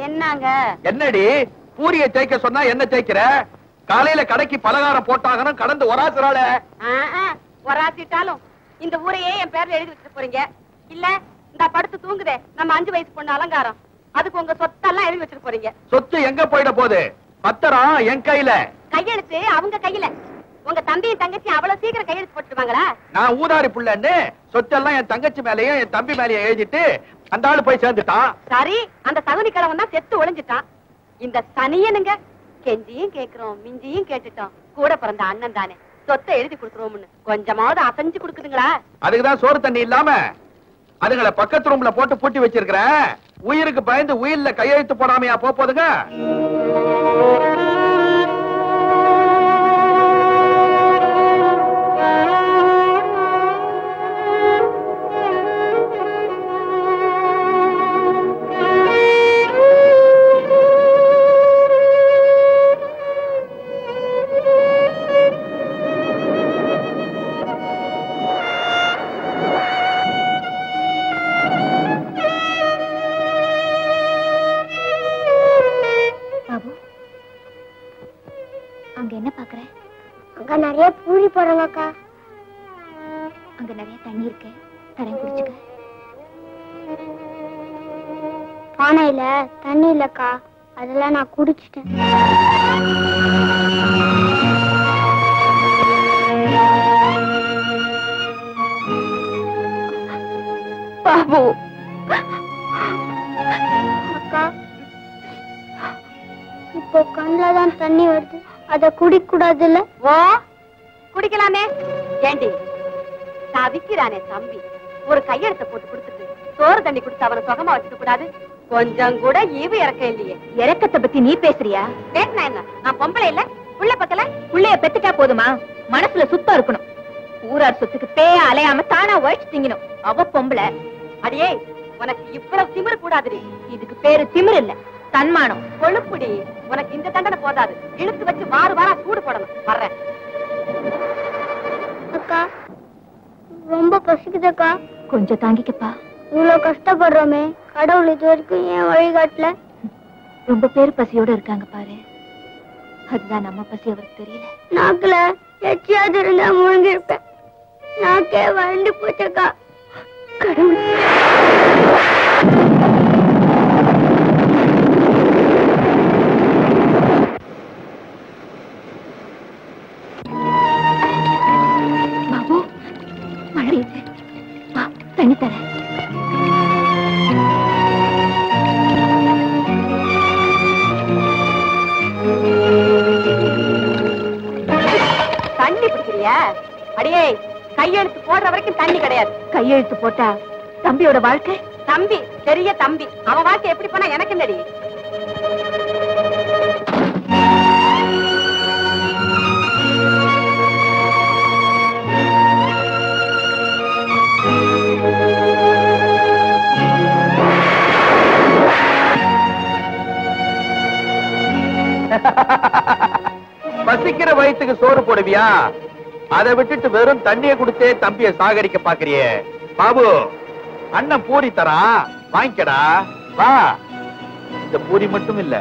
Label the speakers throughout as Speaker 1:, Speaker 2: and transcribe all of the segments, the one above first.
Speaker 1: என்னங்க?
Speaker 2: என்னடி பூரிய தேய்க்க சொன்னா என்ன தேய்க்கிற? காலையில கடைக்கு பலகாரம் போட்டாகணும், கடந்து ஒராசுறாள.
Speaker 1: ஒராசிட்டாலும் இந்த ஊரையே என் பேர்ல எழுதி வச்சுட்டு போறீங்க. இல்ல இந்த படுத்து தூங்குதே நம்ம 5 வயசு பொண்ணு அலங்காரம், அதுக்கு உங்க சொத்தெல்லாம் எழுதி வச்சுட்டு போறீங்க.
Speaker 2: சொத்து எங்க போயிட போகுது? பத்திரம் என் கையில.
Speaker 1: கையெழுத்து அவங்க கையில. உங்க தம்பியும் தங்கச்சி அவ்வளவு சீக்கிரம் கையெழுத்து போட்டுருவாங்களா?
Speaker 2: நான் ஊதாரி புள்ளன்னு சொத்தெல்லாம் என் தங்கச்சி மேலயும் என் தம்பி மேலயும் எழுதிட்டு அந்த ஆளு போய் சேர்ந்துட்டான்.
Speaker 1: சரி, அந்த சகுனி கிழவன் தான் செத்து ஒளிஞ்சிட்டான். இந்த சனியனுங்க கெஞ்சியும் கேக்குறோம், மிஞ்சியும் கேட்டுட்டோம், கூட பிறந்த அண்ணன் தானே, சொத்தை எழுதி கொடுத்துருவோம்னு கொஞ்சமாவது அசைஞ்சு கொடுக்குதுங்களா?
Speaker 2: அதுக்குதான் சோறு தண்ணி இல்லாம அதுங்களை பக்கத்து ரூம்ல போட்டு பூட்டி வச்சிருக்கிறேன். உயிருக்கு பயந்து உயிர்ல கையெழுத்து போடாமையா போதுங்க.
Speaker 3: நிறைய பூரி போடுறாங்கக்கா.
Speaker 4: அங்க நிறைய தண்ணி இருக்கு, தரேன் குடிச்சுக்க.
Speaker 3: பானையில தண்ணி இல்லக்கா, அதெல்லாம் நான் குடிச்சிட்டேன்.
Speaker 4: பாபு
Speaker 3: அக்கா, இப்போ கண்ணுல தான் தண்ணி வருது, அத குடிக்க கூடாதுல்ல?
Speaker 1: ஓ குடிக்கலாமே. ஏண்டி தவிக்கிறானே தம்பி, ஒரு கையெழுத்த போட்டு கொடுத்துட்டு சோறு தண்ணி குடிச்சு அவனை சுகமா வச்சுக்க கூடாது? கொஞ்சம் கூட ஈவு இறக்கம் இல்லையே.
Speaker 4: இறக்கத்தை பத்தி நீ பேசுறியா?
Speaker 1: பேசினா என்ன? நான் பொம்பளை இல்ல, புள்ள பக்கல.
Speaker 4: புள்ளைய பெத்துட்டா போதுமா? மனசுல சுத்தம் இருக்கணும். ஊரார் சொத்துக்கு பேய அலையாம தானா உழைச்சு திங்கணும். அவ பொம்பளை.
Speaker 1: அடியே, உனக்கு இவ்வளவு திமிரு கூடாதுடி.
Speaker 4: இதுக்கு பேரு திமிரு இல்ல, தன்மானம்.
Speaker 1: கொழுப்புடி. உனக்கு இந்த தண்டனை போதாது, இழுத்து வச்சு வார வாரம் சூடு போடணும். வர்றேன்.
Speaker 3: அக்கா, ரொம்ப பசிக்குதுக்கா.
Speaker 4: கொஞ்சம் தாங்கிக்கப்பா.
Speaker 3: இவ்வளவு கஷ்டப்படுறோமே, கடவுள் இது வரைக்கும் ஏன் வழிகாட்டல?
Speaker 4: ரொம்ப பேர் பசியோட இருக்காங்க பாரு, அதுதான் நம்ம பசி அவருக்கு தெரியல.
Speaker 3: நாக்குல எச்சியாவது இருந்தா முழுங்கி இருப்பேன். நாக்கே வறண்டு போச்சக்கா. கடவுள்,
Speaker 4: பாபு மழை தண்ணி தரேன்.
Speaker 1: தண்ணி பிடிக்கிறியா? அடியே, கையெழுத்து போடுற வரைக்கும் தண்ணி கிடையாது.
Speaker 4: கையெழுத்து போட்டா தம்பியோட வாழ்க்கை?
Speaker 1: தம்பி பெரிய தம்பி, அவன் வாழ்க்கை எப்படி போனா எனக்கு என்னடி?
Speaker 2: பசிக்கிற வயிற்றுக்கு சோறு போடுவியா? அதை விட்டுட்டு வெறும் தண்ணியை கொடுத்தே தம்பிய சாகடிக்க பாக்குறியே. பாபு, அண்ணன் பூரி தரான், வாங்கிக்கடா. வா. இந்த பூரி மட்டும் இல்ல,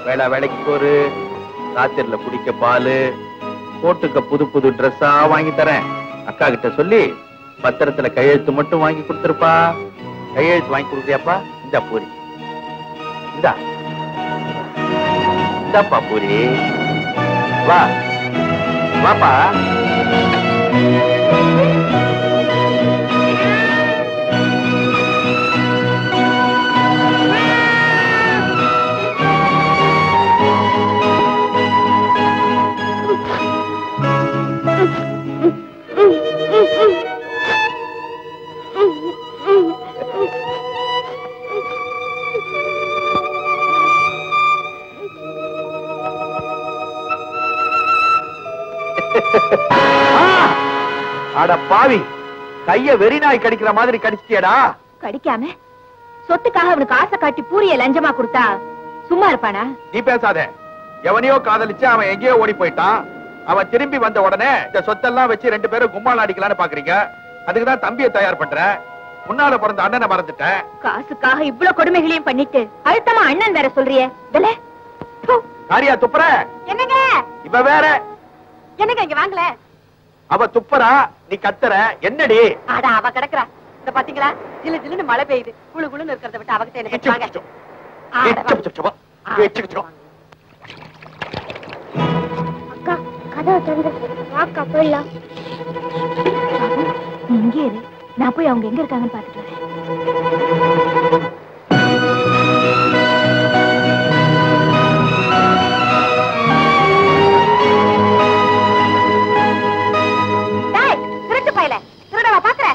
Speaker 2: வேளா வேலைக்கு சோறு, ராத்திரில குடிக்க பாலு, போட்டுக்க புது புது ட்ரெஸ்ஸா வாங்கி தரேன். அக்கா கிட்ட சொல்லி பத்திரத்துல கையெழுத்து மட்டும் வாங்கி கொடுத்துருப்பா. கையெழுத்து வாங்கி கொடுக்குறியாப்பா? இந்த பூரி இந்தா, இந்தாப்பா பூரி. வா வாப்பா. அட பாவி, கைய வெறி நாய் கடிக்கிற மாதிரி கடிச்சிட்டியடா.
Speaker 4: கடிக்காம சொத்துக்காக அவனுக்கு ஆசை காட்டி பூரிய லஞ்சமா கொடுத்தா சும்மா இருப்பானா?
Speaker 2: நீ பேசாத. எவனையோ காதலிச்சு அவன் எங்கேயோ ஓடி போயிட்டான். அவன் திரும்பி வந்த உடனே இந்த சொத்தெல்லாம் வச்சு 2 பேரும் கும்மாள் அடிக்கலான்னு பாக்குறீங்க. அதுக்குதான் தம்பியை தயார் பண்ற. முன்னால பிறந்த அண்ணனை மறந்துட்டேன்.
Speaker 4: காசுக்காக இவ்வளவு கொடுமைகளையும் பண்ணிட்டு அழுத்தமா அண்ணன் வேற சொல்றியே.
Speaker 2: காரியா துப்புற?
Speaker 1: என்னங்க
Speaker 2: இப்ப வேற
Speaker 1: என்னங்க இங்க வாங்கல.
Speaker 2: அவ துப்புறா, நீ கத்துற, என்னடி?
Speaker 1: அட அவ கிடக்குறா. இந்த பாத்தீங்களா, ஜிலு ஜிலுன்னு மழை பெய்யுது. குளு குளுன்னு இருக்கிறத விட்டு அவகிட்ட என்ன பேசுவாங்க?
Speaker 3: அக்கா கதவை திறந்து வாக்கா போயிடலாம்.
Speaker 4: நீ இங்கே இரு, நான் போய் அவங்க எங்க இருக்காங்கன்னு பாத்துட்டு வரேன்.
Speaker 1: திருட்டு பையல, திருடவா பாக்குற?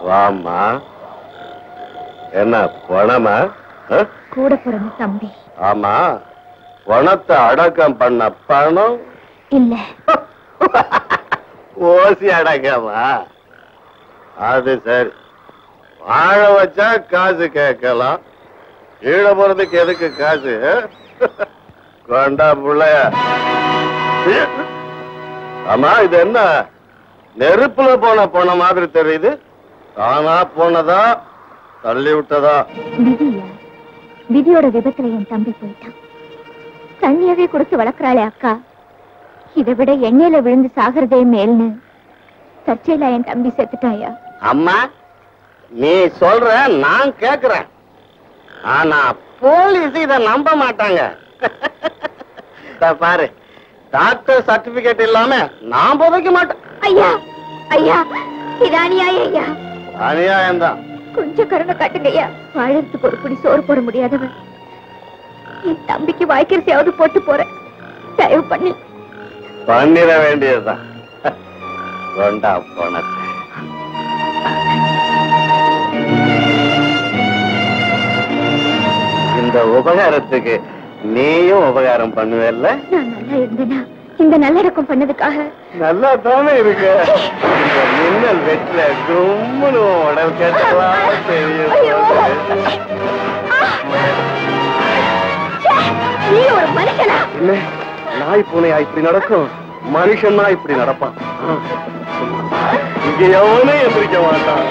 Speaker 5: வாமா, என்ன பணமா?
Speaker 4: கூட பிறந்த தம்பி.
Speaker 5: ஆமா, பணத்தை அடக்கம் பண்ண பணம்
Speaker 4: இல்ல.
Speaker 5: ஓசி அடக்கமா? அது சரி, வாழ வச்சா காசு கேட்கலாம், கீழே போறதுக்கு எதுக்கு காசு? கொண்டா புள்ளைய. ஆமா, இது என்ன நெருப்புல போன மாதிரி தெரியுது? தானா போனதா தள்ளி விட்டதா?
Speaker 4: விதியா? விதியோட விபத்துல என் தம்பி போயிட்டான். தண்ணியவே கொடுத்து வளர்க்கிறாளே அக்கா, இதை விட எண்ணெயில விழுந்து சாகிறதே மேல்னு தற்செயலா என் தம்பி செத்துட்டாயா?
Speaker 5: அம்மா, நீ சொல்ற நான் கேக்குறேன், ஆனா போலீஸ் இத நம்ப மாட்டாங்க. பாரு, டாக்டர் சர்டிபிகேட் இல்லாம நான் புதைக்க மாட்டேன்.
Speaker 4: ஐயா ஐயா, இது அநியாயம் ஐயா.
Speaker 5: அநியாயம்தான்.
Speaker 4: கொஞ்சம் கருணை காட்டுங்க ஐயா. வாழறதுக்கு ஒரு பிடி சோறு போட முடியாதவன் என் தம்பிக்கு வாய்க்கரிசியாவது போட்டு போறேன், தயவு பண்ணி.
Speaker 5: பண்ணிட வேண்டியதுதான். கொண்டா பணத்தை. இந்த உபகாரத்துக்கு நீயும் உபகாரம் பண்ணுவேல்ல?
Speaker 4: நான் நல்லா இருந்தேனா இந்த நல்லடக்கம் பண்ணதுக்காக?
Speaker 5: நல்லா தானே இருக்கு. இந்த மின்னல் வெற்றில கும்முன்னு உடல் கேட்டலாம் தெரியும்.
Speaker 4: நீ ஒரு மனுஷனா?
Speaker 5: இல்ல, நாய் பூனையா இப்படி நடக்கும், மனுஷன்னா இப்படி நடப்பான். இங்க எவனே எந்திரிக்க மாட்டான்.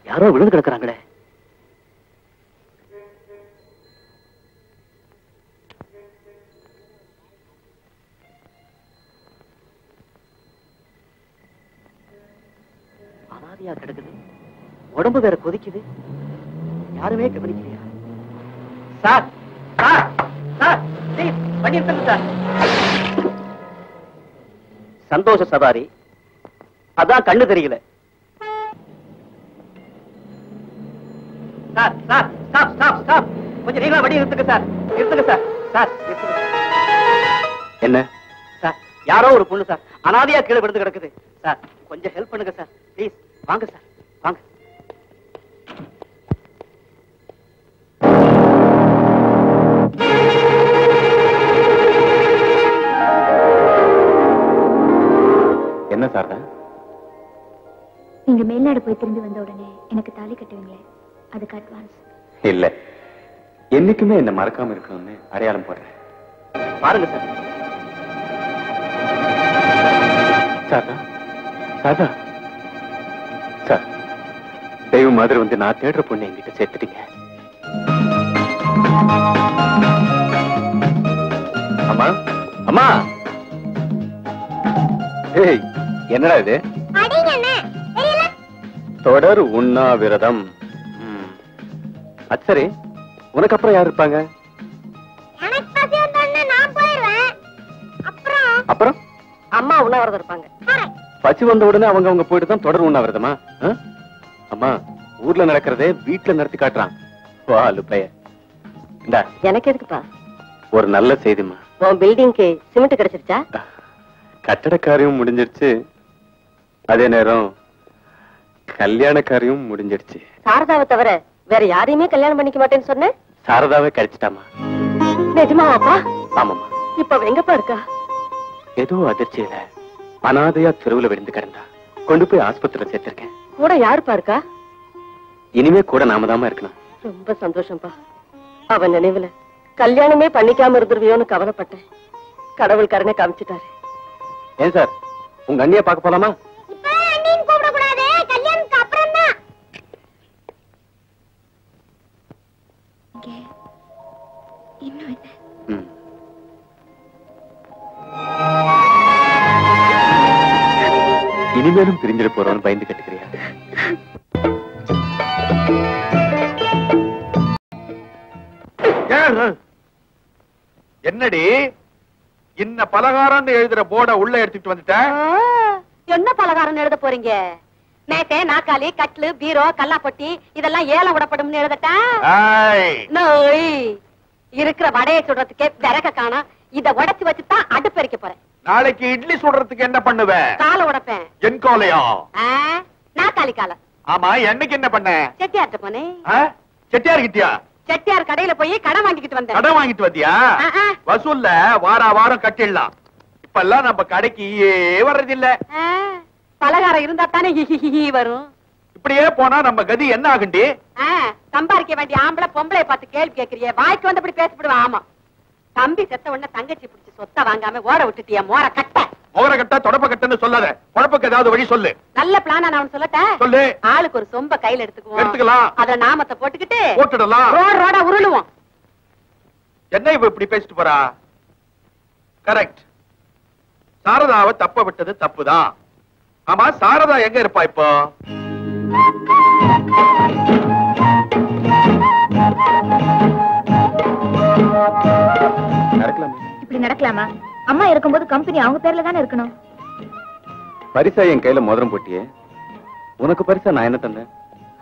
Speaker 6: யாரோ விழுந்து கிடக்குறாங்களே. மாதிரியா கிடக்குது, உடம்பு வேற கொதிக்குது, யாருமே கவனிக்கலையா? சார் சார் சார் வண்டி எடுத்துங்க சார். சந்தோஷ சவாரி, அதான் கண்ணு தெரியல. Sir sir stop stop stop, கொஞ்சம் நீங்களா வண்டி நிறுத்துங்க சார், நிறுத்துங்க சார். சார் என்ன சார், யாரோ ஒரு பொண்ணு சார் அனாதையா கீழே விழுந்து கிடக்குது சார், கொஞ்சம் ஹெல்ப் பண்ணுங்க சார் ப்ளீஸ். வாங்க சார் வாங்க.
Speaker 5: என்ன சார்?
Speaker 4: நீங்க மேல்நாடு போய் திரும்பி வந்த உடனே எனக்கு தாலி கட்டுவீங்களே, அதுக்கு அட்வான்ஸ்.
Speaker 5: இல்ல, என்னைக்குமே என்ன மறக்காம இருக்கணும்னு அடையாளம் போடுறேன்.
Speaker 6: பாருங்க சார்.
Speaker 5: சாரதா சாரதா சார், தெய்வம் மாதிரி வந்து நான் தேடுற பொண்ணு என்கிட்ட சேர்த்துட்டீங்க. அம்மா அம்மா, ஏய் என்னடா இது? தொடர் உண்ணாவிரதம். அது சரி, உனக்கு அப்புறம் யார் இருப்பாங்க? அப்புறம்
Speaker 1: அம்மா உண்ணாவிரதம் இருப்பாங்க.
Speaker 5: பசி வந்த உடனே அவங்க போயிட்டு தான் தொடர் உண்ணாவிரதமா? அம்மா, ஊர்ல நடக்கிறதே வீட்டுல நடத்தி காட்டுறான். வாலு பைய.
Speaker 1: எனக்கு எதுக்குப்பா?
Speaker 5: ஒரு நல்ல செய்திமா.
Speaker 1: உன் பில்டிங்க்கு சிமெண்ட் கிடைச்சிருச்சா?
Speaker 5: கட்டட காரியம் முடிஞ்சிருச்சு, அதே நேரம் கல்யாண காரியம் முடிஞ்சிருச்சு.
Speaker 1: சாரதாவை தவிர வேற யாரையுமே கல்யாணம் பண்ணிக்க மாட்டேன்னு சொன்ன?
Speaker 5: சாரதாவே கிடைச்சிட்டாமா.
Speaker 1: நிஜமாவாப்பா?
Speaker 5: ஆமாமா.
Speaker 1: இப்ப அவ எங்கப்பா இருக்கா?
Speaker 5: ஏதோ அதிர்ச்சியில அனாதையா தெருவுல விழுந்து கிடந்தா, கொண்டு போய் ஆஸ்பத்திரியில சேர்த்திருக்கேன்.
Speaker 1: கூட யாருப்பா இருக்கா?
Speaker 5: இனிமே கூட நாம தாமா இருக்கணும்.
Speaker 1: ரொம்ப சந்தோஷம்பா. அவன் நினைவுல கல்யாணமே பண்ணிக்காம இருந்துருவியோன்னு கவலைப்பட்டேன். கடவுள் கருணை காமிச்சிட்டாரு.
Speaker 5: ஏன் சார், உங்க அண்ணிய பார்க்க போலாமா? இனிமேலும் பிரிஞ்சிட போறோம்னு பயந்து கட்டுக்கிறியா?
Speaker 2: என்னடி இன்ன பலகாரம் எழுதுற போர்ட உள்ள எடுத்துட்டு வந்துட்ட?
Speaker 1: என்ன பலகாரம் எழுத போறீங்க? மேட்டை, நாக்காளி, கட்லு, பீரோ, கல்லாப்பொட்டி இதெல்லாம் ஏலம் விடப்படும் எழுதட்டா? இருக்கிற வடையை சுடுறதுக்கே விறக காணோம். இத உடைச்சு வச்சுதான் அடுப்பு எரிக்க போறேன்.
Speaker 2: நாளைக்கு இட்லி சுடுறதுக்கு என்ன பண்ணுவேன்?
Speaker 1: காலை உடைப்பேன்.
Speaker 2: என் காலையா?
Speaker 1: நாக்காளி காலை.
Speaker 2: ஆமா, என்னைக்கு என்ன பண்ண?
Speaker 1: செட்டியார்ட்ட போனேன்.
Speaker 2: செட்டியார் கிட்டியா?
Speaker 1: செட்டியார் கடையில போய் கடன் வாங்கிட்டு வந்தேன்.
Speaker 2: கடன் வாங்கிட்டு வந்தியா? வசூல்ல வாரம் கட்டிடலாம். இப்பெல்லாம் நம்ம கடைக்கு வர்றதில்ல.
Speaker 1: பலகாரம் இருந்தா தானே வரும்.
Speaker 2: இப்படியே போனா நம்ம கதி என்ன ஆகுண்டி?
Speaker 1: சம்பாதிக்க வேண்டிய ஆம்பளை பொம்பளை பார்த்து கேள்வி கேட்கறிய, வாய்க்கு வந்தபடி பேசப்படுவான். ஆமா, தம்பி செத்த உடனே தங்கச்சி பிடிச்சி சொத்த வாங்காம ஓட விட்டுட்டியா? மோர கட்ட.
Speaker 2: மோர கட்ட தொடப்ப கட்டன்னு சொல்லாத. குழப்பக்கு ஏதாவது வழி சொல்லு.
Speaker 1: நல்ல பிளானா நான் சொல்லட்டேன்.
Speaker 2: சொல்லு.
Speaker 1: ஆளுக்கு ஒரு சொம்ப கையில
Speaker 2: எடுத்துக்கலாம்.
Speaker 1: அத நாமத்தை போட்டுக்கிட்டு
Speaker 2: போட்டுடலாம்.
Speaker 1: ரோட உருளுவோம்.
Speaker 2: என்ன இவ இப்படி பேசிட்டு போறா? கரெக்ட். சாரதாவை தப்ப விட்டது தப்புதான். ஆமா, சாரதா எங்க இருப்பா இப்போ?
Speaker 4: இப்படி நடக்கலாமா? அம்மா இருக்கும்போது கம்பெனி அவங்க பேர்ல தானே இருக்கணும்.
Speaker 5: பரிசா என் கையில மோதிரம் போட்டியே, உனக்கு பரிசா நான் என்ன தந்தேன்?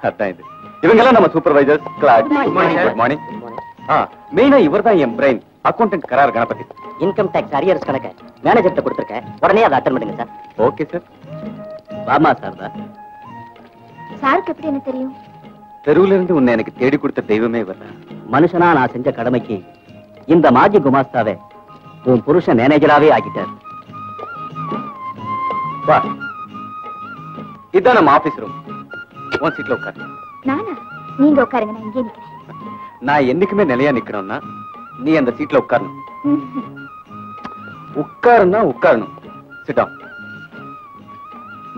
Speaker 5: அதான் இது. இவங்க எல்லாம் நம்ம சூப்பர்வைசர். Good morning. மெயினா இவர் தான் என் பிரெயின், அக்கௌண்டன்ட் கரார் கணபதி.
Speaker 6: இன்கம் டாக்ஸ் அரியர்ஸ் கணக்க மேனேஜர்ட்ட கொடுத்திருக்கேன், உடனே அதை அட்டெண்ட் பண்ணுங்க சார்.
Speaker 5: Okay sir.
Speaker 6: வாமா சாரதா.
Speaker 4: சாருக்கு எப்படி என்ன தெரியும்?
Speaker 5: தெருவுல இருந்து உன்னை எனக்கு தேடி கொடுத்த தெய்வமே இவர்தான்.
Speaker 6: மனுஷனா நான் செஞ்ச கடமைக்கு இந்த மாஜி குமாஸ்தாவை உன் புருஷன் மேனேஜராவே ஆக்கிட்டார்.
Speaker 5: வா, இதான் நம்ம ஆபீஸ் ரூம். உன் சீட்ல உட்காரு.
Speaker 4: நானா? நீங்க உட்காருங்க, நான் இங்கே நிக்கிறேன்.
Speaker 5: நான் என்னைக்குமே நிலையா நிக்கணும்னா நீ அந்த சீட்ல உட்காரணும். உட்காருன்னா உட்காரணும். Sit down.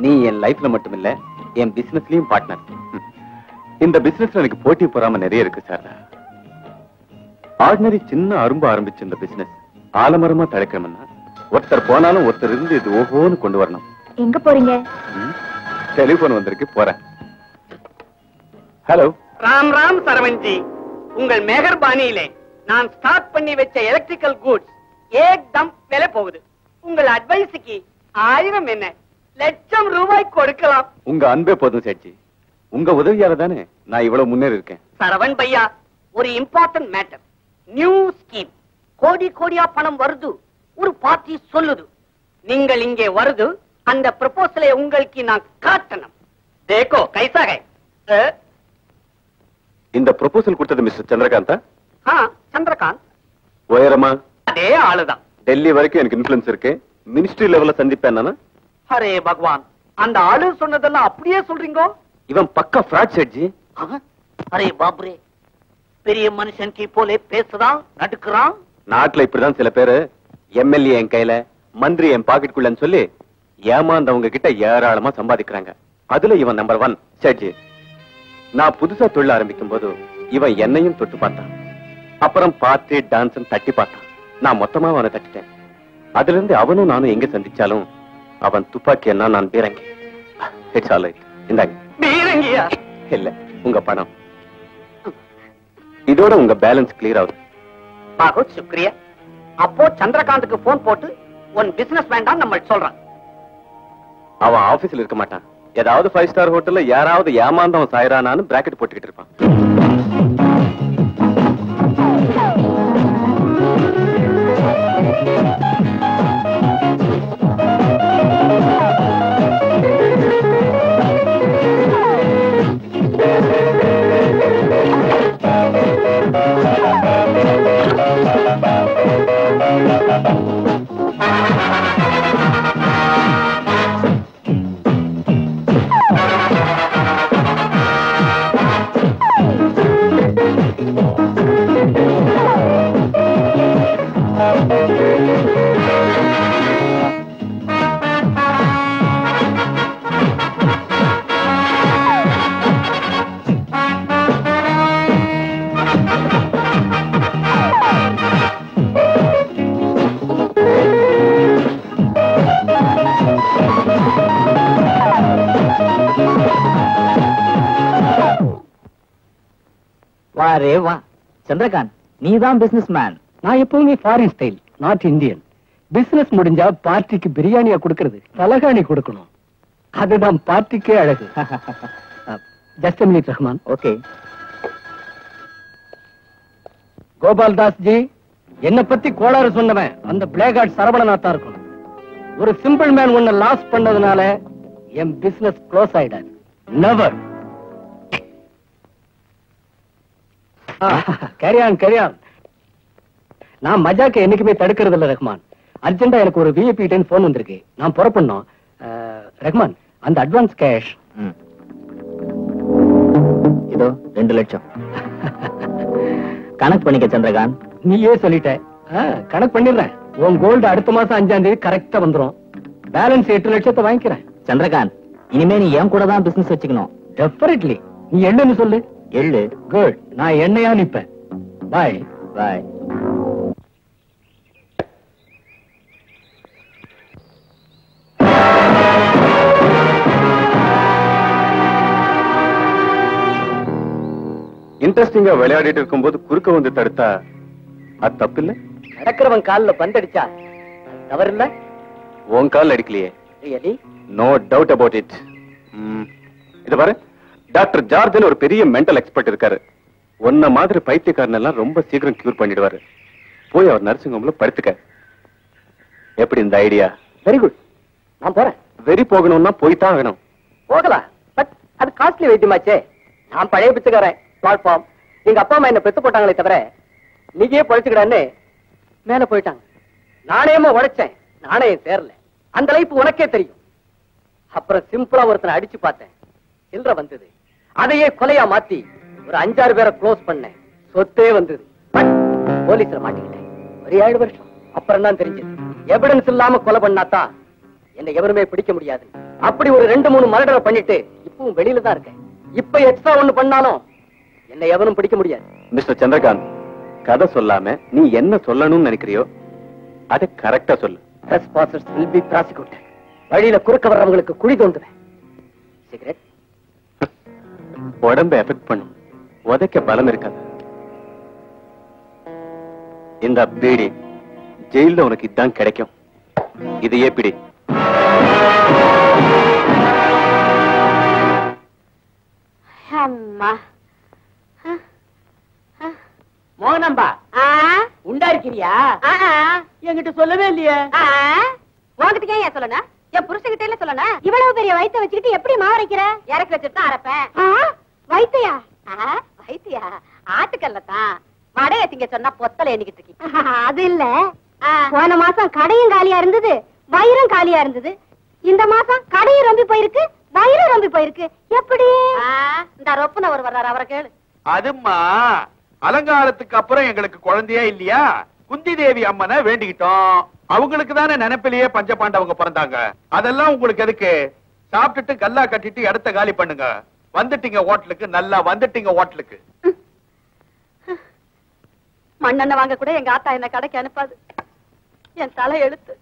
Speaker 5: நீ என் லைஃப்ல மட்டும் இல்ல, என் பிசினஸ்லயும் பார்ட்னர். இந்த பிசினஸ்ல எனக்கு போட்டி போறாம நிறைய இருக்கு சார். ஆர்டினரி சின்ன அரும்பு ஆரம்பிச்சு இந்த பிசினஸ் ஆலமரமா தழைக்கணும்னா ஒருத்தர் போனாலும் ஒருத்தர் இருந்து இது ஓஹோன்னு கொண்டு வரணும்.
Speaker 4: எங்க போறீங்க?
Speaker 5: டெலிபோன் வந்திருக்கு, போறேன். ஹலோ.
Speaker 6: ராம் ராம் சரவண்ஜி, உங்கள் மெஹர்பானியிலே நான் ஸ்டார்ட் பண்ணி வச்ச எலக்ட்ரிக்கல் கூட்ஸ் ஏக்தம் விலை போகுது. உங்கள் அட்வைஸுக்கு 1000 என்ன, லட்சம் ரூபாய் கொடுக்கலாம்.
Speaker 5: உங்க அன்பே போதும் சேட்ஜி. உங்க உதவியால தானே நான் இவ்வளவு முன்னேறி இருக்கேன்.
Speaker 6: சரவண் பையா, ஒரு இம்பார்ட்டன்ட் மேட்டர். New scheme. கோடி கோடியா பணம் வருது. ஒரு பார்ட்டி சொல்லுது, நீங்கள் இங்கே வருது, அந்த ப்ரொபோசலை உங்களுக்கு நான் காட்டணும். தேக்கோ கைசா கை.
Speaker 5: இந்த ப்ரொபோசல் கொடுத்தது மிஸ்டர் சந்திரகாந்தா?
Speaker 6: சந்திரகாந்த்.
Speaker 5: உயரமா?
Speaker 6: அதே ஆளுதான்.
Speaker 5: டெல்லி வரைக்கும் எனக்கு இன்ஃபுளுன்ஸ் இருக்கு. மினிஸ்ட்ரி லெவல்ல சந்திப்பேன்.
Speaker 6: அரே பகவான், அந்த ஆளு சொன்னதெல்லாம் அப்படியே சொல்றீங்க?
Speaker 5: இவன் பக்கா ஃப்ராட் சேட்ஜி.
Speaker 6: அரே பாப்ரே, பெரிய மனுஷன் கி போலே பேசுறான், நடுக்குறான்.
Speaker 5: நாட்டுல இப்படிதான் சில பேரு எம்எல்ஏ என் கையில, மந்திரி என் பாக்கெட்டுக்குள்ளன்னு சொல்லி ஏமாந்தவங்க கிட்ட ஏராளமா சம்பாதிக்கிறாங்க. அதுல இவன் நம்பர் 1 சேட்ஜி. நான் புதுசா தொழில் ஆரம்பிக்கும் போது இவன் என்னையும் தொட்டு பார்த்தான். அப்புறம் பார்த்து டான்ஸ் தட்டி பார்த்தான். நான் மொத்தமா அவனை தட்டிட்டேன். அதுல இருந்து அவனும் நானும் எங்க சந்திச்சாலும் அவன் துப்பாக்கி என்ன, நான் பீரங்கி. It's all right. இந்தாங்க.
Speaker 6: பீரங்கியா?
Speaker 5: இல்ல, உங்க பணம். இதோட உங்க பேலன்ஸ் கிளியர் ஆகுது.
Speaker 6: பாகுத் சுக்ரியா. அப்போ சந்திரகாந்துக்கு போன் போட்டு உன் பிசினஸ் வேண்டாம் நம்ம சொல்றான்.
Speaker 5: அவன் ஆபீஸ்ல இருக்க மாட்டான். ஏதாவது 5 ஸ்டார் ஹோட்டல்ல யாராவது ஏமாந்தவன் சாயரானான்னு பிராக்கெட் போட்டுக்கிட்டு இருப்பான்.
Speaker 6: வாரே வா சந்திரகாந்த், நீதான் பிசினஸ் மேன்.
Speaker 7: நான் எப்பவுமே foreign style, not Indian. Business முடிஞ்சா பார்ட்டிக்கு பிரியாணியா கொடுக்கிறது, தலகாணி கொடுக்கணும். அதுதான் பார்ட்டிக்கே அழகு. Just minute Rahman.
Speaker 6: Okay.
Speaker 7: Gopal Das ji, என்ன பத்தி கோளாறு சொன்னவன் அந்த பிளேகார்ட் சரவணநாத்தா இருக்கணும். ஒரு சிம்பிள் மேன் ஒன்ன லாஸ் பண்ணதுனால என் பிசினஸ் க்ளோஸ் ஆயிடாது. நெவர். கேரியான். நான் மஜாக்க என்னைக்குமே தடுக்கிறது இல்ல ரஹ்மான். அர்ஜென்டா எனக்கு ஒரு விஐபி போன் வந்திருக்கு, நான் புறப்படணும். ரஹ்மான், அந்த அட்வான்ஸ் கேஷ்
Speaker 6: இதோ 2 லட்சம். கணக்கு பண்ணிக்க சந்திரகாந்த்.
Speaker 7: நீயே சொல்லிட்ட. கணக்கு பண்ணிடுறேன். உன் கோல்டு அடுத்த மாசம் 5ஆம் தேதி கரெக்டா வந்துரும். பேலன்ஸ் 8 லட்சத்தை வாங்கிக்கிறேன்.
Speaker 6: சந்திரகாந்த், இனிமே நீ என் கூட தான் பிசினஸ் வச்சுக்கணும்.
Speaker 7: டெஃபினெட்லி. நீ எள்ளுன்னு சொல்லு.
Speaker 6: எள்ளு.
Speaker 7: குட். நான் எண்ணெயா நிப்பேன். பாய்.
Speaker 6: பாய்.
Speaker 5: இன்ட்ரெஸ்டிங்கா விளையாடிட்டு இருக்கும்போது குறுக்க வந்து தடுத்தா அது தப்பு இல்ல?
Speaker 7: நடக்கிறவன் கால்ல பந்தடிச்சா தவறு இல்ல?
Speaker 5: உன் கால் அடிக்கலையே.
Speaker 7: Really?
Speaker 5: No doubt about it. இது பாரு, டாக்டர் ஜார்ஜ் ஒரு பெரிய மென்டல் எக்ஸ்பர்ட் இருக்காரு. ஒன்ன மாதிரி பைத்தியக்காரன் எல்லாம் ரொம்ப சீக்கிரம் கியூர் பண்ணிடுவாரு. போய் அவர் நர்சிங் ஹோம்ல படுத்துக்க. எப்படி இந்த ஐடியா?
Speaker 7: Very good. நான் போறேன்.
Speaker 5: வெறி போகணும்னா போய்தான் ஆகணும்.
Speaker 7: போகலாம், பட் அது காஸ்ட்லி வைத்தியமாச்சே. நான் பழைய பிச்சைக்காரன். பிளாட்ஃபார்ம். எங்க அப்பா அம்மா என்ன பெத்து போட்டாங்களே தவிர நீயே பழைச்சுக்கிடான்னு மேல போயிட்டாங்க. நாணயமா உழைச்சேன், நாணயம் சேரல. அந்த லைஃப் உனக்கே தெரியும். அப்புறம் சிம்பிளா ஒருத்தனை அடிச்சு பார்த்தேன், சில்லற வந்தது. அதையே கொலையா மாத்தி ஒரு 5-6 பேரை க்ளோஸ் பண்ணேன். சொத்தே வந்தது. பட் போலீஸ்ல மாட்டிக்கிட்டேன். ஒரு 7 வருஷம். அப்புறம் தான் தெரிஞ்சது, எவிடன்ஸ் இல்லாம கொலை பண்ணாதான் என்னை எவருமே பிடிக்க முடியாது. அப்படி ஒரு 2-3 மர்டரை பண்ணிட்டு இப்பவும் வெளியில தான் இருக்கேன். இப்ப எக்ஸ்ட்ரா ஒண்ணு பண்ணாலும் என்னை எவனும் பிடிக்க முடியாது.
Speaker 5: மிஸ்டர் சந்திரகாந்த், கதை சொல்லாம நீ என்ன சொல்லணும்னு நினைக்கிறியோ அதை கரெக்டா சொல்லு.
Speaker 7: Trespassers will be prosecuted. வழியில குறுக்க வர்றவங்களுக்கு குழி தோண்டுவேன். சிகரெட்
Speaker 5: உடம்பை எஃபெக்ட் பண்ணும், உதைக்க பலம் இருக்காது. இந்த பீடி ஜெயில உனக்கு இதுதான் கிடைக்கும். இதையே பிடி.
Speaker 1: அம்மா
Speaker 7: மோகனம்பா உண்டா இருக்கிறியா? என்கிட்ட சொல்லவே இல்லையே.
Speaker 1: உங்ககிட்ட ஏன் சொல்லணும்? என் புருஷகிட்ட இல்ல சொல்லணும். இவ்வளவு பெரிய வயிற்ற வச்சுக்கிட்டு எப்படி மாவரைக்கிற? இறக்கி வச்சுட்டு தான் அரைப்பேன். வைத்தியா? வைத்தியா? ஆட்டுக்கல்லதான் வடைய திங்க சொன்னா பொத்தல எண்ணிக்கிட்டு இருக்கீங்க. அது இல்ல, போன மாசம் கடையும் காலியா இருந்தது, வயிறும் காலியா இருந்தது. இந்த மாசம் கடையும் ரொம்பி போயிருக்கு, வயிறும் ரொம்பி போயிருக்கு. எப்படி? இந்த ரொப்புன ஒரு வர்றாரு, அவரை கேளு.
Speaker 2: அதுமா அலங்காரத்துக்கு அப்புறம் எங்களுக்கு குழந்தையே இல்லையா? குந்தி தேவி அம்மனை வேண்டிக்கிட்டோம். அவங்களுக்கு தானே நினைப்பிலேயே பஞ்சபாண்டவங்க பிறந்தாங்க. அதெல்லாம் உங்களுக்கு எதுக்கு? சாப்பிட்டுட்டு கல்லா கட்டிட்டு இடத்த காலி பண்ணுங்க. வந்துட்டீங்க ஹோட்டலுக்கு, நல்லா வந்துட்டீங்க ஹோட்டலுக்கு.
Speaker 1: மண்ணெண்ணெய் வாங்க கூட எங்க ஆத்தா என்ன கடைக்கு அனுப்பாது. என் தலை எழுத்து.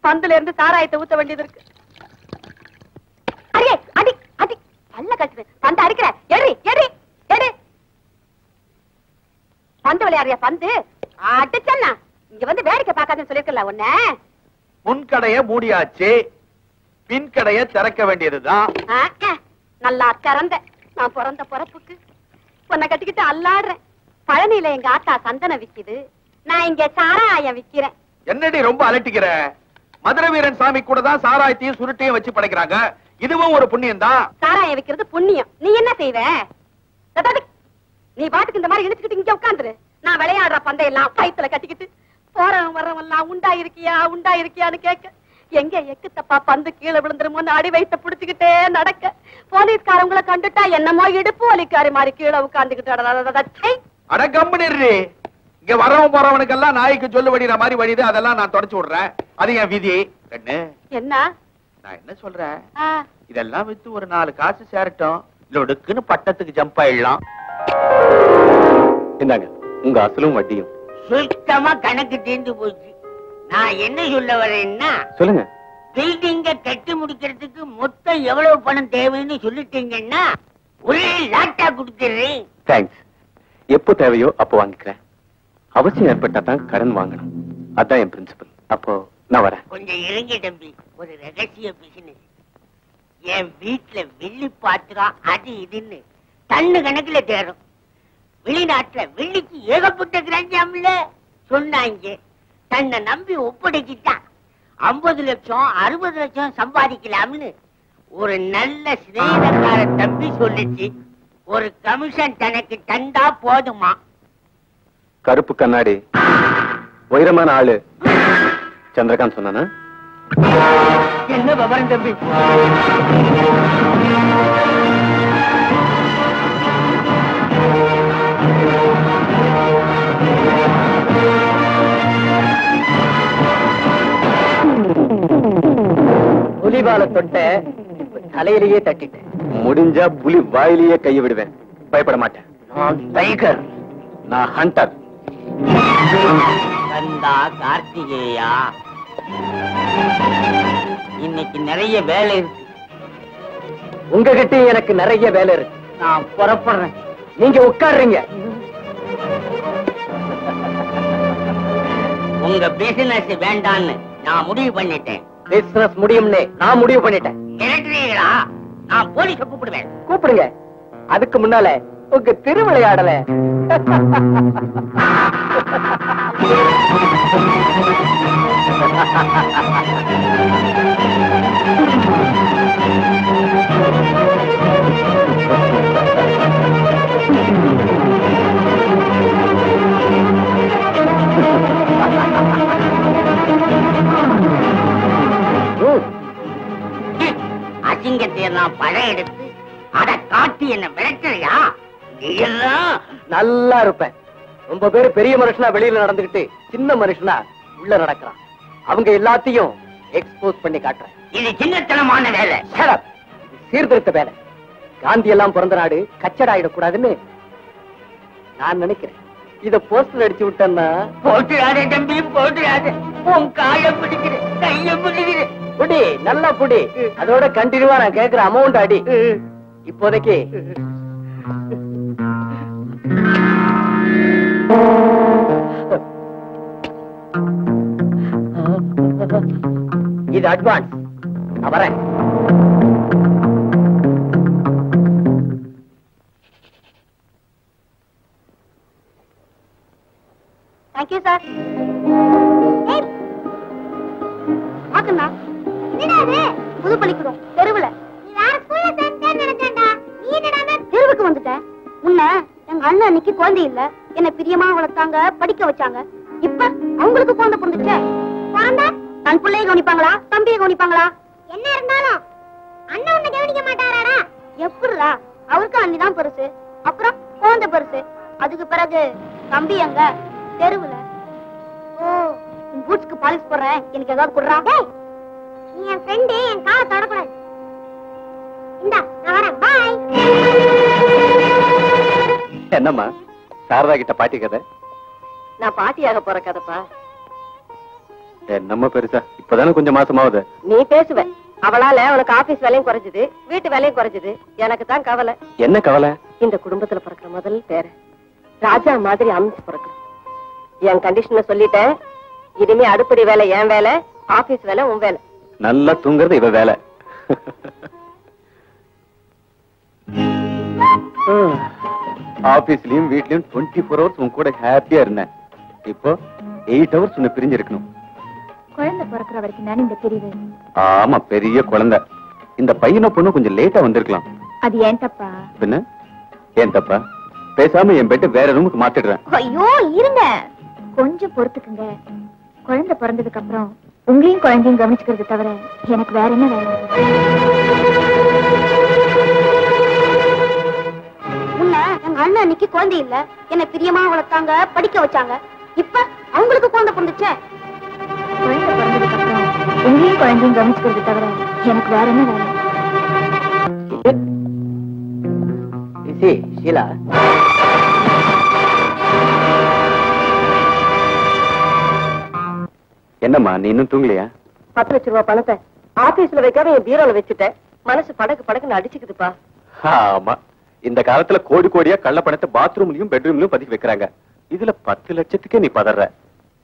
Speaker 1: பந்துல இருந்து சாராயத்தை ஊத்த வேண்டியது இருக்கு. அடி அடி அடி நல்ல கட்டு பந்து அடிக்கிற. எடி எடி எடி பந்து விளையாடுறியா? பந்து அடிச்சன்னா இங்க வந்து வேடிக்கை பார்க்காதுன்னு சொல்லிருக்கல உன்ன.
Speaker 2: முன்கடைய மூடியாச்சு, பின்கடைய திறக்க வேண்டியதுதான்.
Speaker 1: நல்லா திறந்த. நான் பிறந்த பிறப்புக்கு உன்னை கட்டிக்கிட்டு அல்லாடுறேன். பழனியில எங்க ஆத்தா சந்தனம் விக்குது, நான் இங்க சாராயம் விக்கிறேன்.
Speaker 2: என்னடி ரொம்ப அலட்டிக்கிற? மதுரை வீரன் சாமி கூட தான் சாராயத்தையும் சுருட்டையும் வச்சு படைக்கிறாங்க. இதுவும் ஒரு புண்ணியம் தான்.
Speaker 1: சாராயம் விக்கிறது புண்ணியம். நீ என்ன செய்வ? நீ பாட்டுக்கு இந்த மாதிரி இழுத்துக்கிட்டு இங்க உட்காந்துரு. நான் விளையாடுற பந்தையெல்லாம் வயித்துல கட்டிக்கிட்டு போறவன் வர்றவெல்லாம் உண்டா இருக்கியா உண்டா இருக்கியான்னு கேட்க, எங்க எக்கு தப்பா பந்து கீழே விழுந்துருமோன்னு அடி வயித்த புடிச்சுக்கிட்டே நடக்க, போலீஸ்காரங்களை கண்டுட்டா என்னமோ இடுப்பு வலிக்காரி மாதிரி கீழே உட்கார்ந்துக்கிட்டு
Speaker 2: அட கம்பெனி. இங்க வரவன் போறவனுக்கெல்லாம் நாய்க்கு சொல்லு வடிகிற மாதிரி வடிது. அதெல்லாம் நான் தொடச்சு விடுறேன். அது என் விதி.
Speaker 1: என்ன
Speaker 2: நான் என்ன சொல்றேன், இதெல்லாம் வித்து ஒரு 4 காசு சேரட்டும், லொடுக்குன்னு பட்டத்துக்கு ஜம்ப் ஆயிடலாம்.
Speaker 5: இந்தாங்க உங்க அசலும் வட்டியும்.
Speaker 8: சுத்தமா கணக்கு தீர்ந்து போச்சு. நான் என்ன சொல்ல வரேன்னா,
Speaker 5: சொல்லுங்க.
Speaker 8: பில்டிங்க கட்டி முடிக்கிறதுக்கு மொத்தம் எவ்வளவு பணம் தேவைன்னு சொல்லிட்டீங்கன்னா ஒரே லாட்டா கொடுத்துறேன்.
Speaker 5: தேங்க்ஸ். எப்போ தேவையோ அப்போ வாங்கிக்கிறேன். அவசியம் ஏற்பட்டா தான் கடன் வாங்கணும். அதான் என் பிரின்சிபல். அப்போ நான் வரேன்.
Speaker 8: கொஞ்சம் இருங்க தம்பி, ஒரு ரகசிய பிசினஸ். என் வீட்டுல வெள்ளி பாத்திரம் அது இதுன்னு டன்னு கணக்குல தேரும். வெளிநாட்டுல வெள்ளிக்கு ஏகப்பட்ட கிராஞ்சாம்ல சொன்னாங்க. தன்னை நம்பி ஒப்படைச்சிட்டான். 50 லட்சம் 60 லட்சம் சம்பாதிக்கலாம்னு ஒரு நல்ல சிநேகக்கார தம்பி சொல்லிச்சு. ஒரு கமிஷன் தனக்கு தந்தா போதுமா?
Speaker 5: கருப்பு கண்ணாடி உயரமான ஆளு சந்திரகாந்த் சொன்னானா?
Speaker 8: என்ன விவரம் தம்பி?
Speaker 7: புலிவால தொட்ட தலையிலேயே தட்டிட்டேன்.
Speaker 5: முடிஞ்சா புலி வாயிலேயே கையை விடுவேன். பயப்பட மாட்டேன்.
Speaker 8: நான் டைகர்.
Speaker 5: நான் ஹண்டர்.
Speaker 8: கந்தா கார்த்திகேயா, இன்னைக்கு நிறைய வேலை இருக்கு.
Speaker 7: உங்ககிட்ட எனக்கு நிறைய வேலை இருக்கு.
Speaker 8: நான் புறப்படுறேன்.
Speaker 7: நீங்க உட்காருங்க.
Speaker 8: உங்க பிசினஸ் வேண்டான்னு நான் முடிவு பண்ணிட்டேன்.
Speaker 7: பிசினஸ் முடியும்னே நான் முடிவு பண்ணிட்டேன்.
Speaker 8: மிரட்டுறீங்களா? நான் போலீஸ கூப்பிடுவேன்.
Speaker 7: கூப்பிடுங்க. அதுக்கு முன்னால உங்க திருவிளையாடல
Speaker 8: அசிங்கத்தை நான் படம் எடுத்து அதை காட்டி என்ன மிரட்டுறியா?
Speaker 7: நல்லா இருப்பேன். ரொம்ப பேரு பெரிய மனுஷனா வெளியில நடந்துகிட்டு சின்ன மனுஷனா உள்ள நடக்கிறான். அவங்க எல்லாத்தையும் எக்ஸ்போஸ் பண்ணி காட்டுறேன்.
Speaker 8: இது சின்னத்தனமான வேலை.
Speaker 7: சீர்திருத்த வேலை. காந்தி எல்லாம் பிறந்த நாடு கச்சடாயிடக்கூடாதுன்னு நான் நினைக்கிறேன். இத போஸ்டர் அடிச்சு விட்டேன்னா
Speaker 8: போட்டுறாதே தம்பி, போட்டுறாதே. உன் காலை பிடிக்கிறேன், கைய பிடிக்கிறேன்.
Speaker 7: புடி நல்லா புடி. அதோட கண்டினியூவா நான் கேக்குற அமௌண்ட் அடி. இப்போதைக்கு இது அட்வான்ஸ். நான் வரேன்.
Speaker 1: Thank you sir. ஆக்கண்ணா புது பள்ளிக்கூடம் தெருவுல. தெருவுக்கு வந்துட்டேன். முன்ன எங்க அண்ணன் அன்னைக்கு குழந்தை இல்ல, என்ன பிரியமா வளர்த்தாங்க, படிக்க வச்சாங்க. இப்ப அவங்களுக்கு குழந்தை பிறந்துச்சே. தன் பிள்ளைய கவனிப்பாங்களா, தம்பியை கவனிப்பாங்களா? என்ன இருந்தாலும் அண்ணன் உன்னை கவனிக்க மாட்டாரா? எப்படிடா? அவருக்கு அண்ணிதான் பெருசு, அப்புறம் குழந்தை பெருசு, அதுக்கு பிறகு தம்பி எங்க? தெருவுல. ஓ, உன் பூட்ஸ்க்கு பாலிஷ் போடுறேன், எனக்கு ஏதாவது குடுறா. நீ என் ஃப்ரெண்டு, என் காலை தொடக்கூடாது. இந்தா நான் வரேன். பாய்.
Speaker 5: என்னம்மா சாரதா கிட்ட பாட்டி கதை?
Speaker 1: நான் பாட்டியாக போற கதைப்பா.
Speaker 5: என்னம்மா பெருசா, இப்பதானே கொஞ்சம் மாசமாவது.
Speaker 1: நீ பேசுவ, அவளால உனக்கு ஆபீஸ் வேலையும் குறைஞ்சது, வீட்டு வேலையும் குறைஞ்சது. எனக்கு தான் கவலை.
Speaker 5: என்ன கவலை?
Speaker 1: இந்த குடும்பத்துல பிறக்கிற முதல் பேர ராஜா மாதிரி அமைச்சு பிறக்கணும். என் கண்டிஷன்ல சொல்லிட்டேன். இனிமே அடுப்படி வேலை என் வேலை, ஆபீஸ் வேலை உன் வேலை.
Speaker 5: நல்லா தூங்குறது இவ வேலை. ஆபீஸ்லயும் வீட்லயும் 24 hours உன் கூட ஹாப்பியா இருந்தேன். இப்போ 8 hours உன்னை பிரிஞ்சு இருக்கணும்.
Speaker 4: குழந்தை பிறக்கிற வரைக்கும் தானே இந்த பிரிவு.
Speaker 5: ஆமா, பெரிய குழந்தை. இந்த பையனை பொண்ணு கொஞ்சம் லேட்டா வந்திருக்கலாம்.
Speaker 4: அது ஏன் தப்பா?
Speaker 5: பின்ன ஏன் தப்பா? பேசாம என் பெட்டு வேற ரூமுக்கு மாத்திடுறேன்.
Speaker 4: ஐயோ இருங்க, கொஞ்சம் பொறுத்துக்குங்க. குழந்தை பிறந்ததுக்கு அப்புறம் உங்களையும் குழந்தையும் கவனிச்சுக்கிறது தவிர எனக்கு வேற என்ன வேலை?
Speaker 1: முன்ன எங்க அண்ணன் அன்னைக்கு குழந்தை இல்ல, என்ன பிரியமா வளர்த்தாங்க, படிக்க வச்சாங்க. இப்ப அவங்களுக்கு குழந்தை பிறந்துச்சே.
Speaker 4: குழந்தை பிறந்ததுக்கு அப்புறம் உங்களையும் குழந்தையும் கவனிச்சுக்கிறது தவிர எனக்கு வேற என்ன வேலை?
Speaker 7: ஷீலா,
Speaker 5: என்னம்மா நீ இன்னும் தூங்கலையா?
Speaker 1: 10 லட்சம் ரூபாய் பணத்தை ஆபீஸ்ல வைக்காம என் பீரோல வச்சுட்டேன். மனசு படக்கு படக்குன்னு அடிச்சுக்குதுப்பா.
Speaker 5: ஆமா, இந்த காலத்துல கோடி கோடியா கள்ள பணத்தை பாத்ரூம்லயும் பெட்ரூம்லயும் பதுக்கி வைக்கிறாங்க. இதுல 10 லட்சத்துக்கே நீ பதற.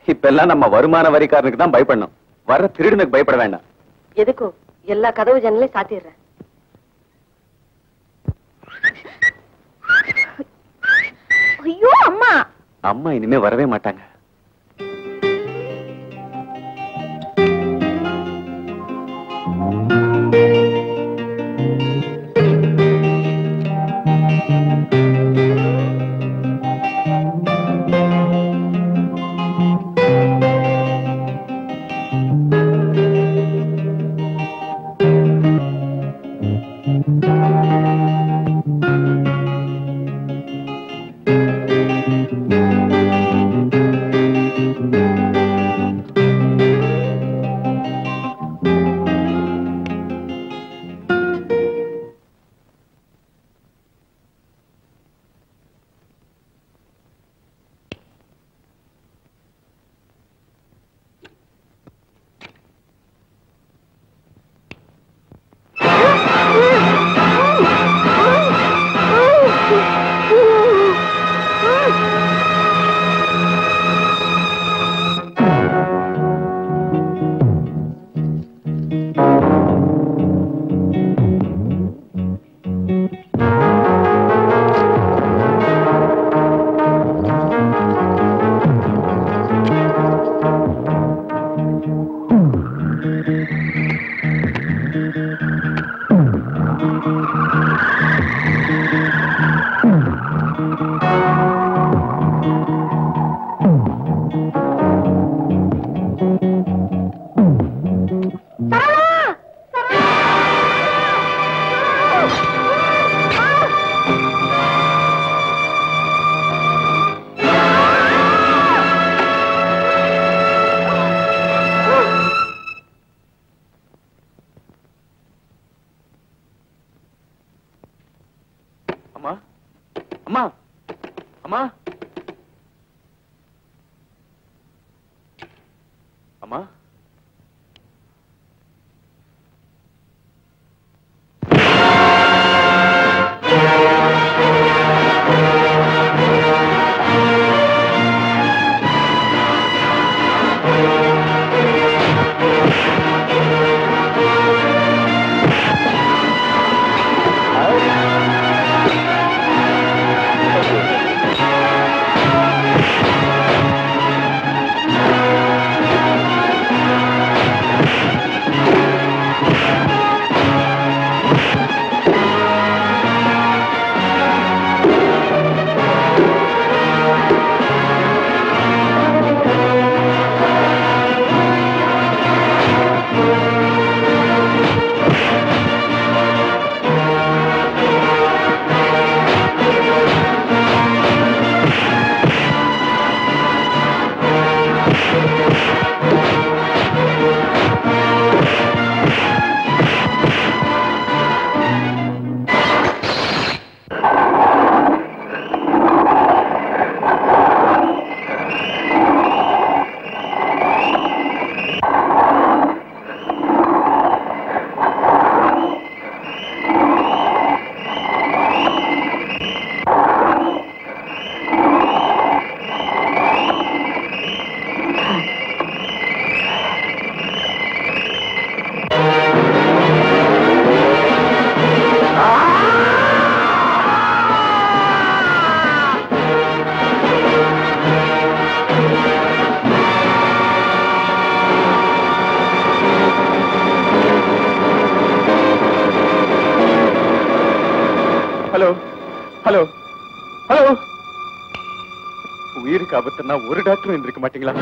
Speaker 5: இப்ப எல்லாம் நம்ம வருமான வரிக்காரனுக்கு தான் பயப்படணும், வர்ற திருடனுக்கு பயப்பட வேண்டாம்.
Speaker 1: எதுக்கும் எல்லா கதவு ஜன்னலையும் சாத்திடுறேன்.
Speaker 4: ஐயோ அம்மா.
Speaker 5: அம்மா இனிமே வரவே மாட்டாங்க. உயிருக்கு ஆபத்துன்னா ஒரு டாக்டரும் இருந்திருக்க மாட்டீங்களா?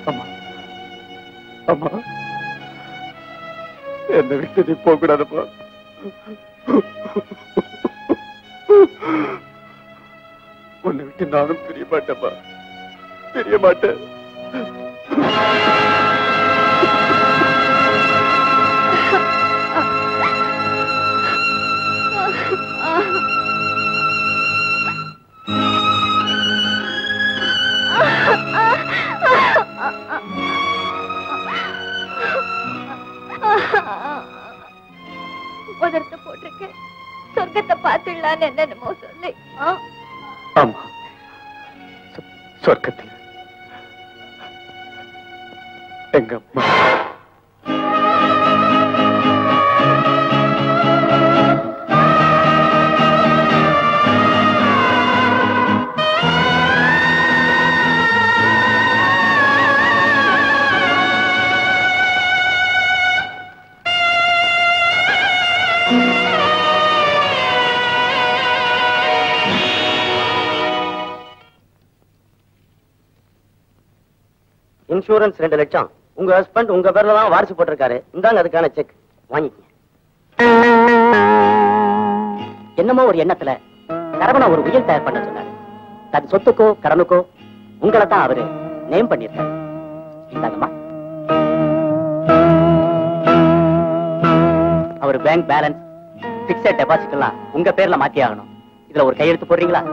Speaker 5: அம்மா அம்மா என்னை விட்டு நீ போக கூடாதுப்பா. உன்னை விட்டு நானும் பிரிய மாட்டேன்ப்பா, பிரிய மாட்டேன்.
Speaker 4: உதரத்தை போட்டிருக்கேன், சொர்க்கத்தை பார்த்துடலான்னு என்னென்னமோ சொல்லி.
Speaker 5: ஆமா, சொர்க்கத்தில் எங்க அம்மா.
Speaker 6: இன்சூரன்ஸ் 2 லட்சம். உங்க ஹஸ்பண்ட் உங்க பேர்ல தான் வாரிசு போட்டிருக்காரு. இந்தாங்க அதுக்கான செக், வாங்கிக்கங்க. என்னமோ ஒரு எண்ணத்துல சரவணா ஒரு உயில் தயார் பண்ண சொன்னாரு. தன் சொத்துக்கோ கடனுக்கோ உங்களை தான் அவரு நேம் பண்ணிருக்காரு. இந்தாங்கம்மா. அவர் பேங்க் பேலன்ஸ், பிக்ஸட் டெபாசிட் எல்லாம் உங்க பேர்ல மாத்தி ஆகணும். இதுல ஒரு கையெழுத்து போடுறீங்களா?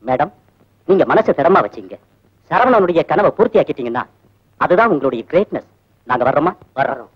Speaker 6: மேடம், நீங்க மனசை திடமா வச்சீங்க. சரவணனுடைய கனவை பூர்த்தியாக்கிட்டீங்கன்னா அதுதான் உங்களுடைய கிரேட்னஸ். நாங்க வர்றோமா? வர்றோம்.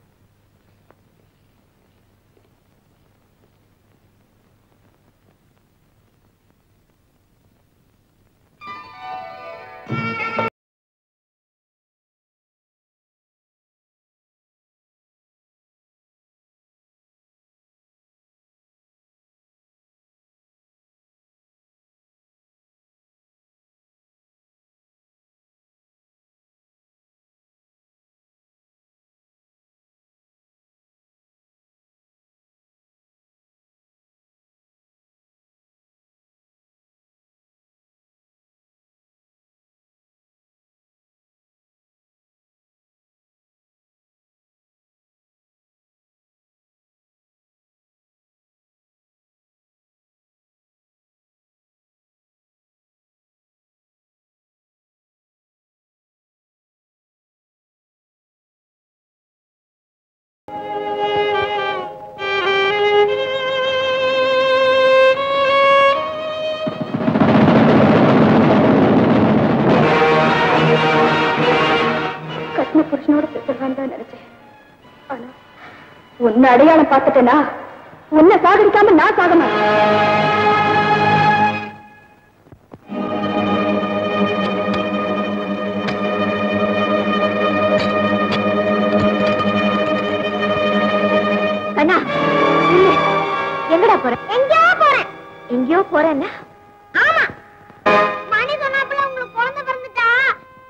Speaker 4: புருஷனோட செத்துறான்னு தான் நினைச்சேன். ஆனா உன்னை அடையாளம் பார்த்துட்டேனா உன்னை சாகடிக்காம நான் சாக மாட்டேன். கண்ணா, எங்கடா போற? எங்கேயோ போறேன். எங்கேயோ போறேன்னா? ஆமா, மணி சொன்னாப்புல உங்களுக்கு குழந்தை பிறந்துட்டா.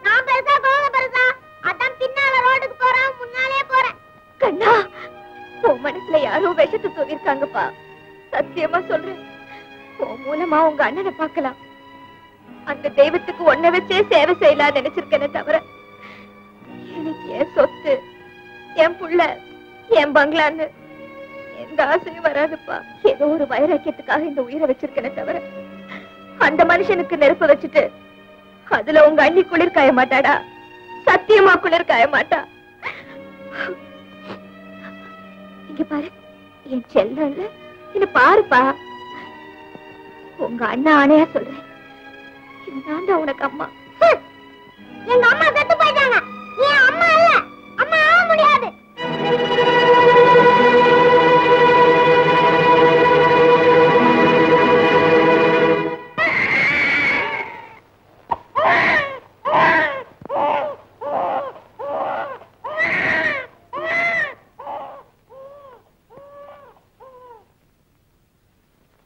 Speaker 4: நான் பெருசா குழந்தை பெருசா, அதான் பின்னால ரோடுக்கு போறேன், முன்னாலே போறேன். கண்ணா, உன் மனசுல யாரோ விஷத்தை தூவிருக்காங்கப்பா. சத்தியமா சொல்றேன், உன் மூலமா உங்க அண்ணனை பார்க்கலாம். அந்த தெய்வத்துக்கு ஒன்ன வச்சே சேவை செய்யலாம் நினைச்சிருக்கேனே தவிர எனக்கு என் சொத்து, என் புள்ள, என் பங்களான்னு எந்த ஆசையும் வராதுப்பா. ஏதோ ஒரு வைராக்கியத்துக்காக இந்த உயிரை வச்சிருக்கேனே தவிர அந்த மனுஷனுக்கு நெருப்பு வச்சுட்டு அதுல உங்க அண்ணி குளிர் காய மாட்டாடா. சத்தியமா குளிர் காய மாட்டா. இங்க பாரு, என் செல்ல என்ன பாருப்பா. உங்க அண்ணா ஆணையா சொல்றேன், நான் தான் உனக்கு அம்மா. எங்க அம்மா செத்து போயிட்டாங்க. என் அம்மா இல்ல, அம்மா ஆக முடியாது.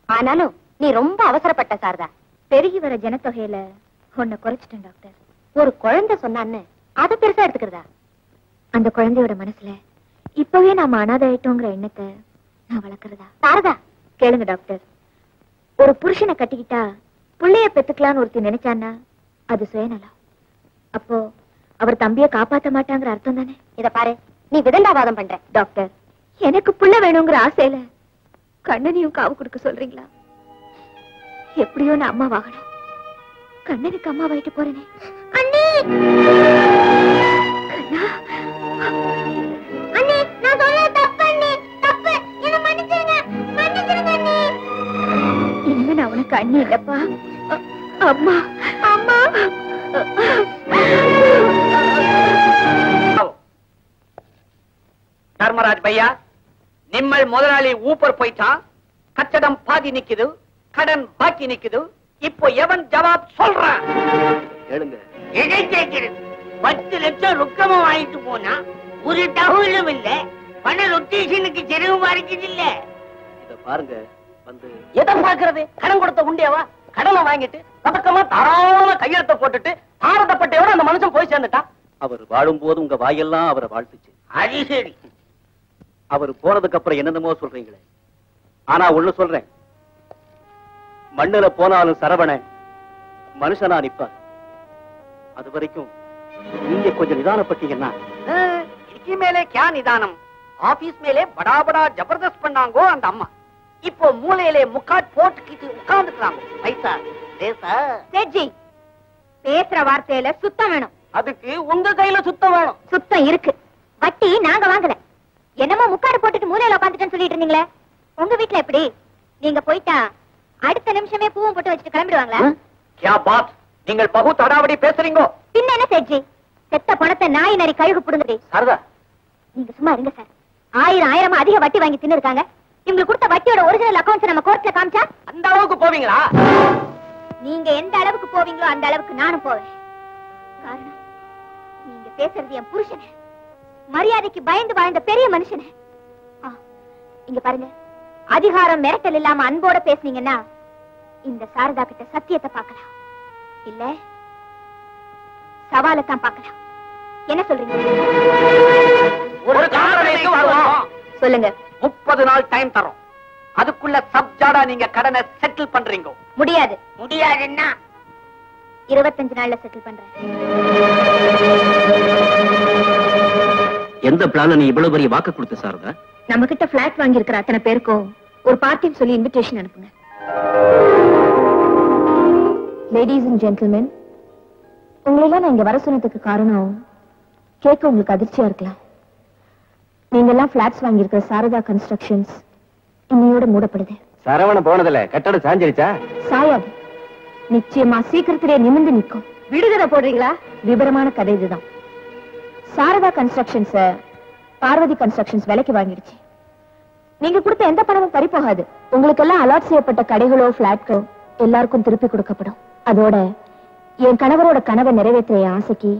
Speaker 4: ஆனாலும்
Speaker 1: நீ ரொம்ப அவசரப்பட்ட சாரதா.
Speaker 4: பெருகி வர ஜனத்தொகையில உன்னை குறைச்சிட்டேன் டாக்டர்.
Speaker 1: ஒரு குழந்தை சொன்னான்னு அதை பெருசா எடுத்துக்கிறதா?
Speaker 4: அந்த குழந்தையோட மனசுல இப்பவே நாம அனாதையிட்டோங்கிற எண்ணத்தை நான் வளர்க்கறதா?
Speaker 1: சாரதா,
Speaker 4: கேளுங்க டாக்டர். ஒரு புருஷனை கட்டிக்கிட்டா புள்ளைய பெத்துக்கலான்னு ஒருத்தி நினைச்சான்னா அது சுயநலம். அப்போ அவர் தம்பியை காப்பாத்த மாட்டாங்கிற அர்த்தம் தானே?
Speaker 1: இத பாரு, நீ விதண்டாவாதம் பண்ற.
Speaker 4: டாக்டர், எனக்கு புள்ள வேணுங்கிற ஆசையில கண்ணனையும் காவு கொடுக்க சொல்றீங்களா? எப்படியோ நான் அம்மாவாகணும். கண்ணனுக்கு அம்மா வாயிட்டு போறேனே.
Speaker 3: அண்ணி அண்ணி, நான் சொன்னது தப்பு அண்ணி, தப்பு. என்ன மன்னிச்சிருங்க, மன்னிச்சிருங்க அண்ணி.
Speaker 4: இனிமே நான் உனக்கு அண்ணி இல்லப்பா, அம்மா. அம்மா.
Speaker 6: தர்மராஜ் பையா, நிம்மல் முதலாளி ஊப்பர் போயிட்டான். கச்சடம் பாதி நிக்குது, கடன் பாக்கி நிக்குது. இப்போ எவன் ஜவாப் சொல்றான்? கேளுங்க.
Speaker 8: எதை கேட்கிறது? 10 லட்சம் ரொக்கமா வாங்கிட்டு போனா ஒரு தகவலும் இல்ல. பண ரொட்டேஷனுக்கு செலவு மாறிக்குது இல்ல.
Speaker 6: இத பாருங்க, வந்து எதை பாக்குறது? கடன் கொடுத்த உண்டியவா? கடனை வாங்கிட்டு பதக்கமா தாராளமா கையெழுத்த போட்டுட்டு ஆரதப்பட்டையோட அந்த மனுஷன் போய் சேர்ந்துட்டான். அவர் வாழும் போது உங்க வாயெல்லாம் அவரை வாழ்த்துச்சு.
Speaker 8: அது சரி.
Speaker 6: அவர் போனதுக்கு அப்புறம் என்னென்னமோ சொல்றீங்களே. ஆனா ஒண்ணு சொல்றேன், மண்ணுல போனாலும் சரவண மனுஷனா நிப்பார். அது வரைக்கும் நீங்க கொஞ்சம் நிதானப்பட்டீங்கன்னா. இதுக்கு மேலே கியா நிதானம்? ஆபீஸ் மேலே படா படா ஜபர்தஸ்த் பண்ணாங்கோ அந்த அம்மா. இப்போ மூலையிலே முக்காட் போட்டுக்கிட்டு உட்கார்ந்துக்கிறாங்க. பைசா தேசா
Speaker 1: சேட்ஜி, பேசுற வார்த்தையில சுத்தம் வேணும்.
Speaker 6: அதுக்கு உங்க கையில சுத்தம் வேணும்.
Speaker 1: சுத்தம் இருக்கு. வட்டி நாங்க வாங்கல. என்னமோ முக்காடு போட்டுட்டு மூலையில உட்காந்துட்டேன்னு சொல்லிட்டு இருந்தீங்களே, உங்க வீட்டுல எப்படி? நீங்க போயிட்டா அடுத்த நிமிஷமே பூவும் போட்டு வச்சுட்டு கிளம்பிடுவாங்களா?
Speaker 6: கியா பாத், நீங்கள் பகு தடாவடி பேசுறீங்க.
Speaker 1: பின்ன என்ன சேட்ஜி, செத்த பணத்தை நாய் நரி கழுகு புடுங்குது.
Speaker 6: சாரதா,
Speaker 1: நீங்க சும்மா இருங்க சார். 1000 அதிக வட்டி வாங்கி தின்னு இருக்காங்க. இவங்களுக்கு கொடுத்த வட்டியோட ஒரிஜினல் அக்கவுண்ட்ஸ் நம்ம கோர்ட்ல காமிச்சா
Speaker 6: அந்த அளவுக்கு போவீங்களா?
Speaker 1: நீங்க எந்த அளவுக்கு போவீங்களோ அந்த அளவுக்கு நானும் போவேன். காரணம், நீங்க பேசுறது என் புருஷனை, மரியாதைக்கு பயந்து வாழ்ந்த பெரிய மனுஷனை. இங்க பாருங்க, அதிகாரம் மிரட்டல் இல்லாம அன்போட பேசுனீங்கன்னா இந்த சாரதா கிட்ட சத்தியத்தை பார்க்கலாம், இல்ல சவாலத்தான் பார்க்கலாம். என்ன சொல்றீங்க?
Speaker 6: ஒரு காரணத்துக்கு வருவோம்.
Speaker 1: சொல்லுங்க.
Speaker 6: 30 நாள் டைம் தரோம். அதுக்குள்ள சப்ஜாடா நீங்க கடனை செட்டில் பண்றீங்க.
Speaker 1: முடியாது.
Speaker 8: முடியாதுன்னா
Speaker 1: 25 நாள்ல செட்டில் பண்றேன்.
Speaker 6: எந்த பிளான நீ இவ்வளவு பெரிய வாக்கு கொடுத்த சாரதா?
Speaker 4: நம்ம கிட்ட பிளாட் வாங்கி இருக்கிற அத்தனை பேருக்கும் ஒரு பார்ட்டின்னு சொல்லி இன்விடேஷன் அனுப்புங்க. லேடிஸ் அண்ட் ஜென்டில்மென், உங்களெல்லாம் நான் இங்க வர சொன்னதுக்கு காரணம் கேட்க உங்களுக்கு அதிர்ச்சியா இருக்கலாம். நீங்க எல்லாம் பிளாட்ஸ் வாங்கி இருக்கிற சாரதா கன்ஸ்ட்ரக்ஷன்ஸ் இன்னையோட மூடப்படுது.
Speaker 5: சரவண போனதுல கட்டடம் சாஞ்சிருச்சா?
Speaker 4: சாயாது, நிச்சயமா சீக்கிரத்திலே நிமிர்ந்து நிற்கும்.
Speaker 1: விடுதலை போடுறீங்களா?
Speaker 4: விபரமான கதை இதுதான். சாரதா கன்ஸ்ட்ரக்ஷன்ஸ் பார்வதி கன்ஸ்ட்ரக்ஷன்ஸ் விலைக்கு வாங்கிடுச்சு. நீங்க கொடுத்த எந்த பணமும் பறி போகாது. உங்களுக்கு எல்லாம் அலாட் செய்யப்பட்ட கடைகளோ பிளாட்களோ எல்லாருக்கும் திருப்பி கொடுக்கப்படும். அதோட என் கணவரோட கனவை நிறைவேற்ற ஆசைக்கு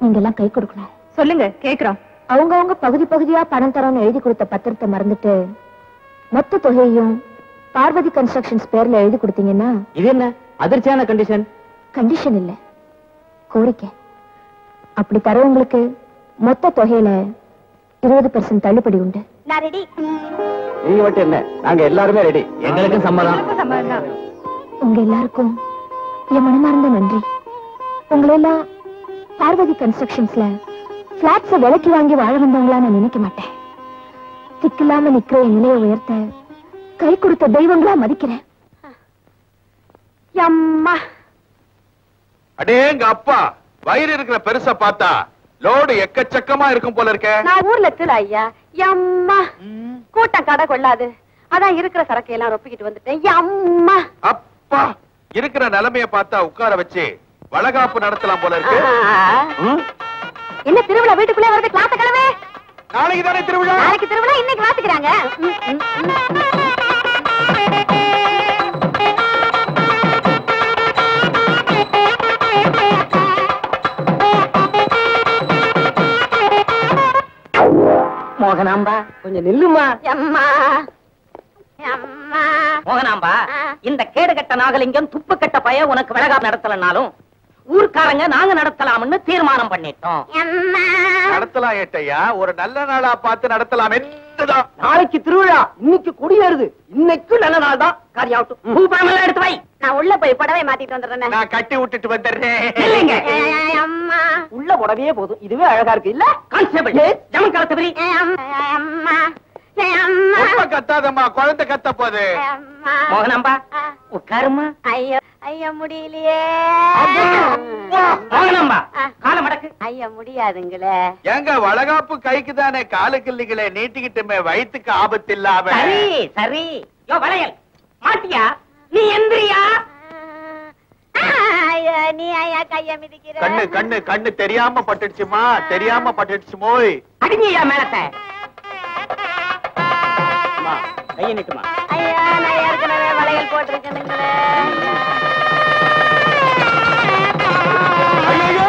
Speaker 4: நீங்க எல்லாம் கை கொடுக்கணும்.
Speaker 1: சொல்லுங்க, கேக்குறோம்.
Speaker 4: அவங்கவுங்க பகுதி பகுதியா பணம் தரோன்னு எழுதி கொடுத்த பத்திரத்தை மறந்துட்டு மொத்த தொகையையும் பார்வதி கன்ஸ்ட்ரக்ஷன்ஸ் பேர்ல எழுதி கொடுத்தீங்கன்னா.
Speaker 6: இது என்ன அதிர்ச்சியான கண்டிஷன்?
Speaker 4: கண்டிஷன் இல்ல, கோரிக்கை. அப்படி தரவங்களுக்கு மொத்த தொகையில 20% தள்ளுபடி உண்டு.
Speaker 1: நான் ரெடி.
Speaker 5: நீங்க மட்டும் என்ன, நாங்க எல்லாருமே ரெடி. எங்களுக்கு சம்மதம்.
Speaker 4: உங்க எல்லாருக்கும் என் மனமார்ந்த நன்றி. உங்களெல்லாம் பார்வதி கன்ஸ்ட்ரக்ஷன்ஸ்ல பிளாட்ஸ விலைக்கு வாங்கி வாழ வந்தவங்களா நான் நினைக்க மாட்டேன். திக்கில்லாம நிக்கிற என் நிலையை உயர்த்த கை கொடுத்த தெய்வங்களா மதிக்கிறேன்.
Speaker 1: அம்மா,
Speaker 2: அடேங்க அப்பா, வயிறு இருக்கிற பெருசா பார்த்தா லோடு எக்கச்சக்கமா இருக்கும் போல இருக்க.
Speaker 1: நான் ஊர்ல திரு ஐயா. அம்மா, கூட்டம் கடை கொள்ளாது, அதான் இருக்கிற சரக்கு எல்லாம் ரொப்பிக்கிட்டு வந்துட்டேன். அம்மா,
Speaker 2: அப்பா, இருக்கிற நிலைமைய பார்த்தா உட்கார வச்சு வளகாப்பு நடத்தலாம் போல இருக்கு.
Speaker 1: என்ன திருவிழா வீட்டுக்குள்ளே வருது? கிளாஸ் கிளம்பு.
Speaker 2: நாளைக்கு தானே திருவிழா.
Speaker 1: நாளைக்கு திருவிழா, இன்னைக்கு வாசிக்கிறாங்க.
Speaker 7: மோகனாம்பா, கொஞ்சம் நில்லுமா.
Speaker 1: அம்மா,
Speaker 6: மோகனாம்பா, இந்த கேடு கட்ட நாகலிங்கம் துப்பு கட்ட பய உனக்கு விலகா நடத்தலனாலும் ஊர்க்காரங்க நாங்க நடத்தலாம்னு தீர்மானம் பண்ணிட்டோம்.
Speaker 2: நடத்தலாம் ஏட்டையா, ஒரு நல்ல நாளா பார்த்து நடத்தலாம்.
Speaker 7: நாளைக்கு திருவிழா, இன்னைக்கு குடியேறுது, இன்னைக்கு நல்ல நாள் தான். காரியாகட்டும்.
Speaker 6: பூப்பழமெல்லாம் எடுத்து வை.
Speaker 1: நான் உள்ள போய் புடவை மாத்திட்டு வந்துடுறேன்.
Speaker 2: நான் கட்டி விட்டுட்டு வந்துடுறேன்.
Speaker 7: உள்ள புடவையே போதும், இதுவே அழகா இருக்கு இல்ல?
Speaker 6: கான்ஸ்டபிள் ஜமன் கலத்தபடி.
Speaker 2: ரொம்ப கத்தாதம்மா, குழந்தை கத்த போது.
Speaker 6: மோகனாம்பா உட்காருமா.
Speaker 1: ஐயோ ஐயா முடியலையே.
Speaker 6: மோகனாம்பா கால மடக்கு.
Speaker 1: ஐயா முடியாதுங்களே.
Speaker 2: எங்க வளகாப்பு கைக்கு தானே, காலுக்கு இல்லைங்களே, நீட்டிக்கிட்டுமே வயிற்றுக்கு ஆபத்து இல்லாம.
Speaker 6: சரி சரி. யோ வளையல் மாட்டியா? நீ எந்திரியா?
Speaker 1: நீ ஐயா கைய மிதிக்கிற.
Speaker 2: கண்ணு கண்ணு கண்ணு தெரியாம பட்டுடுச்சுமா, தெரியாம பட்டுடுச்சு. மோய்
Speaker 6: அடிங்கய்யா மேலத்தை. கையை நிட்டுமா.
Speaker 1: ஐயா நான் ஏற்கனவே வளையல் போட்டிருக்கேனுங்களே.
Speaker 2: ஐயோ,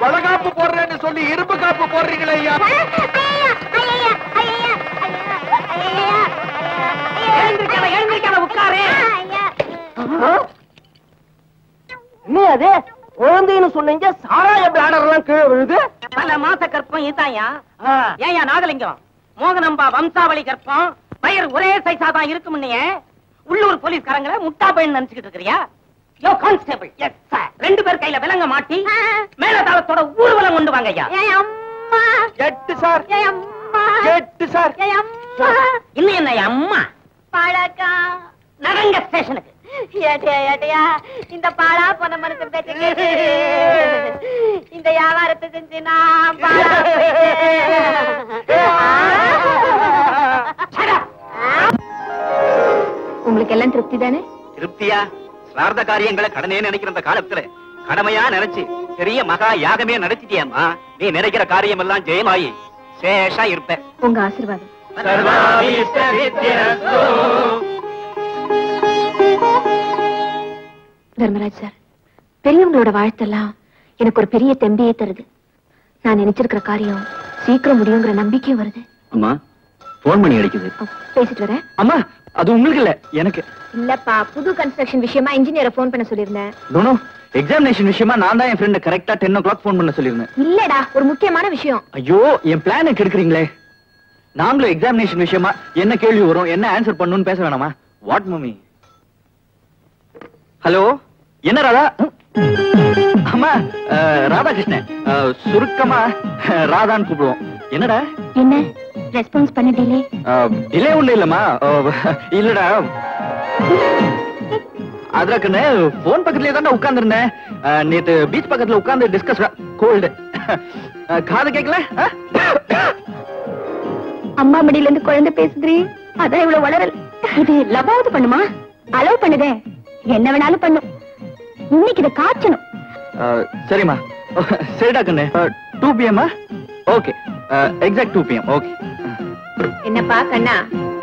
Speaker 2: வளகாப்பு போடுறேன்னு சொல்லி இரும்பு காப்பு போடுறீங்களே ஐயா.
Speaker 6: எழுந்திருக்கான உட்காரு.
Speaker 7: என்ன அது? குழந்தைன்னு சொன்னீங்க, சாராய பிளாடர் எல்லாம் கீழே விழுது.
Speaker 6: பல மாச கற்பம் இதாயா? ஏயா நாகலிங்கம், மோகனம்பா வம்சாவளி கற்பம் பயிர் ஒரே சைஸா தான் இருக்கும்னு உள்ளூர் போலீஸ்காரங்களை முட்டா பையன் நினைச்சுக்கிட்டு இருக்கிறியா? யோ கான்ஸ்டபிள், எஸ் சார், 2 பேர் கையில விலங்க மாட்டி மேலதாளத்தோட ஊர்வலம் கொண்டு வாங்க ஐயா.
Speaker 2: எட்டு சார், எட்டு சார்.
Speaker 6: இன்னும் என்ன அம்மா
Speaker 1: பழக்கம்
Speaker 6: நடங்க ஸ்டேஷனுக்கு.
Speaker 1: ஏட்டையா இந்த பாழா போன மனுஷன் பேச்சு கேட்டு இந்த வியாபாரத்தை செஞ்சு நான் பாழா
Speaker 4: உங்களுக்கு எல்லாம் திருப்தி தானே?
Speaker 5: திருப்தியா? சார்ந்த காரியங்களை கடனே நினைக்கிற அந்த காலத்துல கடமையா நினைச்சு பெரிய மகா யாகமே நடத்திட்டியாமா. நீ நினைக்கிற காரியம் எல்லாம் ஜெயமாயி சேஷா இருப்ப.
Speaker 4: உங்க ஆசீர்வாதம். தர்மராஜ் சார், பெரியவங்களோட வாழ்த்தெல்லாம் எனக்கு ஒரு பெரிய தெம்பியே தருது. நான் நினைச்சிருக்கிற காரியம் சீக்கிரம் முடியுங்கிற நம்பிக்கையும் வருது.
Speaker 5: அம்மா போன் பண்ணி அடிக்குது.
Speaker 4: பேசிட்டு வரேன்.
Speaker 5: அம்மா அது உங்களுக்கு இல்ல, எனக்கு.
Speaker 4: இல்லப்பா, புது கன்ஸ்ட்ரக்ஷன் விஷயமா இன்ஜினியரை போன் பண்ண சொல்லிருந்தேன்.
Speaker 5: நோ, எக்ஸாமினேஷன் விஷயமா நான் தான் என் ஃப்ரெண்ட் கரெக்டா 10 o'clock போன் பண்ண சொல்லிருந்தேன்.
Speaker 4: இல்லடா, ஒரு முக்கியமான விஷயம்.
Speaker 5: ஐயோ, என் பிளானை கெடுக்குறீங்களே. நாங்களும் எக்ஸாமினேஷன் விஷயமா என்ன கேள்வி வரும், என்ன ஆன்சர் பண்ணணும்னு பேச வேணாமா? What mummy? ஹலோ, என்ன ராதா? அம்மா, ராதாகிருஷ்ணன், சுருக்கமா ராதான்னு கூப்பிடுவோம். என்னடா?
Speaker 4: என்ன ரெஸ்பான்ஸ் பண்ண டிலே?
Speaker 5: டிலே ஒண்ணு இல்லம்மா. இல்லடா, அதற்குன்னு போன் பக்கத்துலயே தானே உட்கார்ந்து இருந்தேன். நேத்து பீச் பக்கத்துல உட்கார்ந்து டிஸ்கஸ். கோல்டு காது கேட்கல.
Speaker 4: அம்மா மடியில இருந்து குழந்தை பேசுதுரி, அதான் இவ்வளவு வளரல். இது லவ்வாவது பண்ணுமா? அலோவ் பண்ணுதே, என்ன வேணாலும் பண்ணும். இன்னைக்கு இதை காய்ச்சணும்.
Speaker 5: சரிம்மா, சரிடா கண்ணு. 2 PM? Okay, exact 2 PM. Okay.
Speaker 4: என்னப்பா கண்ணா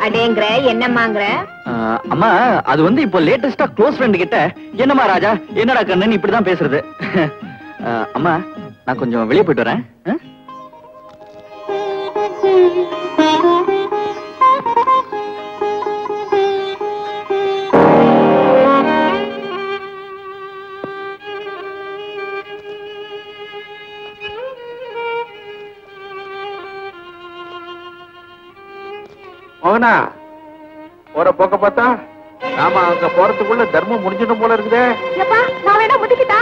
Speaker 4: அடேங்கற, என்னம்மாங்கற?
Speaker 5: அம்மா, அது வந்து இப்போ லேட்டஸ்டா க்ளோஸ் ஃப்ரெண்ட் கிட்ட என்னம்மா ராஜா, என்னடா கண்ணு இப்படிதான் பேசுறது. அம்மா, நான் கொஞ்சம் வெளியே போயிட்டு வரேன்.
Speaker 2: மோகனா, போற போக்க பார்த்தா நாம அங்க போறதுக்குள்ள தர்மம் முடிஞ்சிடும் போல இருக்குதே.
Speaker 1: நான் வேணா முதிக்கிட்டா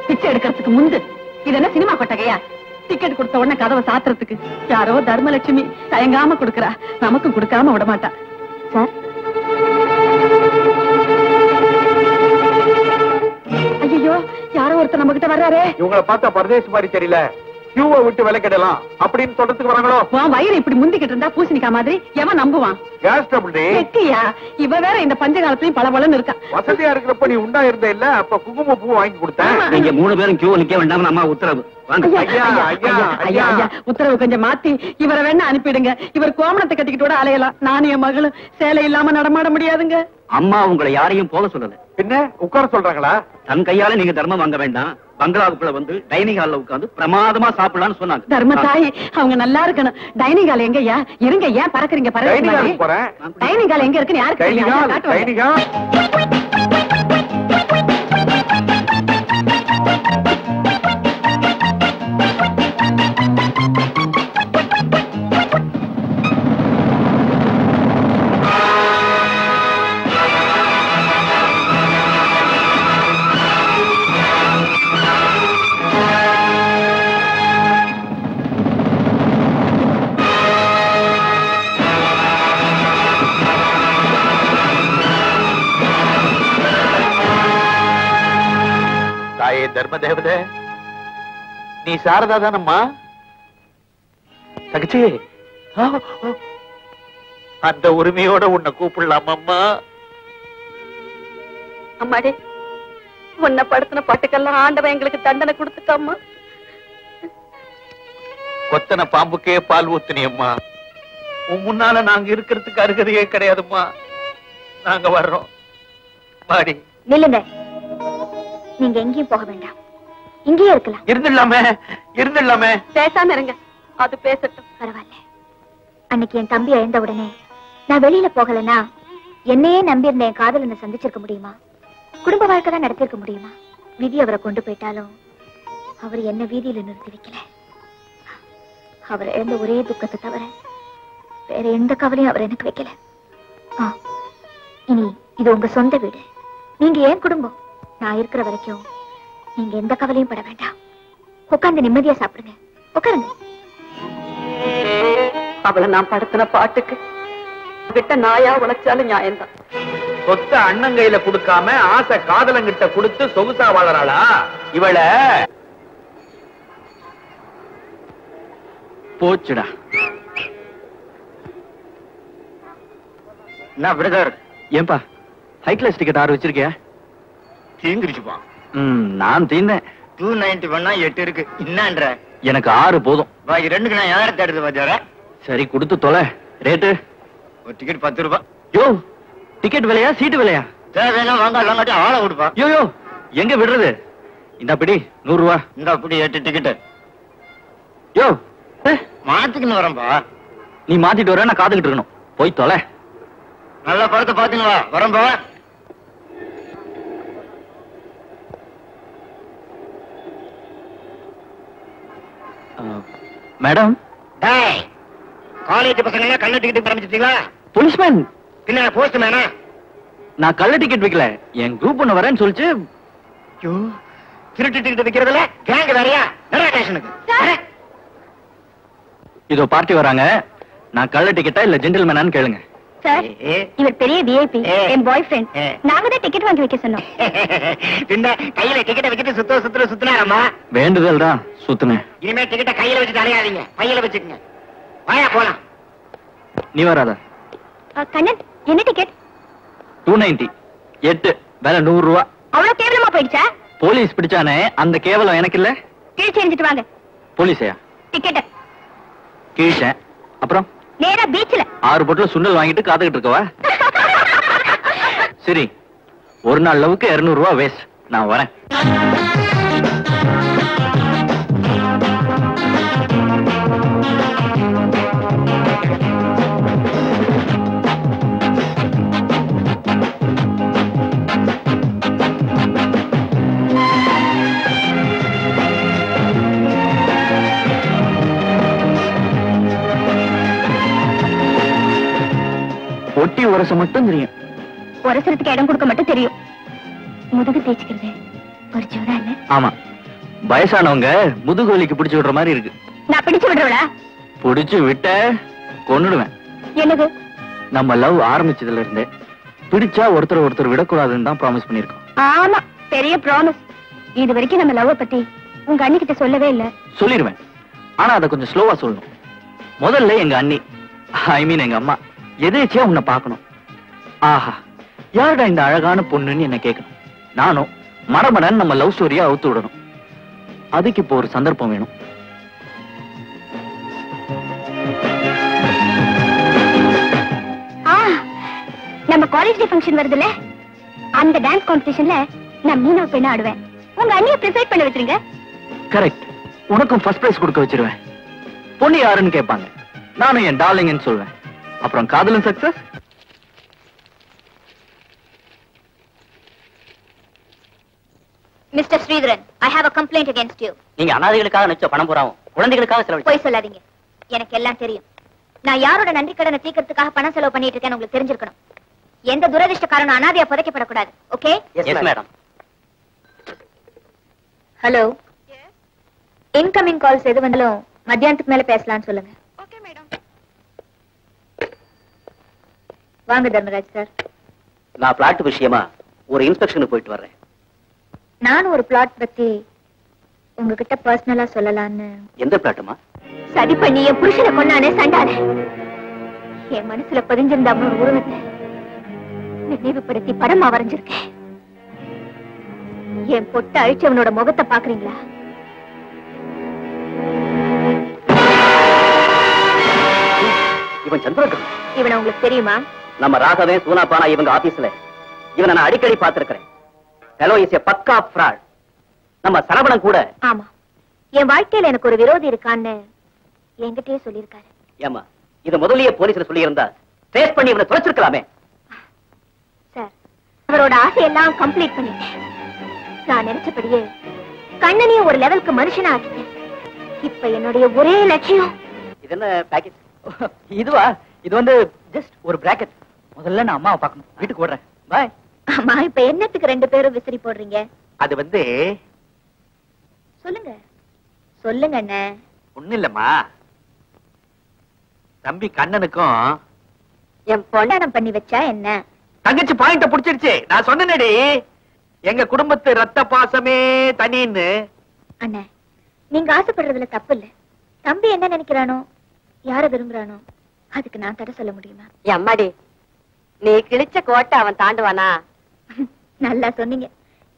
Speaker 6: பிச்சை எடுக்கிறதுக்கு முந்து இது என்ன சினிமா கொட்டகையா? டிக்கெட் கொடுத்த உடனே கதவை சாத்துறதுக்கு யாரோ தர்மலட்சுமி தயங்காம கொடுக்கறா, நமக்கும் கொடுக்காம விட மாட்டா.
Speaker 4: சார்,
Speaker 6: ஐயோ, யாரோ ஒருத்தர் நம்ம கிட்ட வர்றாரே.
Speaker 2: இவங்களை பார்த்தா பரதேசி மாதிரி தெரியல. கியூவை விட்டு விலை கெடலாம் அப்படின்னு சொல்றதுக்கு வராங்களோ?
Speaker 6: உன் வயிறு இப்படி முந்திக்கிட்டு இருந்தா பூசணிக்கா மாதிரி எவன் நம்புவான்?
Speaker 2: Gas trouble.
Speaker 6: வெட்டியா, இவ வேற இந்த பஞ்ச காலத்துலயும் பளபளன்னு இருக்கா.
Speaker 2: வசதியா இருக்கிறப்ப நீ உண்டா இருந்த இல்ல, அப்ப குங்கும பூ வாங்கி கொடுத்தேன்.
Speaker 5: நீங்க 3 பேரும் கியூ நிக்க வேண்டாம், அம்மா உத்தரவு.
Speaker 2: ஐயா, ஐயா, ஐயா.
Speaker 6: உத்தரவு கொஞ்சம் மாத்தி இவரை வேணா அனுப்பிடுங்க. இவர் கோமணத்தை கட்டிக்கிட்டு அலையலாம். நானும் என் மகளும் சேலை இல்லாம நடமாட முடியாதுங்க.
Speaker 5: அம்மா உங்களை யாரையும் போக சொல்லல.
Speaker 2: பின்ன உட்கார சொல்றாங்களா?
Speaker 6: தன் கையால நீங்க தர்மம் வாங்க வேண்டாம், பங்களாவுக்குள்ள வந்து டைனிங் ஹால்ல உட்கார்ந்து பிரமாதமா சாப்பிடலாம்னு சொன்னாங்க.
Speaker 1: தர்மத்தாய் அவங்க நல்லா இருக்கணும். டைனிங் ஹால் எங்கய்யா? இருங்க, ஏன் பறக்குறீங்க?
Speaker 2: டைனிங் ஹாலுக்கு போறேன்.
Speaker 1: டைனிங் ஹால் எங்க இருக்குன்னு யாருக்கு
Speaker 2: டைனிங் ஹால், டைனிங் ஹால். தர்ம தேவதே, நீ சாரதா தானம்மா? தகச்சி, அந்த உரிமையோட உன்னை கூப்பிடலாமம்மா?
Speaker 1: அம்மாடி, உன்னை படுத்தின பாட்டுக்கெல்லாம் ஆண்டவன் எங்களுக்கு தண்டனை கொடுத்துட்டாம்மா.
Speaker 2: கொத்தன பாம்புக்கே பால் ஊத்துனியம்மா. உன் முன்னால நாங்க இருக்கிறதுக்கு அருகதையே கிடையாதும்மா. நாங்க வர்றோம். மாடி
Speaker 4: நில்லுங்க. நீங்க எங்கேயும் போக வேண்டாம், இங்கேயே இருக்கலாம்.
Speaker 2: இருந்துடலாமே.
Speaker 1: பேசாம இருங்க, அது பேசட்டும்.
Speaker 4: பரவாயில்ல. அன்னைக்கு என் தம்பி இழந்த உடனே நான் வெளியில போகலன்னா என்னையே நம்பி இருந்த என் காதலனை சந்திச்சிருக்க முடியுமா? குடும்ப வாழ்க்கை தான் நடத்திருக்க முடியுமா? விதி அவரை கொண்டு போயிட்டாலும் அவர் என்ன வீதியில நிறுத்தி வைக்கல. அவர் இழந்த ஒரே துக்கத்தை தவிர வேற எந்த கவலையும் அவர் எனக்கு வைக்கல. இனி இது உங்க சொந்த வீடு, நீங்க ஏன் குடும்பம். நான் இருக்கிற வரைக்கும் நீங்க எந்த கவலையும் பட வேண்டாம். உட்கார்ந்து நிம்மதியா சாப்பிடுங்க. உட்காருங்க.
Speaker 1: அவளை நான் படுத்தின பாட்டுக்கு கிட்ட நாயா உழைச்சாலும் நியாயம்தான்.
Speaker 2: சொத்த அண்ணங்கையில கொடுக்காம ஆசை காதலங்கிட்ட கொடுத்து சொகுசா வாழறாளா இவள?
Speaker 6: போச்சுடா. என்ன பிரதர், ஏன்பா ஹை கிளாஸ் டிக்கெட் 6 வச்சிருக்கியா?
Speaker 2: தீந்துருச்சுப்பா.
Speaker 6: நான் தீந்தேன்.
Speaker 8: 290 பண்ணா 8 இருக்கு. என்னன்ற?
Speaker 6: எனக்கு 6 போதும்.
Speaker 8: பாக்கி 2க்கு நான் யாரை தேடுறது பாத்தியாரா?
Speaker 6: சரி கொடுத்து தொலை. ரேட்டு?
Speaker 8: ஒரு டிக்கெட் 10 ரூபாய்.
Speaker 6: யோ, டிக்கெட் விலையா சீட்டு விலையா?
Speaker 8: தேவையான வாங்க இல்லாட்டி ஆளை கொடுப்பா.
Speaker 6: யோ எங்க விடுறது? இந்த அப்படி 100 ரூபா.
Speaker 8: இந்த அப்படி 8 டிக்கெட்.
Speaker 6: யோ
Speaker 8: மாத்திக்கின்னு வரம்பா.
Speaker 6: நீ மாத்திட்டு வர, நான் காத்துக்கிட்டு இருக்கணும். போய் தொலை.
Speaker 8: நல்ல படத்தை பாத்துன்னு வா. வரம்பா.
Speaker 6: மேடம்,
Speaker 8: காலேஜ் பசங்க எல்லாம் கள்ள டிக்கெட் ஆரம்பிச்சிட்டீங்களா?
Speaker 6: போலீஸ்மேன்.
Speaker 8: பின்ன போஸ்ட் மேனா?
Speaker 6: நான் கள்ள டிக்கெட் வைக்கல, என் குரூப் ஒண்ணு வரேன்னு சொல்லிச்சு.
Speaker 8: திருட்டு டிக்கெட் வைக்கிறதுல கேங் வேறையா? நிறைய ஸ்டேஷனுக்கு
Speaker 6: இதோ பார்ட்டி வராங்க. நான் கள்ள டிக்கெட்டா இல்ல ஜென்டில்மேனான்னு கேளுங்க.
Speaker 4: சார், இவர் பெரிய விஐபி, என் பாய் ஃப்ரெண்ட். நாங்க தான் டிக்கெட் வாங்கி வைக்க சொன்னோம்.
Speaker 8: பின்ன கையில டிக்கெட்டை வச்சுட்டு சுத்தினாரம்மா.
Speaker 6: வேண்டுதல் தான் சுத்துனேன்.
Speaker 8: இனிமே டிக்கெட்டை கையில வச்சுட்டு அலையாதீங்க, பையில வச்சுக்கங்க. வாயா போலாம்.
Speaker 6: நீ வராத.
Speaker 4: கண்ணன், என்ன டிக்கெட்?
Speaker 6: 290, 8 வேலை 100 ரூபா.
Speaker 4: அவ்வளவு கேவலமா போயிடுச்சா?
Speaker 6: போலீஸ் பிடிச்சானே, அந்த கேவலம் எனக்கு இல்ல.
Speaker 4: கிழிச்சு எரிஞ்சிட்டு வாங்க.
Speaker 6: போலீஸையா?
Speaker 4: டிக்கெட்
Speaker 6: கிழிச்சேன். அப்புறம்
Speaker 4: நேரா பீச்ல
Speaker 6: 6 பொட்டல் சுண்டல் வாங்கிட்டு காத்துக்கிட்டு இருக்கவா? சரி, ஒரு நாள் லவுக்கு 200 ரூபா வேஸ்ட். நான் வரேன். ஒட்டி உரச மட்டும் தெரியும்.
Speaker 4: உரசறதுக்கு இடம் கொடுக்க மட்டும் தெரியும். முதுகு தேய்ச்சிக்கிறது ஒரு ஜோரா இல்ல?
Speaker 6: ஆமா, வயசானவங்க முதுகு வலிக்கு பிடிச்சு விடுற மாதிரி இருக்கு.
Speaker 4: நான் பிடிச்சு விடுறவளா?
Speaker 6: பிடிச்சு விட்ட கொன்னுடுவேன்.
Speaker 4: என்னது?
Speaker 6: நம்ம லவ் ஆரம்பிச்சதுல இருந்தே பிடிச்சா ஒருத்தர் விடக்கூடாதுன்னு தான் ப்ராமிஸ் பண்ணிருக்கோம்.
Speaker 4: ஆமா, பெரிய ப்ராமிஸ். இது வரைக்கும் நம்ம லவ் பத்தி உங்க அண்ணி கிட்ட சொல்லவே இல்ல.
Speaker 6: சொல்லிருவேன், ஆனா அதை கொஞ்சம் ஸ்லோவா சொல்லணும். முதல்ல எங்க அண்ணி, ஐ மீன் எங்க அம்மா, எதேச்சியா உன்னை பார்க்கணும். ஆஹா, யாருடா இந்த அழகான பொண்ணுன்னு என்ன கேட்கணும். நானும் மடமடன் நம்ம லவ் ஸ்டோரியா அவுத்து விடணும். அதுக்கு இப்போ ஒரு சந்தர்ப்பம் வேணும்.
Speaker 4: நம்ம காலேஜ் டே ஃபங்க்ஷன் வருதுல்ல, அந்த டான்ஸ் காம்படிஷன்ல நான் மீனா பெண்ணா ஆடுவேன். உங்க அண்ணிய ப்ரிசைட் பண்ண வச்சிருங்க.
Speaker 6: கரெக்ட். உனக்கும் ஃபர்ஸ்ட் பிரைஸ் கொடுக்க வச்சிருவேன். பொண்ணு யாருன்னு கேட்பாங்க, நானும் என் டார்லிங்னு சொல்வேன். அப்புறம் காதலும் success.
Speaker 4: Mister Sridharan, I have a complaint against you.
Speaker 7: நீங்க அனாதைகளுக்காக நிச்சய பணம் போறாவும் குழந்தைகளுக்காக செலவு.
Speaker 4: போய் சொல்லாதீங்க. எனக்கு எல்லாம் தெரியும். நான் யாரோட நன்றி கடனை தீர்க்கறதுக்காக பணம் செலவு பண்ணிட்டு இருக்கேன்னு உங்களுக்கு தெரிஞ்சிருக்கணும். எந்த துரதிர்ஷ்டக்காரனும் அனாதையா புதைக்கப்படக்கூடாது. Okay?
Speaker 7: Yes madam.
Speaker 4: Hello. Incoming calls எது வந்தாலும் மத்தியானத்துக்கு மேல பேசலாம்னு சொல்லுங்க.
Speaker 1: Okay madam.
Speaker 4: வாங்க தர்மராஜ் சார்.
Speaker 7: நான் பிளாட் விஷயமா ஒரு இன்ஸ்பெக்ஷனுக்கு போயிட்டு வர்றேன்.
Speaker 4: நானும் ஒரு பிளாட் பத்தி உங்ககிட்ட பர்சனலா சொல்லலான்னு.
Speaker 7: எந்த பிளாட்டுமா?
Speaker 4: சதி பண்ணி என் புருஷனை கொண்டானே சண்டானே. என் மனசுல பதிஞ்சிருந்த அவனோட உருவத்தை நினைவுபடுத்தி படமா வரைஞ்சிருக்கேன். என் பொட்ட அழிச்சவனோட முகத்தை பாக்குறீங்களா?
Speaker 7: இவன் சந்திரகன்.
Speaker 4: இவனை உங்களுக்கு தெரியுமா?
Speaker 7: நம்ம ராகவே சூனாப்பானா இவங்க ஆபீஸ்ல இவனை நான் அடிக்கடி பார்த்திருக்கிறேன். ஹலோ இஸ் எ பக்கா ஃப்ராட். நம்ம சரவணன் கூட.
Speaker 4: ஆமா, என் வாழ்க்கையில எனக்கு ஒரு விரோதி இருக்கான்னு என்கிட்டயே சொல்லியிருக்காரு.
Speaker 7: ஏமா இது முதல்லயே போலீஸ்ல சொல்லி இருந்தா ட்ரேஸ் பண்ணி இவனை தொலைச்சிருக்கலாமே.
Speaker 4: சார், அவரோட ஆசையெல்லாம் கம்ப்ளீட் பண்ணிட்டேன். நான் நினைச்சபடியே கண்ணனையும் ஒரு லெவலுக்கு மனுஷனா ஆக்கிட்டேன். இப்ப என்னுடைய ஒரே லட்சியம்.
Speaker 7: இது என்ன பேக்கேஜ்?
Speaker 6: இதுவா? இது வந்து ஜஸ்ட் ஒரு பிராக்கெட். முதல்ல நான் அம்மாவை பார்க்கணும். வீட்டுக்கு ஓடுறேன். பாய்.
Speaker 4: ஆமா, இப்ப என்னத்துக்கு ரெண்டு பேரும் விசிறி போடுறீங்க?
Speaker 2: அது வந்து
Speaker 4: சொல்லுங்க சொல்லுங்க அண்ணே.
Speaker 2: ஒண்ணு இல்லம்மா, தம்பி கண்ணனுக்கும்
Speaker 4: என் பொண்டாடம் பண்ணி வச்சா என்ன?
Speaker 2: தங்கச்சி பாயிண்ட புடிச்சிருச்சு. நான் சொன்னேனடி, எங்க குடும்பத்து ரத்த பாசமே தனின்னு.
Speaker 4: அண்ணே, நீங்க ஆசைப்படுறதுல தப்பு இல்ல. தம்பி என்ன நினைக்கிறானோ, யார விரும்புறானோ, அதுக்கு நான் தடை சொல்ல முடியுமா?
Speaker 1: அம்மாடி, நீ கிழிச்ச கோட்டை அவன் தாண்டுவானா?
Speaker 4: நல்லா சொன்னீங்க.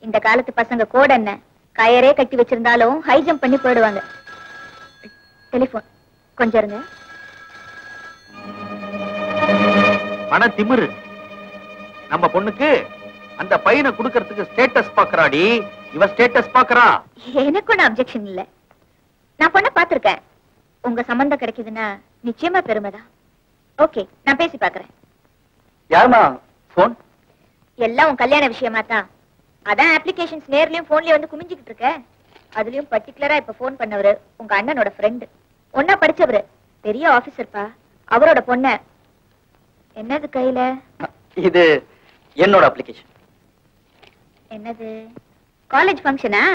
Speaker 4: இந்த காலத்து பசங்க கோட என்ன கயரே கட்டி வச்சிருந்தாலும் ஹை ஜம்ப் பண்ணி போயிடுவாங்க. டெலிபோன் கொஞ்சம் இருங்க.
Speaker 2: மன திமிரு நம்ம பொண்ணுக்கு அந்த பையனை குடுக்கறதுக்கு ஸ்டேட்டஸ் பாக்குறாடி. இவ ஸ்டேட்டஸ் பாக்குறா.
Speaker 4: எனக்கு ஒன்னும் அப்செக்ஷன் இல்ல. நான் பொண்ணை பாத்திருக்கேன். உங்க சம்பந்தம் கிடைக்குதுன்னா நிச்சயமா பெருமைதான். ஓகே, நான் பேசி பாக்குறேன்.
Speaker 6: யாருமா போன்?
Speaker 4: எல்லாம் உன் கல்யாண விஷயமா தான். அதான் அப்ளிகேஷன்ஸ் நேர்லயும் போன்லயும் வந்து குமிஞ்சுக்கிட்டு இருக்க. அதுலயும் பர்டிகுலரா இப்ப போன் பண்ணவரு உங்க அண்ணனோட ஃப்ரெண்டு. ஒன்னா படிச்சவரு, பெரிய ஆபீசர்ப்பா. அவரோட பொண்ண. என்னது கையில?
Speaker 7: இது என்னோட அப்ளிகேஷன்.
Speaker 4: என்னது, காலேஜ் ஃபங்க்ஷனா?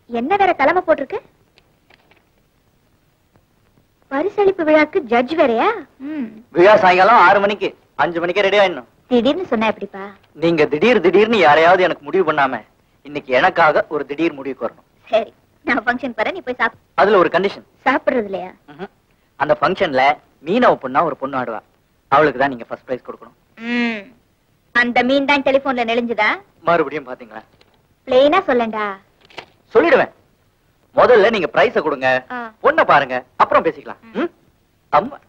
Speaker 4: என்ன வேற தலைமை போட்டிருக்கு? பரிசளிப்பு விழாக்கு ஜட்ஜ் வேறையா?
Speaker 7: விழா சாயங்காலம் 6 மணிக்கு. 5 மணிக்கே ரெடி ஆயிடணும்.
Speaker 4: திடீர்னு சொன்னா எப்படிப்பா?
Speaker 7: நீங்க திடீர்னு யாரையாவது எனக்கு முடிவு பண்ணாம இன்னைக்கு எனக்காக ஒரு திடீர் முடிவுக்கு வரணும்.
Speaker 4: சரி, நான் ஃபங்க்ஷன் போறேன், நீ போய் சாப்பிடு.
Speaker 7: அதுல ஒரு கண்டிஷன்.
Speaker 4: சாப்பிடுறது இல்லையா?
Speaker 7: அந்த ஃபங்க்ஷன்ல மீனா பொண்ணா ஒரு பொண்ணு ஆடுவா. அவளுக்கு தான் நீங்க ஃபர்ஸ்ட் பிரைஸ் கொடுக்கணும்.
Speaker 4: அந்த மீன் தான் டெலிபோன்ல நெளிஞ்சுதா?
Speaker 7: மறுபடியும் பாத்தீங்களா?
Speaker 4: பிளெயினா சொல்லண்டா.
Speaker 7: சொல்லிடுவேன். முதல்ல நீங்க பிரைஸ கொடுங்க,
Speaker 4: ஆ.
Speaker 7: பொண்ணை பாருங்க, அப்புறம் பேசிக்கலாம். அம்மா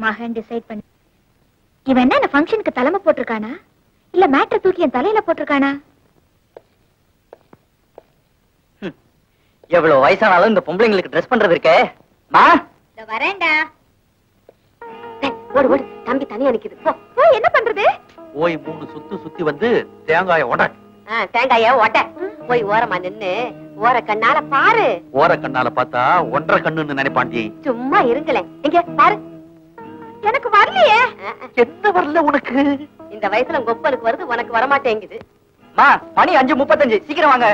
Speaker 4: மகன் டிசைட் பண்ணி. இவன் என்ன ஃபங்க்ஷனுக்கு தலைமை போட்டிருக்கானா, இல்ல மேட்டர் தூக்கி என் தலையில போட்டிருக்கானா?
Speaker 7: எவ்வளவு வயசானாலும் இந்த பொம்பளைங்களுக்கு ட்ரெஸ் பண்றது இருக்கே. மா
Speaker 4: வரேன்டா.
Speaker 1: ஓடு ஓடு, தம்பி தனியா நிக்குது. போ.
Speaker 4: என்ன பண்றது?
Speaker 2: போய் 3 சுத்தி வந்து தேங்காய உட.
Speaker 1: தேங்காய ஓட்ட. போய் ஓரமா நின்னு ஓர கண்ணால பாரு.
Speaker 2: ஓர கண்ணால பார்த்தா 1.5 கண்ணுன்னு நினைப்பாண்டி.
Speaker 1: சும்மா இருங்களேன். இங்க பாரு.
Speaker 4: எனக்கு வரலையே.
Speaker 2: என்ன வரல உனக்கு?
Speaker 1: இந்த வயசுல கொப்பலுக்கு வருது, உனக்கு வரமாட்டேங்குது.
Speaker 7: மா மணி 5:35. சீக்கிரம் வாங்க.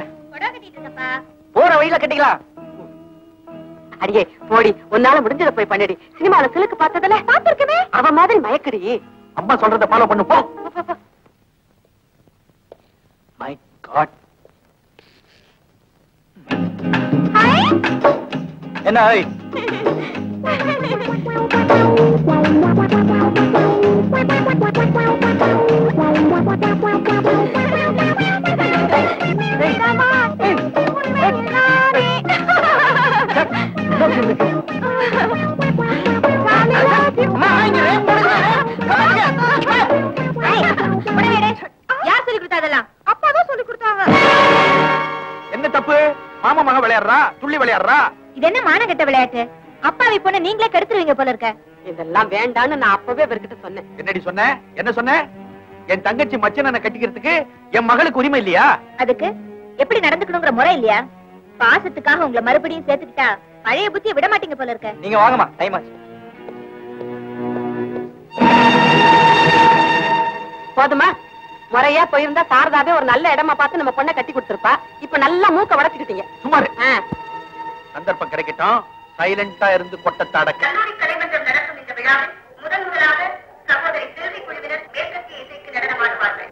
Speaker 7: போற வழியில கட்டிக்கலாம்.
Speaker 1: அடியே போடி, உன்னால முடிஞ்சத போய் பண்ணிடி. சினிமால சிலுக்கு பார்த்ததுல பாத்துருக்கவே. அவ மாதிரி மயக்கடி.
Speaker 2: அம்மா சொல்றத ஃபாலோ பண்ணு போ.
Speaker 7: My God. என்ன
Speaker 3: Come on,
Speaker 2: தப்பு? மாமா மக விளையாடுறா, துள்ளி விளையாடுறா.
Speaker 4: இது என்ன மானகெட்ட விளையாட்டு? அப்பாவி பொண்ணு நீங்களே கெடுத்துருவீங்க போல இருக்க.
Speaker 1: இதெல்லாம் வேண்டான்னு நான் அப்பவே இவர்கிட்ட சொன்னேன்.
Speaker 2: என்னடி சொன்ன? என்ன சொன்ன? என் தங்கச்சி மச்சனை கட்டிக்கிறதுக்கு என் மகளுக்கு உரிமை இல்லையா?
Speaker 4: அதுக்கு எப்படி நடந்துக்கணுங்கிற முறை இல்லையா? பாசத்துக்காக உங்களை மறுபடியும் சேர்த்துக்கிட்டா பழைய புத்தியை விட மாட்டீங்க போல இருக்க.
Speaker 6: நீங்க வாங்கம்மா, டைம் ஆச்சு.
Speaker 1: போதுமா? முறையா போயிருந்தா சாரதாவே ஒரு நல்ல இடமா பார்த்து நம்ம பொண்ணை கட்டி கொடுத்திருப்பா. இப்ப நல்லா மூக்க உடைச்சுக்கிட்டீங்க.
Speaker 2: சுமார் சந்தர்ப்பம் கிடைக்கட்டும், சைலண்டா இருந்து கொட்டத்தை அடக்க.
Speaker 3: கலைமன்றம் நடக்கும் இந்த விழாவில் முதன் முதலாக சகோதரி செல்வி குழுவினர் மேற்கத்திய இசைக்கு நடனமாடுவார்கள்.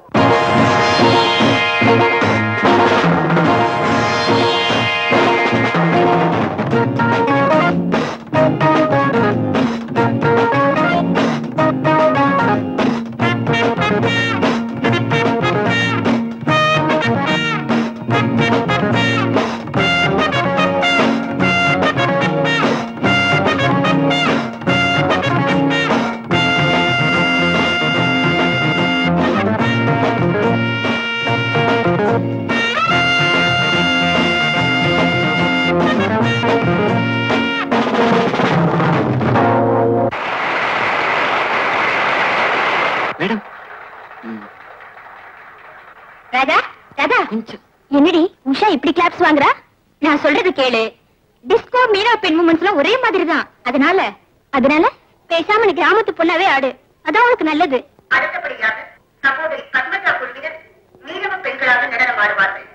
Speaker 4: என்னடி உஷா இப்படி கிளாப்ஸ் வாங்குறா? நான் சொல்றது கேளு. டிஸ்கோ மீனா பெண் மூமெண்ட்ஸ்லாம் ஒரே மாதிரி தான். அதனால பேசாம நீ கிராமத்து பொண்ணாவே ஆடு. அதான் உனக்கு நல்லது.
Speaker 3: அடுத்தபடியாக சகோதரி பத்மஜா குழுவினர் மீனவ பெண்களாக நடனமாடுவார்கள்.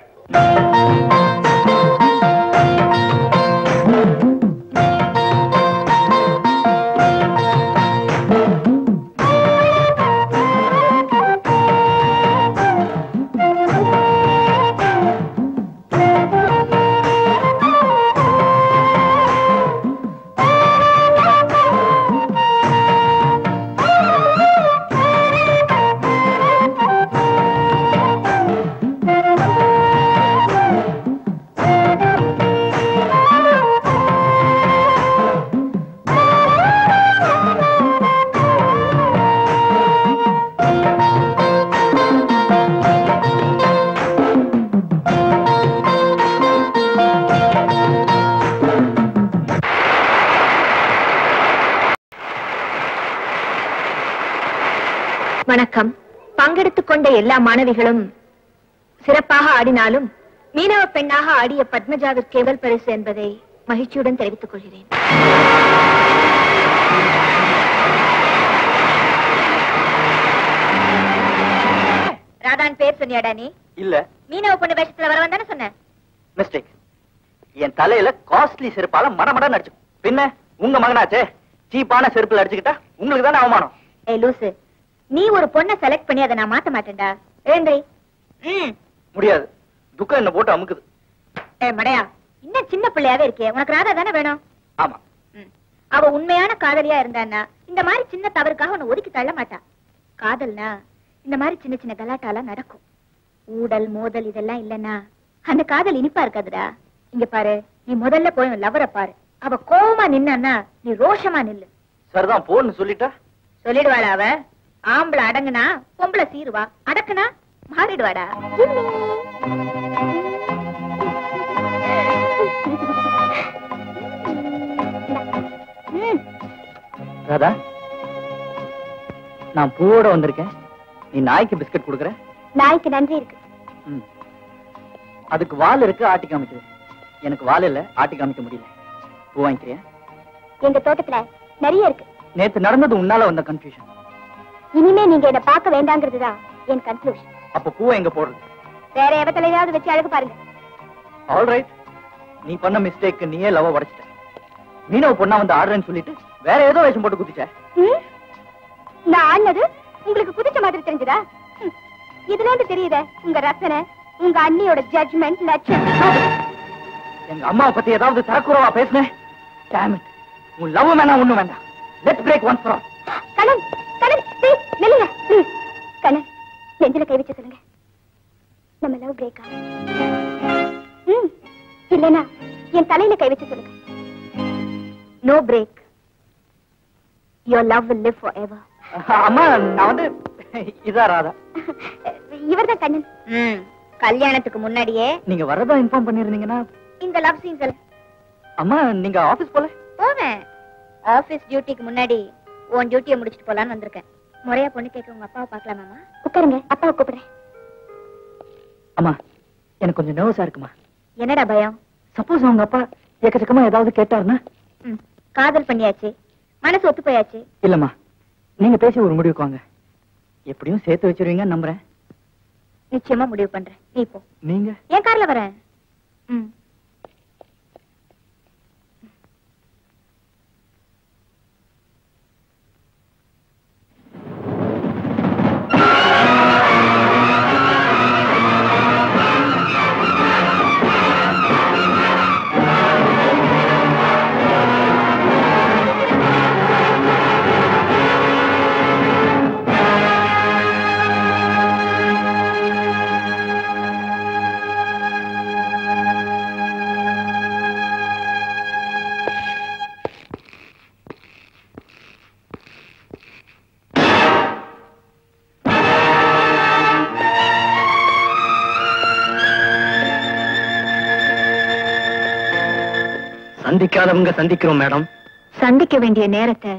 Speaker 4: வணக்கம். பங்கெடுத்துக் கொண்ட எல்லா மாணவிகளும் சிறப்பாக ஆடினாலும் மீனவ பெண்ணாக ஆடிய பத்மஜாவிற்கு கேவல் பரிசு என்பதை மகிழ்ச்சியுடன் தெரிவித்துக் கொள்கிறேன். ராதான் பேர் சொன்னியாடா நீ?
Speaker 6: இல்ல.
Speaker 4: மீனவ பொண்ணு வேஷத்துல வர வந்தானே சொன்னேன்.
Speaker 6: மிஸ்டேக். என் தலையில காஸ்ட்லி செருப்பால மடமட அடிச்சு. பின்ன உங்க மகனாச்சே சீப்பான செருப்புல அடிச்சுக்கிட்டா உங்களுக்கு தானே அவமானம்.
Speaker 4: ஏய் லூசு, நீ ஒரு பொண்ணை செலக்ட் பண்ணி அதை நான் மாத்த மாட்டேன்டா. ஏந்திரி.
Speaker 6: முடியாது. துக்கம் என்ன போட்டு அமுக்குது.
Speaker 4: ஏய் மடையா, இன்னும் சின்ன பிள்ளையாவே இருக்கே. உனக்கு ராதா தானே வேணும்?
Speaker 6: ஆமா.
Speaker 4: அவ உண்மையான காதலியா இருந்தான்னா இந்த மாதிரி சின்ன தவறுக்காக உன்னை ஒதுக்கி தள்ள மாட்டா. காதல்னா இந்த மாதிரி சின்ன சின்ன கலாட்டாலாம் நடக்கும். ஊடல் மோதல் இதெல்லாம் இல்லன்னா அந்த காதல் இனிப்பா இருக்காதுடா. இங்க பாரு, நீ முதல்ல போய் லவரை பாரு. அவ கோவமா நின்னா நீ ரோஷமா நில்லு.
Speaker 6: சரிதான் போன்னு சொல்லிட்டா?
Speaker 4: சொல்லிடுவாளா அவ? ஆம்பளை அடங்குனா பொம்பளை சீருவா, அடக்குனா மாறிடுவாடா.
Speaker 6: ராதா, நான் பூவோட வந்திருக்கேன். நீ நாய்க்கு பிஸ்கட் கொடுக்கற?
Speaker 4: நாய்க்கு நன்றி இருக்கு.
Speaker 6: அதுக்கு வால் இருக்கு, ஆட்டி காமிக்குது. எனக்கு வால் இல்ல, ஆட்டி காமிக்க முடியல. பூ வாங்கிக்கிறியா?
Speaker 4: எங்க தோட்டத்துல நிறைய இருக்கு.
Speaker 6: நேத்து நடந்தது உன்னால வந்த கன்ஃபியூஷன்.
Speaker 4: இனிமே நீங்க என்ன பார்க்க வேண்டாங்கிறதுதான் என் கன்க்ளூஷன்.
Speaker 6: அப்ப பூவை எங்க போடுறது?
Speaker 4: வேற எவத்துல ஏதாவது வச்சு அழகு பாருங்க.
Speaker 6: ஆல்ரைட். நீ பண்ண மிஸ்டேக் நீயே லவ் உடைச்சிட்ட. மீனவ பொண்ணா வந்து ஆடுறேன்னு சொல்லிட்டு வேற ஏதோ வேஷம் போட்டு குதிச்ச.
Speaker 4: நான் ஆடினது உங்களுக்கு குதிச்ச மாதிரி தெரிஞ்சதா? இதுல இருந்து தெரியுத உங்க ரசனை, உங்க அண்ணியோட ஜட்ஜ்மெண்ட், லட்சம்.
Speaker 6: எங்க அம்மாவை பத்தி ஏதாவது தரக்குறவா பேசுனேன்? Damn it. உன் லவ் வேணா ஒண்ணும் வேண்டாம். Let's break once for all.
Speaker 4: Kannan, Kannan, please நில்லுங்க. கண்ணன், நெஞ்சில கை வச்சு சொல்லுங்க, நம்ம லவ் பிரேக்கா? இல்லனா என் தலையில கை வச்சு சொல்லுங்க, no break. Your love will live forever.
Speaker 6: அம்மா, நான் வந்து இதா ராதா.
Speaker 4: இவர்தான் கண்ணன். கல்யாணத்துக்கு முன்னாடியே
Speaker 6: நீங்க வரதா இன்ஃபார்ம் பண்ணிருந்தீங்கன்னா.
Speaker 4: இந்த லவ் சீன்ஸ்
Speaker 6: அம்மா நீங்க ஆபீஸ் போல?
Speaker 4: போவேன். ஆபீஸ் டியூட்டிக்கு முன்னாடி உன் டியூட்டியை முடிச்சிட்டு போலான்னு வந்திருக்கேன். முறையா பொண்ணு கேட்க உங்க அப்பாவை பார்க்கலாமாமா? உட்காருங்க, அப்பாவை கூப்பிடுறேன்.
Speaker 6: அம்மா எனக்கு கொஞ்சம் நர்வஸா இருக்குமா.
Speaker 4: என்னடா பயம்?
Speaker 6: சப்போஸ் உங்க அப்பா எக்கச்சக்கமா ஏதாவது கேட்டாருன்னா?
Speaker 4: காதல் பண்ணியாச்சு, மனசு ஒத்து போயாச்சு.
Speaker 6: இல்லம்மா, நீங்க பேசி ஒரு முடிவுக்கு வாங்க. எப்படியும் சேர்த்து வச்சிருவீங்கன்னு நம்புறேன்.
Speaker 4: நிச்சயமா முடிவு பண்றேன். நீ போ.
Speaker 6: நீங்க?
Speaker 4: என் கார்ல வரேன்.
Speaker 6: சந்திக்காதவங்க சந்திக்கிறோம் மேடம்.
Speaker 4: சந்திக்க வேண்டிய நேரத்தை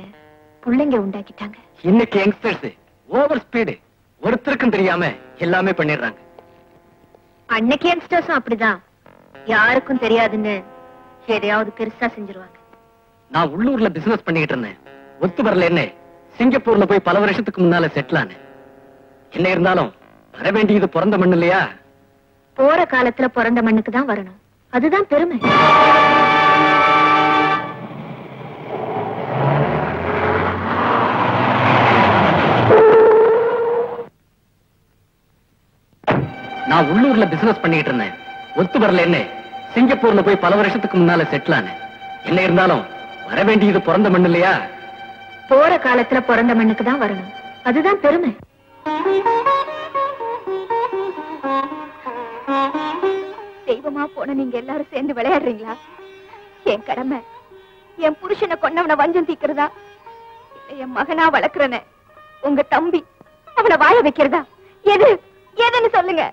Speaker 4: புள்ளைங்க உண்டாக்கிட்டாங்க.
Speaker 6: இன்னைக்கு யங்ஸ்டர்ஸ் ஓவர் ஸ்பீடு, ஒருத்தருக்கும் தெரியாம எல்லாமே பண்ணிடுறாங்க.
Speaker 4: அன்னைக்கு யங்ஸ்டர்ஸும் அப்படிதான், யாருக்கும் தெரியாதுன்னு எதையாவது பெருசா செஞ்சிருவாங்க.
Speaker 6: நான் உள்ளூர்ல பிசினஸ் பண்ணிட்டு இருந்தேன். ஒத்து வரல என்ன சிங்கப்பூர்ல போய் பல வருஷத்துக்கு முன்னால செட்டில் ஆனேன். என்ன இருந்தாலும் வர வேண்டியது பிறந்த மண்ணு இல்லையா?
Speaker 4: போற காலத்துல பிறந்த மண்ணுக்கு தான் வரணும், அதுதான் பெருமை.
Speaker 6: நான் உள்ளூர்ல பிசினஸ் பண்ணிட்டு இருந்தேன். ஒத்து வரல என்ன சிங்கப்பூர்ல போய் பல வருஷத்துக்கு முன்னால செட்டில் ஆனேன். என்ன இருந்தாலும் வர வேண்டியது பிறந்த மண்ணு இல்லையா?
Speaker 4: போற காலத்துல பிறந்த மண்ணுக்கு தான் வரணும், அதுதான் பெருமை. தெய்வமா போன நீங்க எல்லாரும் சேர்ந்து விளையாடுறீங்களா? என் கடமை என் புருஷனை கொண்டவனை வஞ்சம் தீக்கிறதா, என் மகனா வளர்க்கிறன உங்க தம்பி அவனை வாழ வைக்கிறதா? எது எதுன்னு சொல்லுங்க.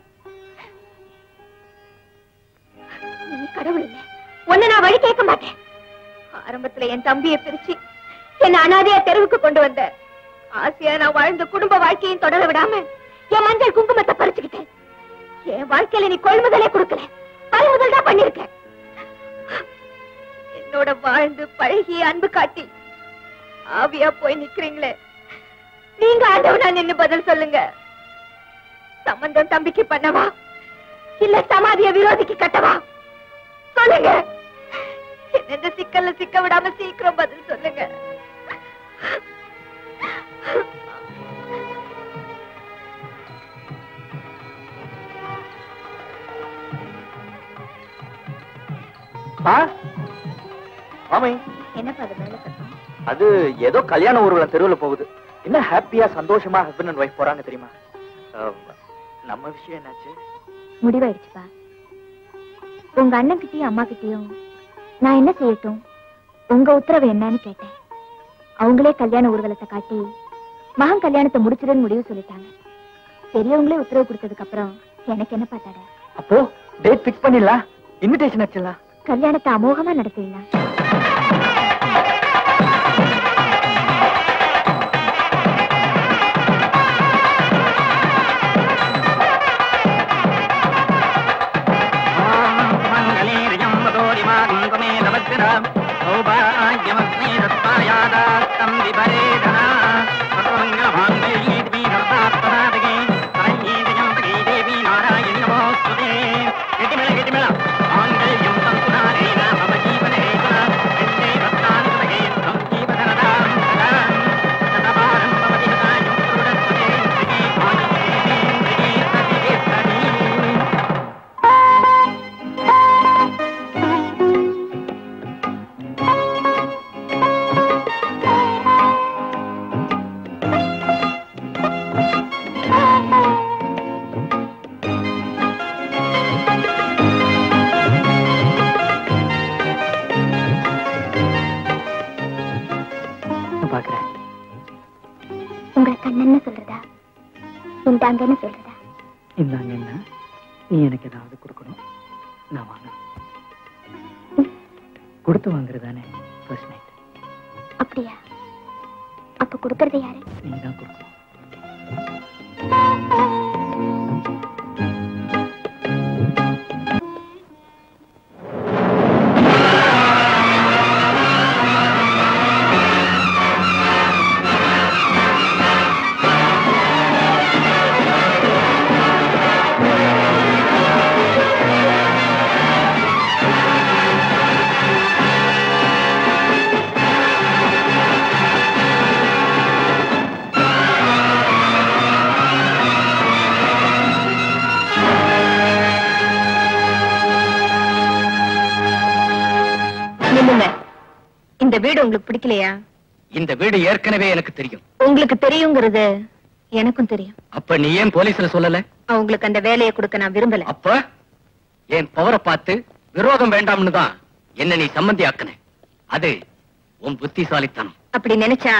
Speaker 4: நீ கடவுள் இல்ல, ஒன்னு நான் வழி கேட்க மாட்டேன். ஆரம்பத்துல என் தம்பியை பிரிச்சு என்ன அனாதையா தெருவுக்கு கொண்டு வந்த, ஆசையா நான் வாழ்ந்த குடும்ப வாழ்க்கையும் தொடர விடாம என் மஞ்சள் குங்குமத்தை பறிச்சுக்கிட்டேன். என் வாழ்க்கையில நீ கொள்முதலே கொடுக்கல, பறிமுதல் தான் பண்ணிருக்க. என்னோட வாழ்ந்து பழகி அன்பு காட்டி ஆவியா போய் நிக்கிறீங்களே, நீங்க ஆண்டவனா நின்னு பதில் சொல்லுங்க. சம்பந்தம் தம்பிக்கு பண்ணவா இல்ல சமாதிய விரோதிக்கு கட்டவா? சொல்லுங்க. இந்த சிக்கல்ல சிக்க விடாம சீக்கிரம் பதில் சொல்லுங்க. என்ன பாது மேல சத்தம்?
Speaker 2: அது ஏதோ கல்யாண ஊர்வலம் தெருவுல போகுது. என்ன ஹாப்பியா சந்தோஷமா ஹஸ்பண்ட் அண்ட் ஒய்ஃப் போறாங்க தெரியுமா? நம்ம விஷயம் என்னாச்சு?
Speaker 4: முடிவாயிடுச்சுப்பா. உங்க அண்ணன் கிட்டயும் அம்மா கிட்டயும் நான் என்ன செய்யட்டும், உங்க உத்தரவு என்னன்னு கேட்டேன். அவங்களே கல்யாண ஊர்வலத்தை காட்டி மகன் கல்யாணத்தை முடிச்சிடுன்னு முடிவு சொல்லிட்டாங்க. பெரியவங்களே உத்தரவு கொடுத்ததுக்கு அப்புறம் எனக்கு என்ன பார்த்தாட?
Speaker 6: அப்போ டேட் பிக்ஸ் பண்ணிடலாம், இன்விடேஷன் அடிச்சிடலாம்,
Speaker 4: கல்யாணத்தை அமோகமா நடத்திடலாம். உங்க கண்ணன்னு சொல்றதா, இந்தாங்கன்னு சொல்றதா?
Speaker 6: இந்தாங்க.
Speaker 7: நீ எனக்கு ஏதாவது கொடுக்கணும், நான் வாங்கணும். கொடுத்து வாங்குறதானே ஃபர்ஸ்ட் நைட்.
Speaker 4: அப்படியா? அப்ப கொடுக்கறது யாரு?
Speaker 7: நீ தான் கொடுக்கணும்.
Speaker 4: இந்த வீடு உங்களுக்கு பிடிக்கலையா?
Speaker 6: இந்த வீடு ஏற்கனவே எனக்கு தெரியும்.
Speaker 4: உங்களுக்கு தெரியுங்கிறது எனக்கும் தெரியும்.
Speaker 6: அப்ப நீ ஏன் போலீஸ்ல சொல்லல?
Speaker 4: அவங்களுக்கு அந்த வேலையை கொடுக்க நான் விரும்பல.
Speaker 6: அப்ப என் பவரை பார்த்து விரோதம் வேண்டாம்னு தான் என்ன நீ சம்மந்தி ஆக்குன. அது உன் புத்திசாலித்தனம்.
Speaker 4: அப்படி நினைச்சா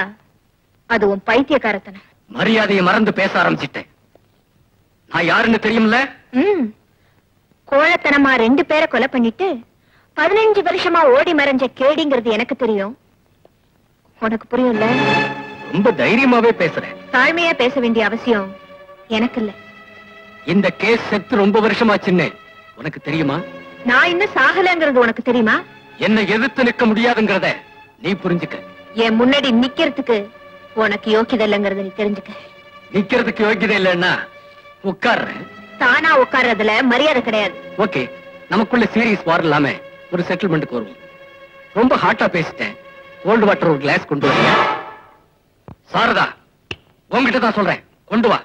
Speaker 4: அது உன் பைத்தியக்காரத்தனம்.
Speaker 6: மரியாதையை மறந்து பேச ஆரம்பிச்சிட்டேன். நான் யாருன்னு தெரியும்ல?
Speaker 4: கோழத்தனமா 2 பேரை கொலை பண்ணிட்டு 15 வருஷமா ஓடி மறைஞ்ச கேடிங்கிறது எனக்கு தெரியும். உனக்கு புரியும்ல?
Speaker 6: ரொம்ப தைரியமாவே பேசுறேன்.
Speaker 4: தாழ்மையா பேச வேண்டிய அவசியம் எனக்கு இல்ல.
Speaker 6: இந்த கேஸ் செத்து ரொம்ப வருஷமாச்சுன்னு உனக்கு தெரியுமா?
Speaker 4: நான் இன்னும் சாகலங்கிறது உனக்கு தெரியுமா?
Speaker 6: என்ன எதிர்த்து நிற்க முடியாதுங்கிறத நீ புரிஞ்சுக்க.
Speaker 4: என் முன்னாடி நிக்கிறதுக்கு உனக்கு யோக்கியதை இல்லைங்கிறத நீ தெரிஞ்சுக்க.
Speaker 6: நிக்கிறதுக்கு யோக்கியதை இல்லைன்னா உட்கார்றேன்.
Speaker 4: தானா உட்கார்றதுல மரியாதை கிடையாது.
Speaker 6: ஓகே, நமக்குள்ள சீரியஸ் வார் இல்லாம ஒரு செட்டில்மெண்ட்டுக்கு வருவோம். ரொம்ப ஹாட்டா பேசிட்டேன். கோல்டு வாட்டர் ஒரு கிளாஸ் கொண்டு வர. சாரதா, உங்ககிட்ட தான் சொல்றேன், கொண்டு வா.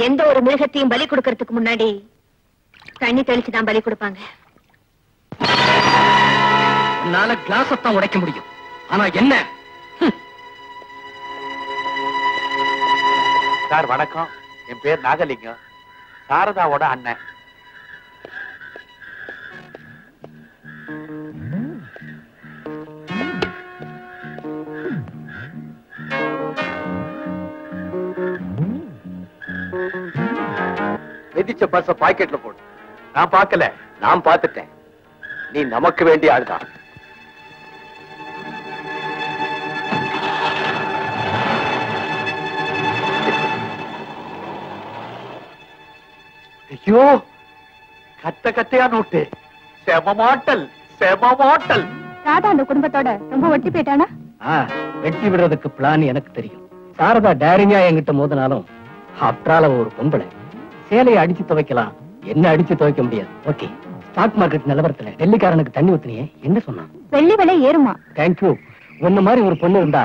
Speaker 4: எந்த ஒரு மிருகத்தையும் பலி கொடுக்கறதுக்கு முன்னாடி தண்ணி தெளிச்சுதான் பலி கொடுப்பாங்க.
Speaker 6: என்னால கிளாஸத்தான் உடைக்க முடியும், ஆனா என்ன?
Speaker 2: சார் வணக்கம், என் பேர் நாகலிங்கம், சாரதாவோட அண்ணன். மிதிச்ச பர்ஸ பாக்கெட்ல போடு. நான் பார்க்கல, நான் பார்த்துட்டேன். நீ நமக்கு வேண்டிய ஆள்தான். ஐயோ, கத்த கத்தையா நோட்டு. செம மாட்டல், செம மாட்டல்.
Speaker 1: ராதா அந்த குடும்பத்தோட ரொம்ப ஒட்டி போயிட்டானா?
Speaker 6: வெட்டி விடுறதுக்கு பிளான் எனக்கு தெரியும். சாரதா டேரிங்கா என்கிட்ட மோதினாலும் ஆப்டரால ஒரு பொம்பளை. சேலையை அடிச்சு துவைக்கலாம், என்ன அடிச்சு துவைக்க முடியாது. ஓகே, ஸ்டாக் மார்க்கெட் நிலவரத்துல டெல்லிக்காரனுக்கு தண்ணி ஊத்தினியே, என்ன சொன்னான்?
Speaker 1: வெள்ளி விலை ஏறுமா?
Speaker 6: தேங்க்யூ. உன்ன மாதிரி ஒரு பொண்ணு இருந்தா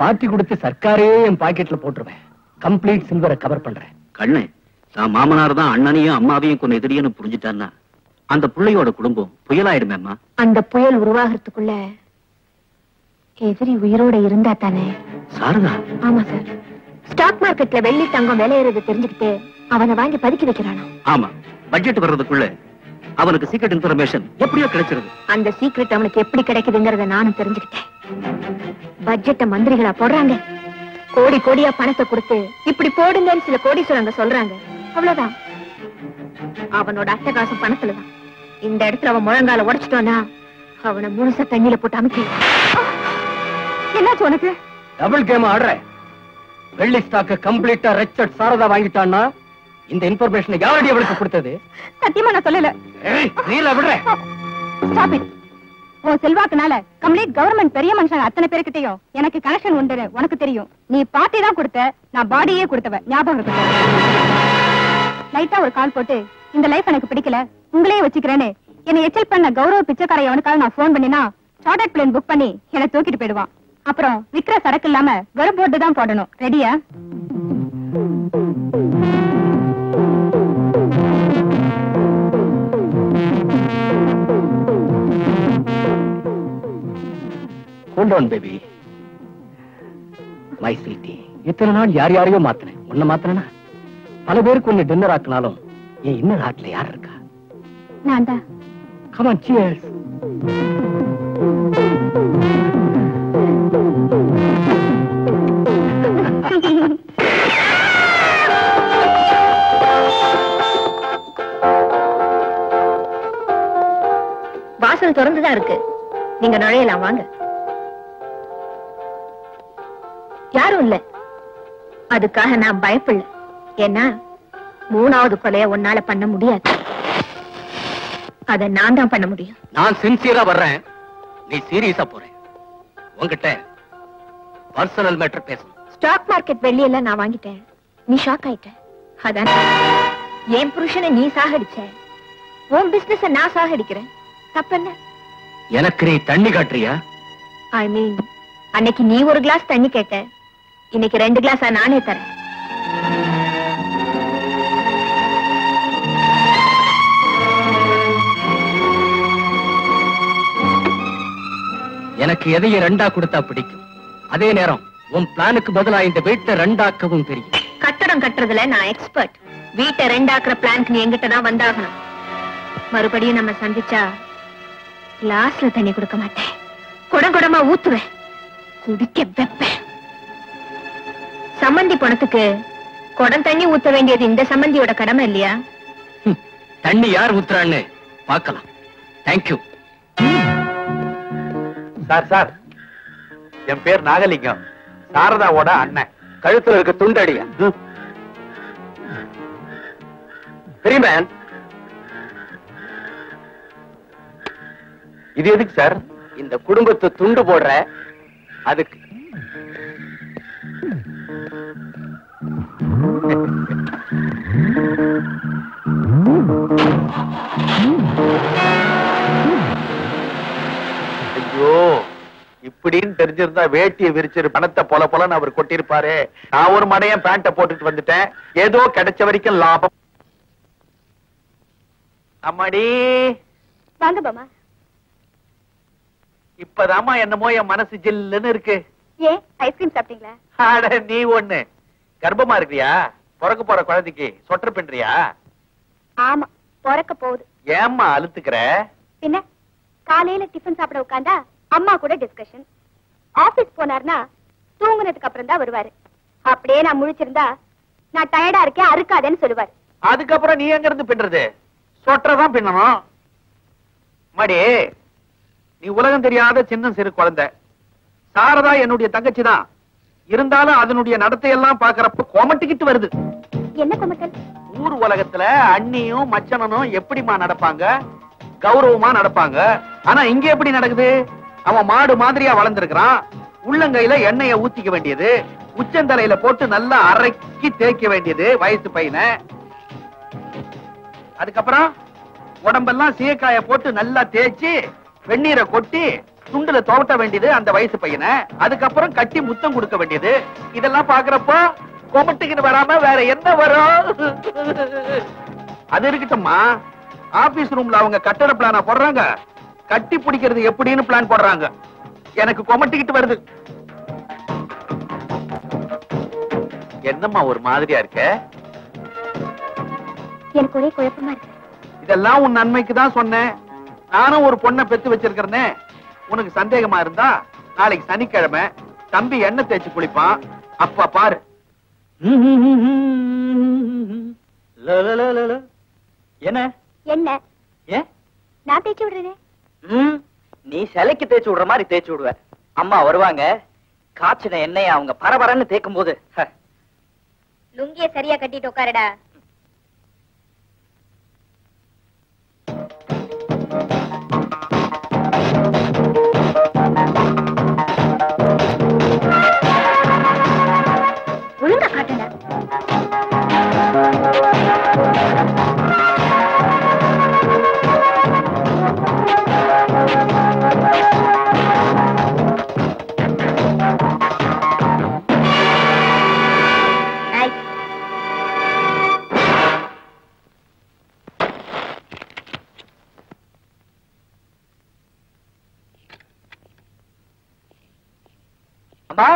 Speaker 6: பார்ட்டி கொடுத்து சர்க்காரே என் பாக்கெட்ல போட்டுருவேன். கம்ப்ளீட் சில்வரை கவர் பண்றேன்.
Speaker 9: கண்ணு, நான் மாமனார் தான் அண்ணனையும் அம்மாவையும் கொண்டு எதிரின்னு புரிஞ்சுட்டான்னா அந்த பிள்ளையோட குடும்பம் புயலாயிடுமே அம்மா.
Speaker 4: அந்த புயல் உருவாகிறதுக்குள்ள எதிரி உயிரோட இருந்தா தானே.
Speaker 9: சாரதா?
Speaker 4: ஆமா சார். ஸ்டாக் மார்க்கெட்ல வெள்ளி தங்கம் விளையிறது தெரிஞ்சுக்கிட்டு அவனை வாங்கி பதுக்கி வைக்கிறானா?
Speaker 9: ஆமா, பட்ஜெட் வர்றதுக்குள்ள அவனுக்கு சீக்ரெட் இன்ஃபர்மேஷன் எப்படியோ கிடைச்சிருது.
Speaker 4: அந்த சீக்ரெட் அவனுக்கு எப்படி கிடைக்குதுங்கறத நானும் தெரிஞ்சுக்கிட்டேன். பட்ஜெட்ட மந்திரிகளா போடுறாங்க, கோடி கோடியா பணத்தை கொடுத்து இப்படி போடுங்கன்னு சில கோடீஸ்வரங்க சொல்றாங்க. அவ்வளவுதான். அவனோட அட்டகாசம் பணத்துலதான். இந்த இடத்துல அவன் முழங்கால உடைச்சிட்டோன்னா அவனை முழுசா தண்ணியில போட்டு அமைக்க.
Speaker 1: என்னாச்சு உனக்கு?
Speaker 6: டபுள் கேம் ஆடுற. வெள்ளி ஸ்டாக்க கம்ப்ளீட்டா ரெச்சட் சாரதா வாங்கிட்டான்னா இந்த இன்ஃபர்மேஷன் யாரடி அவளுக்கு கொடுத்தது?
Speaker 1: சத்தியமா நான் சொல்லல.
Speaker 6: நீல விடுற.
Speaker 1: Stop it. உன் செல்வாக்குனால கம்ப்ளீட் கவர்மெண்ட் பெரிய மனுஷங்க அத்தனை பேருக்கிட்டையும் எனக்கு கனெக்ஷன் உண்டு. உனக்கு தெரியும். நீ பார்ட்டி தான் கொடுத்த, நான் பாடியே கொடுத்தவ. ஞாபகம் இருக்கு. லைட்டா ஒரு கால் போட்டு இந்த லைஃப் எனக்கு பிடிக்கல, உங்களையே வச்சுக்கிறேன்னு என்னை எச்சல் பண்ண கௌரவ பிச்சைக்கார எவனுக்காக நான் போன் பண்ணினா சார்ட்டர்ட் பிளேன் புக் பண்ணி என்னை தூக்கிட்டு போயிடுவான். அப்புறம் விக்கிற சரக்கு இல்லாம வெறும் போட்டு தான் போடணும். ரெடியா?
Speaker 6: Hold on baby. My sweetie, இத்தனை நாள் யார் யாரையோ மாத்தினேன். உன்னை மாத்தினா பல பேருக்கு ஒன்னு டின்னர் ஆக்கினாலும் என் இன்னர் ஹார்ட்ல யார் இருக்கா?
Speaker 1: நான் தான்.
Speaker 6: Come on, cheers.
Speaker 4: வாசல் திறந்துதான் இருக்கு, நீங்க நுழையலாம், வாங்க. யாரும் இல்ல, அதுக்காக நான் பயப்படல. ஏன்னா 3வது கொலைய உன்னால பண்ண முடியாது, அத நான் தான் பண்ண முடியும்.
Speaker 6: நான் சின்சியரா வர்றேன், நீ சீரியஸா போற. உன்கிட்ட பர்சனல் மேட்டர் பேசணும்.
Speaker 4: ஸ்டாக் மார்க்கெட் வெள்ளியெல்லாம் நான் வாங்கிட்டேன், நீ ஷாக் ஆயிட்ட. அதான் என் புருஷனை நீ சாகடிச்ச, உன் பிசினஸ நான் சாகடிக்கிறேன், தப்பென்ன?
Speaker 6: எனக்கு நீ தண்ணி காட்டுறியா?
Speaker 4: ஐ மீன், அன்னைக்கு நீ ஒரு கிளாஸ் தண்ணி கேட்ட, இன்னைக்கு 2 கிளாஸா நானே தரேன்.
Speaker 6: எனக்கு எதையும் 2ஆ கொடுத்தா பிடிக்கும். அதே நேரம் உன் பிளானுக்கு பதிலா இந்த வீட்டை 2ஆக்கவும் தெரியும்.
Speaker 4: கட்டடம் கட்டுறதுல நான் எக்ஸ்பர்ட். வீட்டை 2ஆக்குற பிளானுக்கு நீ எங்கிட்ட தான் வந்தாகணும். மறுபடியும் நம்ம சந்திச்சா கிளாஸ்ல தண்ணி கொடுக்க மாட்டேன், குடம் குடமா ஊத்துவேன், குடிக்க வைப்பேன். சம்மந்தி பணத்துக்கு குடம் தண்ணி ஊத்த வேண்டியது இந்த சம்மந்தியோட கடமை இல்லையா?
Speaker 6: தண்ணி யார் ஊத்துறான்னு பார்க்கலாம். தேங்க்யூ.
Speaker 2: சார் சார், என் பேர் நாகலிங்கம், சாரதாவோட அண்ணன்.
Speaker 7: கழுத்துல இருக்க துண்டடியா? மேன்,
Speaker 2: இது எதுக்கு சார்?
Speaker 7: இந்த குடும்பத்தை துண்டு போடுற அதுக்கு.
Speaker 2: ஐயோ, இப்படின்னு தெரிஞ்சிருந்தா வேட்டியை விரிச்சிரு பணத்தை பொல பொலன்னு அவர் கொட்டிருப்பாரு. நான் ஒரு மடையன் பேண்ட போட்டுட்டு வந்துட்டேன், ஏதோ கிடைச்ச வரைக்கும் லாபம். அம்மாடி
Speaker 4: வாங்க பாமா.
Speaker 2: இப்பதாமா என்னமோ என் மனசு ஜில்லுன்னு இருக்கு.
Speaker 4: ஏன் ஐஸ்கிரீம் சாப்பிட்டீங்களா?
Speaker 2: அட நீ ஒண்ணு கர்ப்பமா இருக்கியா? பிறக்க போற குழந்தைக்கு சொட்டர் பின்றியா?
Speaker 4: ஆமா, பிறக்க போகுது.
Speaker 2: ஏம்மா அழுத்துக்கிற?
Speaker 4: பின்ன காலையில டிஃபன் சாப்பிட உட்கார்ந்தா அம்மா கூட டிஸ்கஷன். ஆபீஸ் போனார்னா தூங்குனதுக்கு அப்புறம் தான் வருவாரு. அப்படியே நான் முழிச்சிருந்தா நான் டயர்டா இருக்கேன் அறுக்காதேன்னு சொல்லுவாரு.
Speaker 2: அதுக்கப்புறம் நீ எங்க இருந்து பின்றது? சொட்டதான் பின்னணும். மடி, நீ உலகம் தெரியாத சின்ன சிறு குழந்தை. சாரதா என்னுடைய தங்கச்சி தான். இருந்தாலும் அதனுடைய நடத்தையெல்லாம் பாக்குறப்ப கொமட்டிக்கிட்டு வருது.
Speaker 4: என்ன கொமட்டல்?
Speaker 2: ஊர் உலகத்துல அண்ணியும் மச்சனனும் எப்படிமா நடப்பாங்க? கௌரவமா நடப்பாங்க. ஆனா இங்க எப்படி நடக்குது? அவன் மாடு மாதிரியா வளர்ந்திருக்கிறான். உள்ளங்கையில எண்ணெய ஊத்திக்க வேண்டியது, உச்சந்தலையில போட்டு நல்லா அரைக்கி தேய்க்க வேண்டியது வயசு பையனை. அதுக்கப்புறம் உடம்பெல்லாம் சீக்காய போட்டு நல்லா தேய்ச்சி வெந்நீரை கொட்டி துண்டுல துவட்ட வேண்டியது அந்த வயசு பையனை. அதுக்கப்புறம் கட்டி முத்தம் கொடுக்க வேண்டியது. இதெல்லாம் பாக்குறப்போ கொமட்டுக்குன்னு வராம வேற என்ன வரும்? அது இருக்கட்டும்மா, ஆபீஸ் ரூம்ல அவங்க கட்டட பிளான போடுறாங்க, கட்டி பிடிக்கிறது எப்படின்னு பிளான் போடுறாங்க. எனக்கு கொமட்டிக்கிட்டு வருது. என்னம்மா ஒரு மாதிரியா இருக்க?
Speaker 4: எனக்கு ஒரே குழப்பமா இருக்கு.
Speaker 2: இதெல்லாம் உன் நன்மைக்கு தான் சொன்னேன். நானும் ஒரு பொண்ணை பெத்து வச்சிருக்கிறேனே. உனக்கு சந்தேகமா இருந்தா நாளைக்கு சனிக்கிழமை தம்பி எண்ணெய் தேய்ச்சி குளிப்பான், அப்ப பாரு.
Speaker 7: என்ன
Speaker 4: என்ன?
Speaker 7: ஏன்
Speaker 4: நான் தேய்ச்சி விடுறேனே.
Speaker 7: நீ சிலைக்கு தேய்ச்சி விடுற மாதிரி தேய்ச்சி விடுவ. அம்மா வருவாங்க, காய்ச்சின எண்ணெய அவங்க பரபரன்னு தேய்க்கும் போது
Speaker 4: லுங்கிய சரியா கட்டிட்டு உட்காருடா. ஒழுங்கா காட்டுடா.
Speaker 7: அம்மா,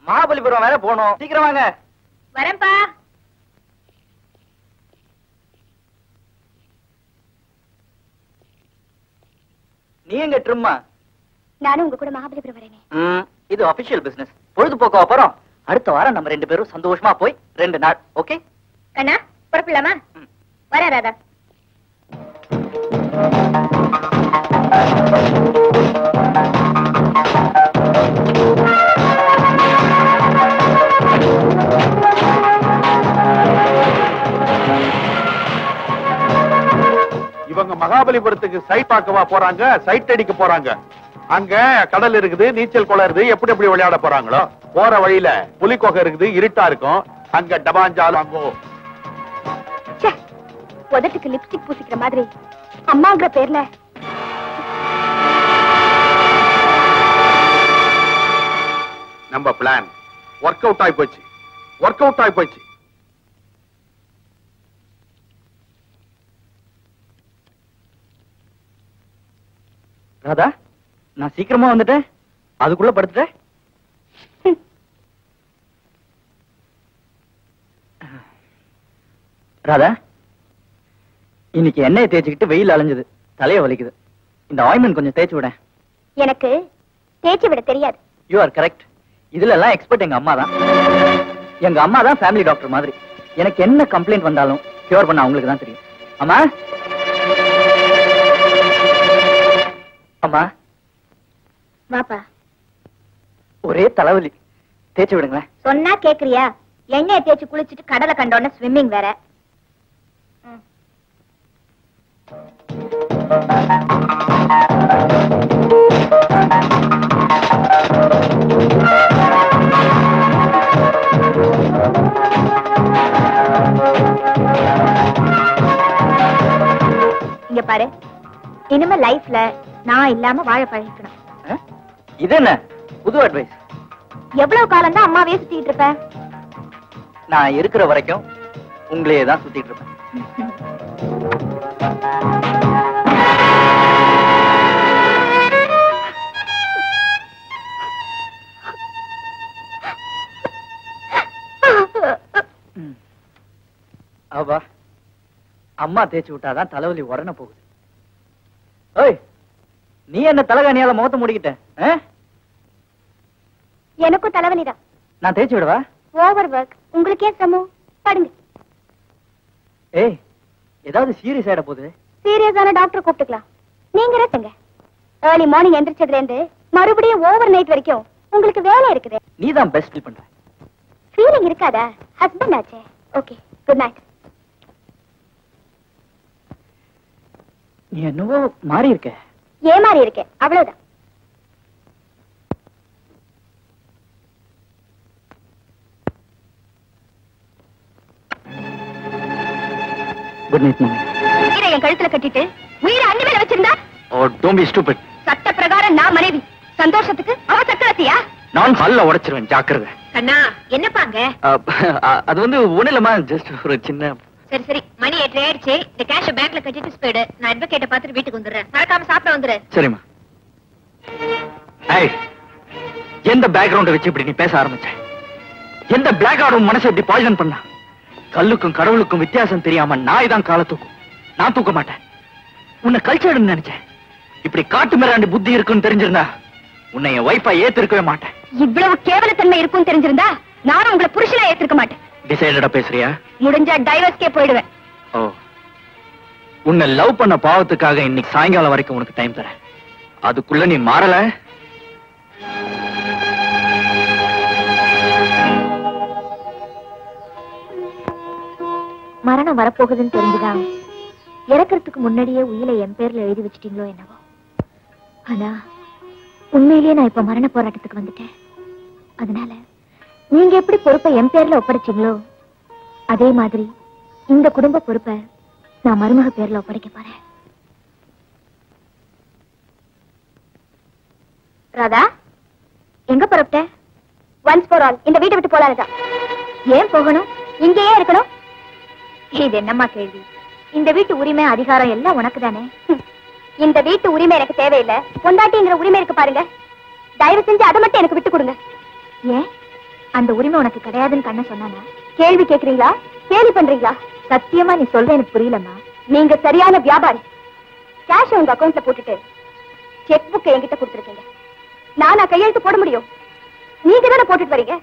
Speaker 7: மகாபலிபுரம் வேற போனோம், சீக்கிரம் வாங்க.
Speaker 4: வரேன்பா.
Speaker 6: நீ எங்க ட்ரிம்மா?
Speaker 4: நானும் உங்க கூட மகாபலிபுரம் வரேனே.
Speaker 6: இது அபிஷியல் பிசினஸ். பொழுதுபோக்கு அப்புறம் அடுத்த வாரம் நம்ம 2 பேரும் சந்தோஷமா போய் 2 நாள். ஓகே
Speaker 4: அண்ணா, புறப்படலாமா? வர ராதா.
Speaker 2: இவங்க மகாபலிபுரத்துக்கு சைட் பார்க்கவா போறாங்க, சைட் அடிக்க போறாங்க. அங்க கடல் இருக்குது, நீச்சல் குளம் இருக்குது, எப்படி எப்படி விளையாட போறாங்களோ. போற வழியில புலிக்கொகை இருக்குது, இருட்டா இருக்கும். அங்க டபாஞ்சாலும் அங்கோ
Speaker 4: உதட்டுக்கு லிப்ஸ்டிக் பூசிக்கிற மாதிரி அம்மாங்கிற பேர்ல
Speaker 2: நம்ம பிளான் ஒர்க் அவுட் ஆகி போச்சு. ஒர்க் அவுட் ஆகி போச்சு.
Speaker 6: ராதா, நான் சீக்கிரமா வந்துட்டேன், அதுக்குள்ள படுத்துட்டேன். ராதா, இன்னைக்கு எண்ணெயை தேய்ச்சிக்கிட்டு வெயில் அலைஞ்சது, தலைய வலிக்குது. இந்த ஆயின்மெண்ட் கொஞ்சம் தேய்ச்சி விட.
Speaker 4: எனக்கு தேய்ச்சி விட தெரியாது.
Speaker 6: You are correct. இதுல எல்லாம் எக்ஸ்பர்ட் எங்க அம்மா தான். எங்க அம்மா தான் ஃபேமிலி டாக்டர் மாதிரி. எனக்கு என்ன கம்ப்ளைண்ட் வந்தாலும் கியூர் பண்ண அவங்களுக்கு தான் தெரியும். அம்மா, அம்மா,
Speaker 4: வாப்பா.
Speaker 6: ஒரே தலைவலி, தேய்ச்சி விடுங்களேன்.
Speaker 4: சொன்னா கேக்குறியா? எண்ணெயை தேய்ச்சி குளிச்சுட்டு கடலை கண்டோன்னு ஸ்விம்மிங் வேற. இங்க பாரு, இனிமே லைஃப்ல நான் இல்லாம வாழ பழகிக்கணும்.
Speaker 6: இது என்ன புது அட்வைஸ்?
Speaker 4: எவ்வளவு காலம் தான் அம்மாவே சுத்திட்டு இருப்ப?
Speaker 6: நான் இருக்கிற வரைக்கும் உங்களையே தான் சுத்திட்டு இருப்பேன். அவா அம்மா தேய்ச்சி விட்டாதான் தலைவலி உடனே போகுது. ஓய், நீ என்ன தலகாணியால முகத்தை முடிக்கிட்ட?
Speaker 4: எனக்கும் தலைவலிதான்.
Speaker 6: நான் தேய்ச்சி விடவா?
Speaker 4: Over work. உங்களுக்கே சமம். படுங்க.
Speaker 6: ஏய், ஏதாவது சீரியஸ் ஆயிட போகுது.
Speaker 4: சீரியஸான டாக்டர் கூப்பிட்டுக்கலாம். நீங்க ரெட்டுங்க. ஏர்லி மார்னிங் எந்திரிச்சதுல இருந்து மறுபடியும் ஓவர் நைட் வரைக்கும் உங்களுக்கு வேலை இருக்குது.
Speaker 6: நீ தான் பெஸ்ட் ஃபீல் பண்ற.
Speaker 4: ஃபீலிங் இருக்காதா? ஹஸ்பண்ட் ஆச்சே. Okay, good night.
Speaker 6: நீ என்னவோ மாறி இருக்க.
Speaker 4: ஏமாறி இருக்கேன், அவ்வளவுதான்.
Speaker 6: குட் நைட் மாமி.
Speaker 4: உயிரை என் கழுத்துல கட்டிட்டு உயிரை அண்ணி மேல வச்சிருந்தா?
Speaker 6: ஓ, டோன்ட் பீ ஸ்டூபிட்.
Speaker 4: சட்ட பிரகாரம் நான் மனைவி. சந்தோஷத்துக்கு அவ சக்கரத்தியா?
Speaker 6: நான் பல்ல உடைச்சிருவேன், ஜாக்கிரதை.
Speaker 4: கண்ணா, என்னப்பாங்க?
Speaker 6: அது வந்து ஒண்ணுலமா, ஜஸ்ட் ஒரு சின்ன.
Speaker 4: சரி சரி, மணி 8 ஆயிடுச்சு. இந்த கேஷ் பேங்க்ல கட்டிட்டு ஸ்பீடு. நான் அட்வொகேட்ட பாத்துட்டு வீட்டுக்கு வந்துடுறேன். மறக்காம சாப்பிட வந்துரு.
Speaker 6: சரிம்மா. ஏய், எந்த பேக்ரவுண்ட வச்சு இப்படி நீ பேச ஆரம்பிச்ச? எந்த பிளாக் ஆடும் மனசை இப்படி பாய்சன் பண்ணா? கல்லுக்கும் கடவுளுக்கும் வித்தியாசம் தெரியாம நாய் தான் கால தூக்கும். நான் தூக்க மாட்டேன். உன்னை கல்ச்சர்னு நினைச்சேன். இப்படி காட்டு மிராண்டி புத்தி இருக்குன்னு தெரிஞ்சிருந்தா உன்னை என் வைஃபா ஏத்திருக்கவே மாட்டேன்.
Speaker 4: இவ்வளவு கேவலத்தன்மை இருக்கும் தெரிஞ்சிருந்தா நானும் உங்களை புருஷனா ஏத்திருக்க மாட்டேன்.
Speaker 6: டிசைடடா பேசுறியா?
Speaker 4: முடிஞ்சா டைவர்ஸ்க்கே போயிடுவேன்.
Speaker 6: ஓ, உன்னை லவ் பண்ண பாவத்துக்காக இன்னைக்கு சாயங்காலம் வரைக்கும் உனக்கு டைம் தரேன். அதுக்குள்ள நீ மாறல,
Speaker 4: மரணம் வரப்போகுதுன்னு தெரிஞ்சுதான் இறக்கிறதுக்கு முன்னாடியே உயிரை என் பேர்ல எழுதி வச்சிட்டீங்களோ என்னவோ. ஆனா உண்மையிலேயே நான் இப்ப மரண போராட்டத்துக்கு வந்துட்டேன். அதனால நீங்க எப்படி பொறுப்பை என் பேர்ல ஒப்படைச்சீங்களோ அதே மாதிரி இந்த குடும்ப பொறுப்பை நான் மருமக பேர்ல ஒப்படைக்க போறேன். ராதா, எங்க புறப்பட்ட? ஒன்ஸ் ஃபார் ஆல் இந்த வீட்டை விட்டு போலாதான். ஏன் போகணும்? இங்கேயே இருக்கணும்? இது என்னம்மா கேள்வி? இந்த வீட்டு உரிமை அதிகாரம் எல்லாம் உனக்கு தானே. இந்த வீட்டு உரிமை எனக்கு தேவையில்லை. பொண்டாட்டிங்கிற உரிமை இருக்கு பாருங்க. தயவு செஞ்சு அதை மட்டும் எனக்கு விட்டு கொடுங்க. ஏன் அந்த உரிமை உனக்கு கிடையாதுன்னு கண்ண சொன்னானா? கேள்வி கேக்குறீங்களா? கேள்வி பண்றீங்களா? சத்தியமா நீ சொல்ற எனக்கு புரியலம்மா. நீங்க சரியான வியாபாரி. கேஷ் உங்க அக்கௌண்ட்ல போட்டுட்டு செக் புக் என்கிட்ட கொடுத்துருக்கீங்க. நானா கையெழுத்து போட முடியும்? நீங்க தானே போட்டுட்டு வரீங்க.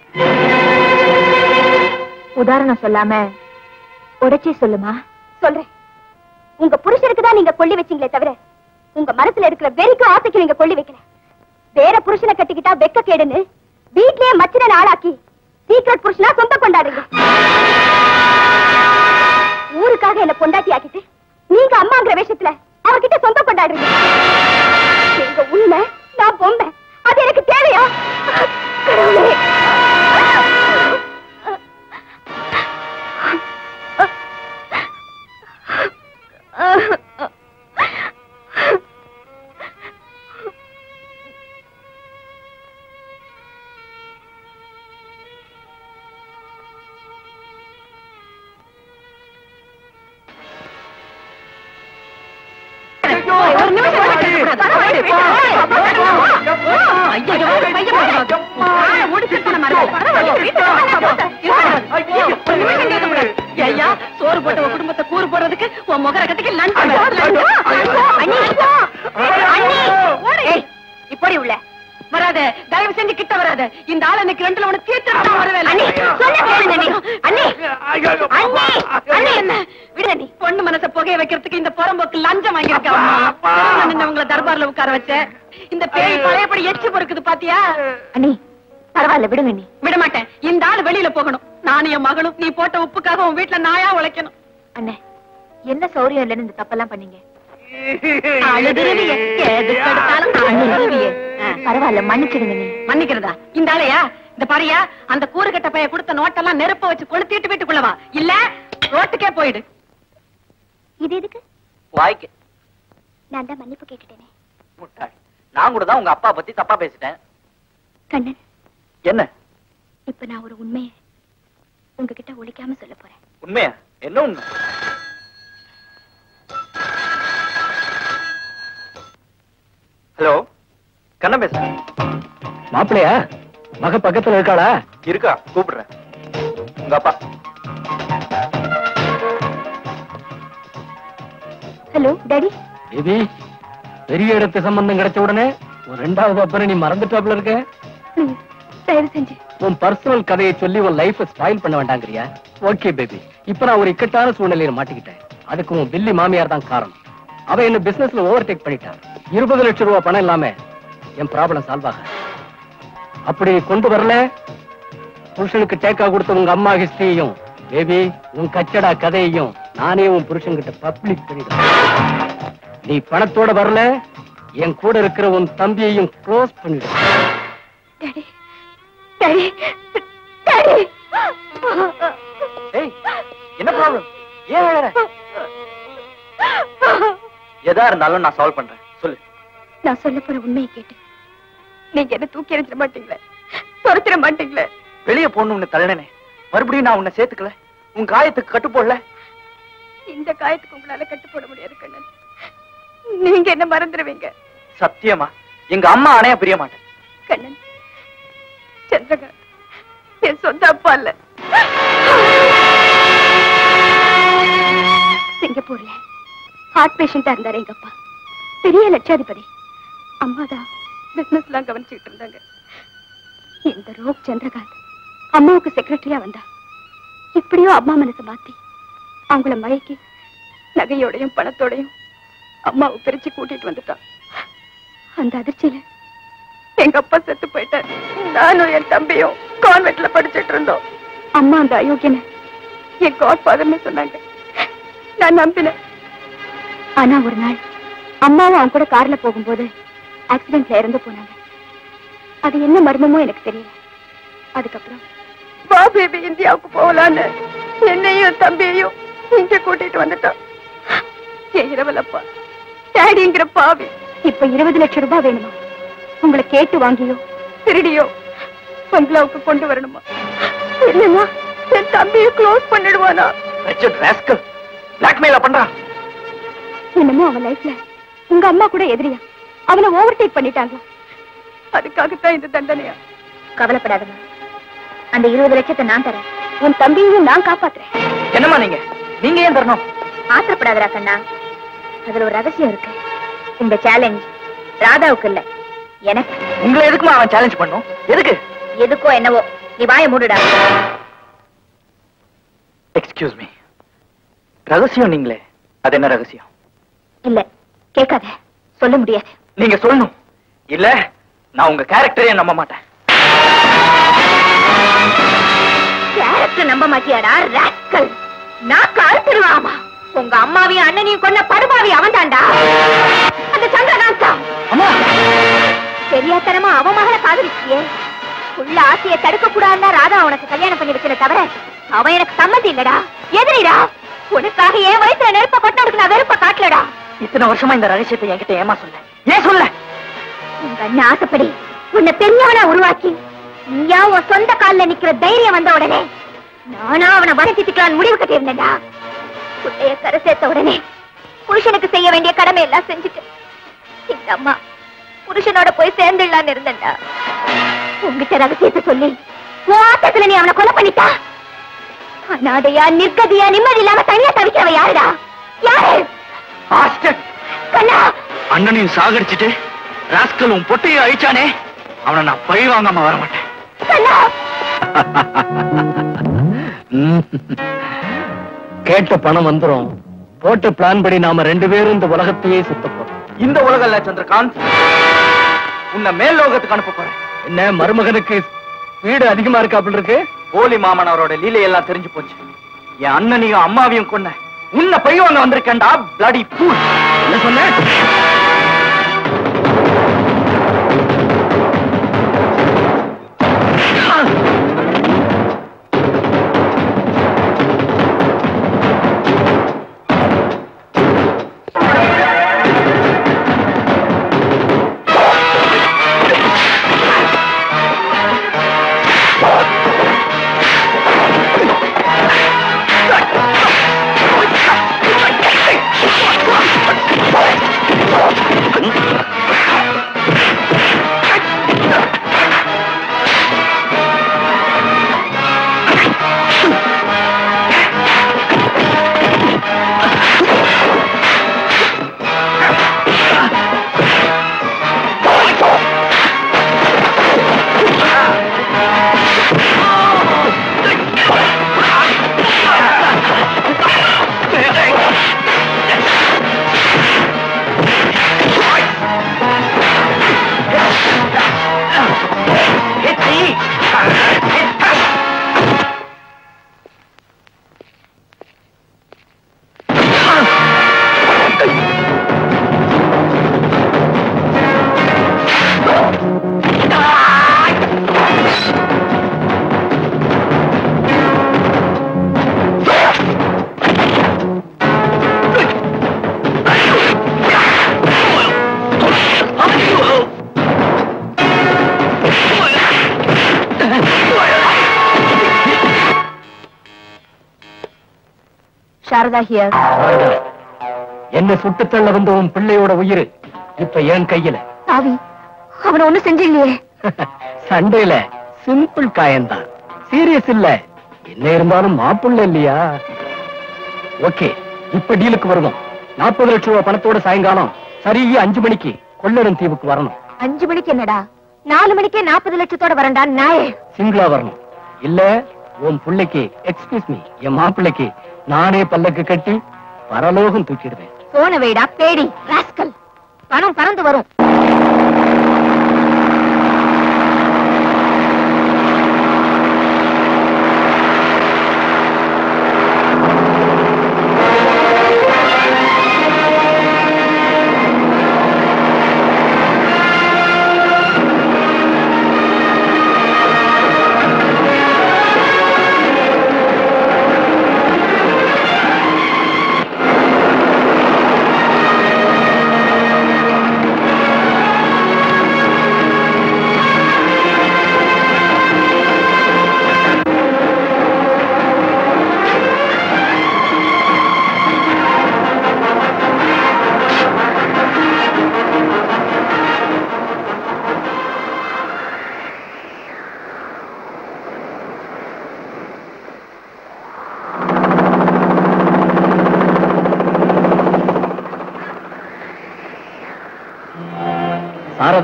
Speaker 4: உதாரணம் சொல்லாம உடைச்சி சொல்லுமா? சொல்றேன். உங்க புருஷனுக்கு தான் நீங்க கொள்ளி வச்சீங்களே தவிர உங்க மனசுல இருக்கிற வெறிக்கும் ஆசைக்கு நீங்க கொள்ளி வைக்கல. வேற புருஷனை கட்டிக்கிட்டா வெக்க கேடுன்னு வீட்லயே மச்சின ஆளாக்கி சீக்கிரட் புருஷனா சொந்த கொண்டாடுங்க. ஊருக்காக என்ன பொண்டாட்டி ஆக்கிட்டு நீங்க அம்மாங்கிற வேஷத்துல அவர்கிட்ட சொந்த கொண்டாடுறீங்க. எங்க உண்மை, நான் பொம்மை. அது எனக்கு தேவையா? கடவுளே.
Speaker 1: சோறு போட்ட குடும்பத்தை கூறு போடுறதுக்கு உன் முகர கட்டிக்கு இப்படி உள்ள வராத, தயவு செஞ்சு கிட்ட வராத. இந்த ஆள் அன்னைக்கு ரெண்டுல உனக்கு தீர்த்து வரவேல. விட நீ பொண்ணு மனச புகைய வைக்கிறதுக்கு இந்த புறம்போக்கு லஞ்சம் வாங்கியிருக்க உங்களை தர்பார்ல உட்கார வச்ச. இந்த பேய் பழையபடி எச்சு பொறுக்குது பாத்தியா?
Speaker 4: அண்ணி பரவாயில்ல, விடுங்க. நீ
Speaker 1: விட மாட்டேன். இந்த ஆள் வெளியில போகணும். நானும் என் மகளும் நீ போட்ட உப்புக்காக உன் வீட்டுல நாயா உழைக்கணும்.
Speaker 4: அண்ணே, என்ன சௌரியம் இல்லைன்னு இந்த தப்பெல்லாம் பண்ணீங்க? பரவாயில்ல, மன்னிச்சிடுங்க. நீ மன்னிக்கிறதா? இந்த ஆளையா? இந்த பாரியா, அந்த கூறுகட்ட பைய கொடுத்த நோட்டெல்லாம் நெருப்ப வச்சு கொளுத்திட்டு வீட்டுக்குள்ளவா, இல்ல ரோட்டுக்கே போயிடு. இது எதுக்கு?
Speaker 6: வாய்க்கு.
Speaker 4: நான் தான் மன்னிப்பு கேட்டுட்டேனே.
Speaker 6: முட்டாள். நான் கூட தான் உங்க அப்பா பத்தி தப்பா பேசிட்டேன்.
Speaker 4: கண்ணன்,
Speaker 6: என்ன?
Speaker 4: இப்ப நான் ஒரு உண்மையை உங்ககிட்ட ஒளிக்காம சொல்ல போறேன்.
Speaker 6: உண்மையா? என்ன உண்மை? ஹலோ, கண்ணன் பேசுறேன்.
Speaker 7: மாப்பிள்ளையா? மக பக்கத்துல இருக்காளா?
Speaker 6: இருக்கா, கூப்பிடுறேன். உங்க அப்பா.
Speaker 4: Hello daddy.
Speaker 7: பேபி, பெரிய இடத்து சம்பந்தம் கிடைச்ச உடனே ஒரு ரெண்டாவது அப்பனை நீ மறந்துட்டாப்ல இருக்க.
Speaker 4: ப்ளீஸ் தயவு செஞ்சு
Speaker 7: உன் பர்சனல் கதையை சொல்லி உன் லைஃப் ஸ்பாயில் பண்ண வேண்டாங்கறியா? ஓகே பேபி, இப்ப நான் ஒரு இக்கட்டான சூழ்நிலையில மாட்டிக்கிட்டேன். அதுக்கு உன் பில்லி மாமியார் தான் காரணம். அவ என்ன பிசினஸ்ல ஓவர்டேக் பண்ணிட்டான். 20 லட்சம் ரூபாய் பணம் இல்லாம என் ப்ராப்ளம் சால்வ் ஆக. அப்படி கொண்டு வரல, புருஷனுக்கு டேக்கா கொடுத்த உங்க அம்மா ஹிஸ்டரியையும் பேபி உன் கச்சடா கதையையும் நானே உன் புருஷன்கிட்ட பப்ளிக் பண்ணிடுவேன். நீ பணத்தோட வரல, என் கூட இருக்கிற உன் தம்பியையும் க்ளோஸ் பண்ணிடுவேன்.
Speaker 4: Daddy, daddy, daddy.
Speaker 6: ஏய், என்ன ப்ராப்ளம்? ஏன் அழற? எதா இருந்தாலும் நான் சால்வ் பண்றேன். சொல்லு.
Speaker 4: நான் சொல்ல போற உண்மையை கேட்டு நீங்க என்ன தூக்கி எறிஞ்சிட மாட்டீங்களே, துரத்திட மாட்டீங்களே?
Speaker 6: வெளியே போகணும்னு தள்ளனே, மறுபடியும் நான் உன்னை சேர்த்துக்கல, உன் காயத்துக்கு கட்டு போடல.
Speaker 4: இந்த காயத்துக்கு உங்களால கட்டு போட முடியாது கண்ணன். நீங்க என்ன மறந்துடுவீங்க.
Speaker 6: சத்தியமா எங்க அம்மா அணையா பிரிய மாட்டேன்.
Speaker 4: கண்ணன், சந்திரகாந்த் என் சொந்த அப்பா இல்ல. சிங்கப்பூர்ல ஹார்ட் பேஷண்டா இருந்தாரு எங்க அப்பா. பெரிய லட்சாதிபதி. அம்மாதான் பிசினஸ் எல்லாம் கவனிச்சுட்டு இருந்தாங்க. இந்த ரோக் சந்திரகாந்த் அம்மாவுக்கு செக்ரட்டரியா வந்தா. எப்படியோ அம்மா மனசை மாத்தி அவங்கள மயக்கி நகையோடையும் பணத்தோடையும் அம்மாவை பிரிச்சு கூட்டிட்டு வந்துட்டான். அந்த அதிர்ச்சியில எங்க அப்பா செத்து போயிட்டார். நானும் என் தம்பியும் கான்வென்ட்ல படிச்சுட்டு இருந்தோம். அம்மா அந்த அயோக்கியனை என் காட் ஃபாதர்னு சொன்னாங்க. நான் நம்பினேன். ஆனா ஒரு நாள் அம்மாவும் அவங்க கூட கார்ல போகும்போது ஆக்சிடென்ட்ல இறந்து போனாங்க. அது என்ன மர்மமோ எனக்கு தெரியல. அதுக்கப்புறம் வா பேபி இந்தியாவுக்கு போகலான்னு என்னையும் தம்பியையும் இங்க கூட்டிட்டு வந்துட்டான். என் இரவலப்பா டேடிங்கிற பாவி. இப்ப 20 லட்சம் ரூபாய் வேணுமா? உங்களை கேட்டு வாங்கியோ திருடியோ பங்களாவுக்கு கொண்டு வரணுமா? இல்லைன்னா என் தம்பியை க்ளோஸ் பண்ணிடுவானா?
Speaker 6: பிளாக்மெயில பண்றான்.
Speaker 4: என்னமோ அவன் லைஃப்ல உங்க அம்மா கூட எதிரியா அவனை ஓவர்டேக் பண்ணிட்டாங்க. அதுக்காகத்தான் இந்த தண்டனையா? கவலைப்படாதம்மா, அந்த 20 லட்சத்தை நான் தரேன். உன் தம்பியையும் நான் காப்பாத்துறேன்.
Speaker 6: என்னம்மா நீங்க நீங்க ஏன் தரணும்?
Speaker 4: ஆத்திரப்படாதரா கண்ணா, அதுல ஒரு ரகசியம் இருக்கு. இந்த சேலஞ்ச் ராதாவுக்கு இல்ல, எனக்கு.
Speaker 6: உங்களை எதுக்குமா அவன் சேலஞ்ச் பண்ணும்? எதுக்கு?
Speaker 4: எதுக்கோ என்னவோ, நீ வாயை மூடுடா.
Speaker 6: எக்ஸ்கியூஸ் மீ, ரகசியம் நீங்களே, அது என்ன ரகசியம்?
Speaker 4: இல்ல, கேட்காத, சொல்ல முடியாது.
Speaker 6: நீங்க சொல்லணும், இல்ல நான் உங்க கேரக்டரே நம்ப மாட்டேன்.
Speaker 4: கேரக்டர் நம்ப மாட்டியாடா ராஸ்கல்? நான் கருத்துருவாமா. உங்க அம்மாவையும் அண்ணனையும் கொன்ன படுபாவி அவன் தாண்டா, அந்த சந்திரகாந்தா.
Speaker 6: அம்மா,
Speaker 4: தெரியாதனமா அவன் மகளை காதலிச்சியே. உள்ள ஆசையை தடுக்க கூடாதுன்னா ராதா உனக்கு கல்யாணம் பண்ணி வச்சிருந்த தவிர அவன் எனக்கு சம்மதி இல்லடா, எதிரிடா. உனக்காக என் வயசுல நெருப்ப கொட்டனுக்கு நான் வெறுப்ப காட்டலடா.
Speaker 6: இத்தனை வருஷமா இந்த ரகசியத்தை என்கிட்ட ஏமா சொல்ல? ஏன் சொல்ல?
Speaker 4: உங்க அண்ணன் ஆசைப்படி உன்னை பெரியவனா உருவாக்கி நீயா உன் சொந்த காலில் நிக்கிற தைரியம் வந்த உடனே நானா அவனை வளர்த்திட்டுக்கலான்னு முடிவு கட்டியிருந்தேன்டா. குட்டைய கரை சேர்த்த உடனே புருஷனுக்கு செய்ய வேண்டிய கடமை எல்லாம் செஞ்சுட்டு இந்த அம்மா புருஷனோட போய் சேர்ந்துடலான்னு இருந்தேன்டா. உங்ககிட்ட ரகசியத்தை சொல்லி உன் ஆட்டத்துல நீ அவனை கொலை பண்ணிட்டா. அனாதையா நிர்கதியா நிம்மதி இல்லாம தனியா தவிக்கிறவ யாருடா? யாரு? கண்ணா,
Speaker 6: அண்ணனையும் சாகடிச்சுட்டு ராஸ்கல் உன் பொட்டையை அழிச்சானே, அவனை நான் பழி வாங்காம வர மாட்டேன்.
Speaker 4: கண்ணா,
Speaker 7: கேட்ட பணம் வந்துரும். போட்ட பிளான் படி நாம 2 பேரும் இந்த உலகத்தையே சுத்த போறோம்.
Speaker 6: இந்த உலகம் இல்ல சந்திரகாந்த், உன்னை மேல் லோகத்துக்கு அனுப்ப போறேன்.
Speaker 7: என்ன மருமகனுக்கு வீடு அதிகமா இருக்காப்புல இருக்கு?
Speaker 6: போலி மாமன் அவரோட லீலையெல்லாம் தெரிஞ்சு போச்சு. என் அண்ணனையும் அம்மாவையும் கொன்ன உன்னை பழி வாங்க வந்திருக்கேன்டா, பிளடி ஃபூல்.
Speaker 7: என்ன சொன்ன?
Speaker 4: சாரதா ஹியர்.
Speaker 7: என்ன சுட்டுத்தள்ள வந்த உன் பிள்ளையோட உயிர் இப்ப என் கையில.
Speaker 4: சாவி, அவனை ஒண்ணும் செஞ்சில்லையே.
Speaker 7: சண்டையில சிம்பிள் காயம்தான், சீரியஸ் இல்ல. என்ன இருந்தாலும் மாப்புள்ள இல்லையா? ஓகே, இப்ப டீலுக்கு வருவோம். 40 லட்சம் ரூபாய் பணத்தோட சாயங்காலம் சரியா 5 மணிக்கு கொள்ளடம் தீவுக்கு வரணும்.
Speaker 4: 5 மணிக்கு என்னடா, 4 மணிக்கே 40 லட்சத்தோட வரண்டா நாயே.
Speaker 7: சிங்கிளா வரணும். இல்ல உன் பிள்ளைக்கு, எக்ஸ்கியூஸ் மீ, என் மாப்பிள்ளைக்கு நானே பல்லக்கு கட்டி பரலோகம் தூக்கிடுவேன்.
Speaker 4: போன வைடா பேடி ராஸ்கல், பணம் பறந்து வரும்.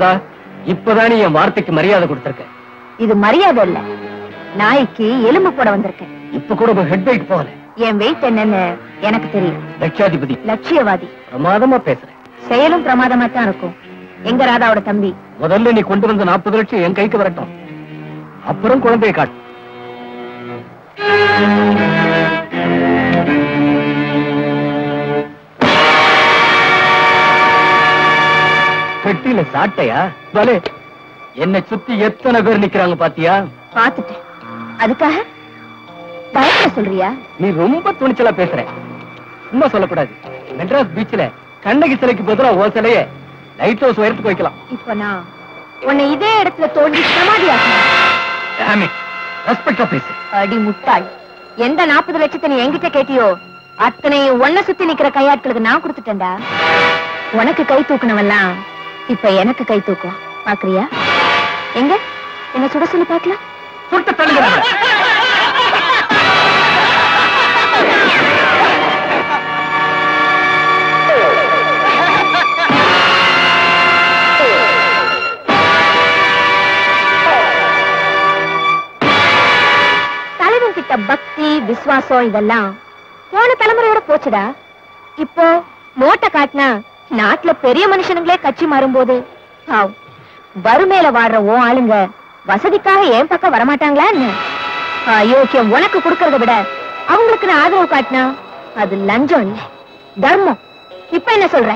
Speaker 7: ராதா, இப்பதான் நீ என் வார்த்தைக்கு மரியாதை கொடுத்திருக்க.
Speaker 4: இது மரியாதை இல்ல, நாய்க்கு எலும்பு போட வந்திருக்கேன்.
Speaker 7: இப்ப கூட ஹெட் வெயிட் போகல.
Speaker 4: என் வெயிட் என்னன்னு எனக்கு தெரியும்.
Speaker 7: லட்சாதிபதி,
Speaker 4: லட்சியவாதி.
Speaker 7: பிரமாதமா பேசுறேன்.
Speaker 4: செயலும் பிரமாதமா தான் இருக்கும். எங்க ராதாவோட தம்பி?
Speaker 7: முதல்ல நீ கொண்டு வந்த 40 லட்சம் என் கைக்கு வரட்டும், அப்புறம் குழந்தையை காட்டு. பெட்டியில சாட்டையா? பலே, என்னை சுத்தி எத்தனை பேர் நிக்கிறாங்க பாத்தியா?
Speaker 4: பாத்துட்டேன். அதுக்காக பயப்பட சொல்றியா?
Speaker 7: நீ ரொம்ப துணிச்சலா பேசுற. சும்மா சொல்லக்கூடாது. மெட்ராஸ் பீச்ல கண்ணகி சிலைக்கு பதிலா ஓ சிலைய லைட் ஹவுஸ் உயரத்துக்கு வைக்கலாம்.
Speaker 4: இப்ப நான் உன்னை இதே இடத்துல தோண்டி சமாதியாக்கணும்.
Speaker 7: ரெஸ்பெக்டா பேசு.
Speaker 4: அடி முட்டாள், எந்த 40 லட்சத்தை நீ என்கிட்ட கேட்டியோ அத்தனையும் ஒன்ன சுத்தி நிக்கிற கையாட்களுக்கு நான் கொடுத்துட்டேன்டா. உனக்கு கை தூக்கணவெல்லாம் இப்ப எனக்கு கை தூக்குவான். பாக்குறியா? எங்க என்ன சுட சொல்லி பாக்கலாம்.
Speaker 7: சுட்ட தள்ளுங்க.
Speaker 4: தலைவன் கிட்ட பக்தி விசுவாசம் இதெல்லாம் போன தலைமுறையோட போச்சுடா. இப்போ நோட்டை காட்டினா நாட்டுல பெரிய மனுஷனுங்களே கட்சி மாறும்போது வறுமையில வாடுற ஓ ஆளுங்க வசதிக்காக என் பக்கம் வரமாட்டாங்களா? அயோக்கியம் உனக்கு கொடுக்கறத விட அவங்களுக்கு நான் ஆதரவு காட்டினா அது லஞ்சம் இல்ல, தர்மம். இப்ப என்ன சொல்ற?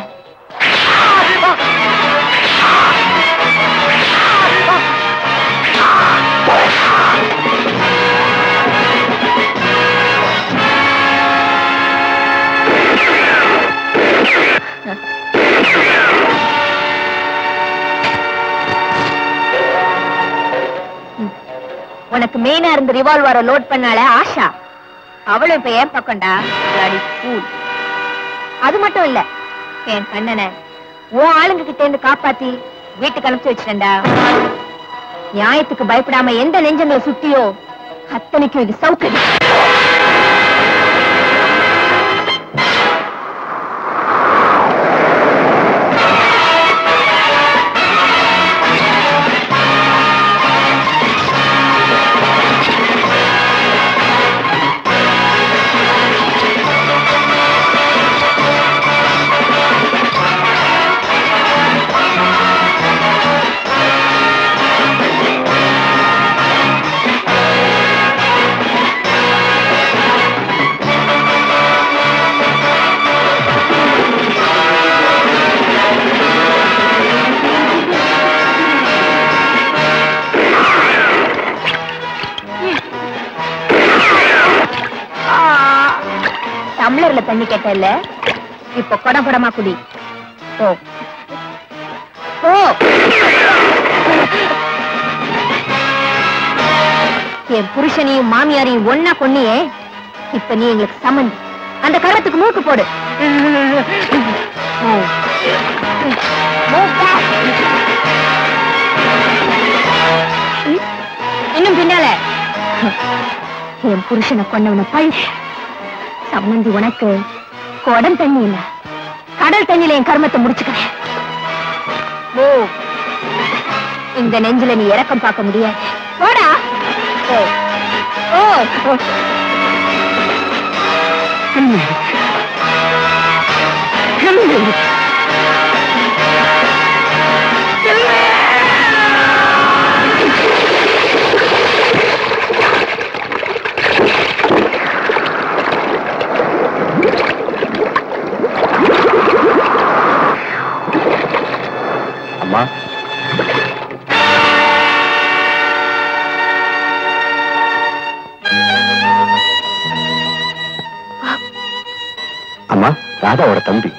Speaker 4: உனக்கு மெயினா இருந்த ரிவால்வரை லோட் பண்ணால ஆஷா, அவளும் இப்ப ஏன் பக்கம்டா. அது மட்டும் இல்ல, என் கண்ணனை உன் ஆளுங்க கிட்ட இருந்து காப்பாத்தி வீட்டுக்கு அனுப்பிச்சு வச்சிட்டேன்டா. நியாயத்துக்கு பயப்படாம எந்த நெஞ்சங்களை சுத்தியோ அத்தனைக்கும் இது சௌகரியம். டம்ளர்ல தண்ணி கேட்டல, இப்ப குடம் குடமா குடி. ஓ ஓ, என் புருஷனையும் மாமியாரையும் ஒன்னா கொன்னியே, இப்ப நீ எங்களுக்கு சம்மந்தி. அந்த கரத்துக்கு மூக்கு போடு. இன்னும் பின்னால என் புருஷனை கொன்னவன பழி. சம்மந்தி உனக்கு குடம் தண்ணி இல்ல, கடல் தண்ணியில என் கர்மத்தை முடிச்சுக்கிறேன். ஓ, இந்த நெஞ்சில நீ இறக்கம் பார்க்க முடியாது. போடா. ஓ ஓ,
Speaker 5: அம்மா, அம்மா, ராதாவோட தம்பி.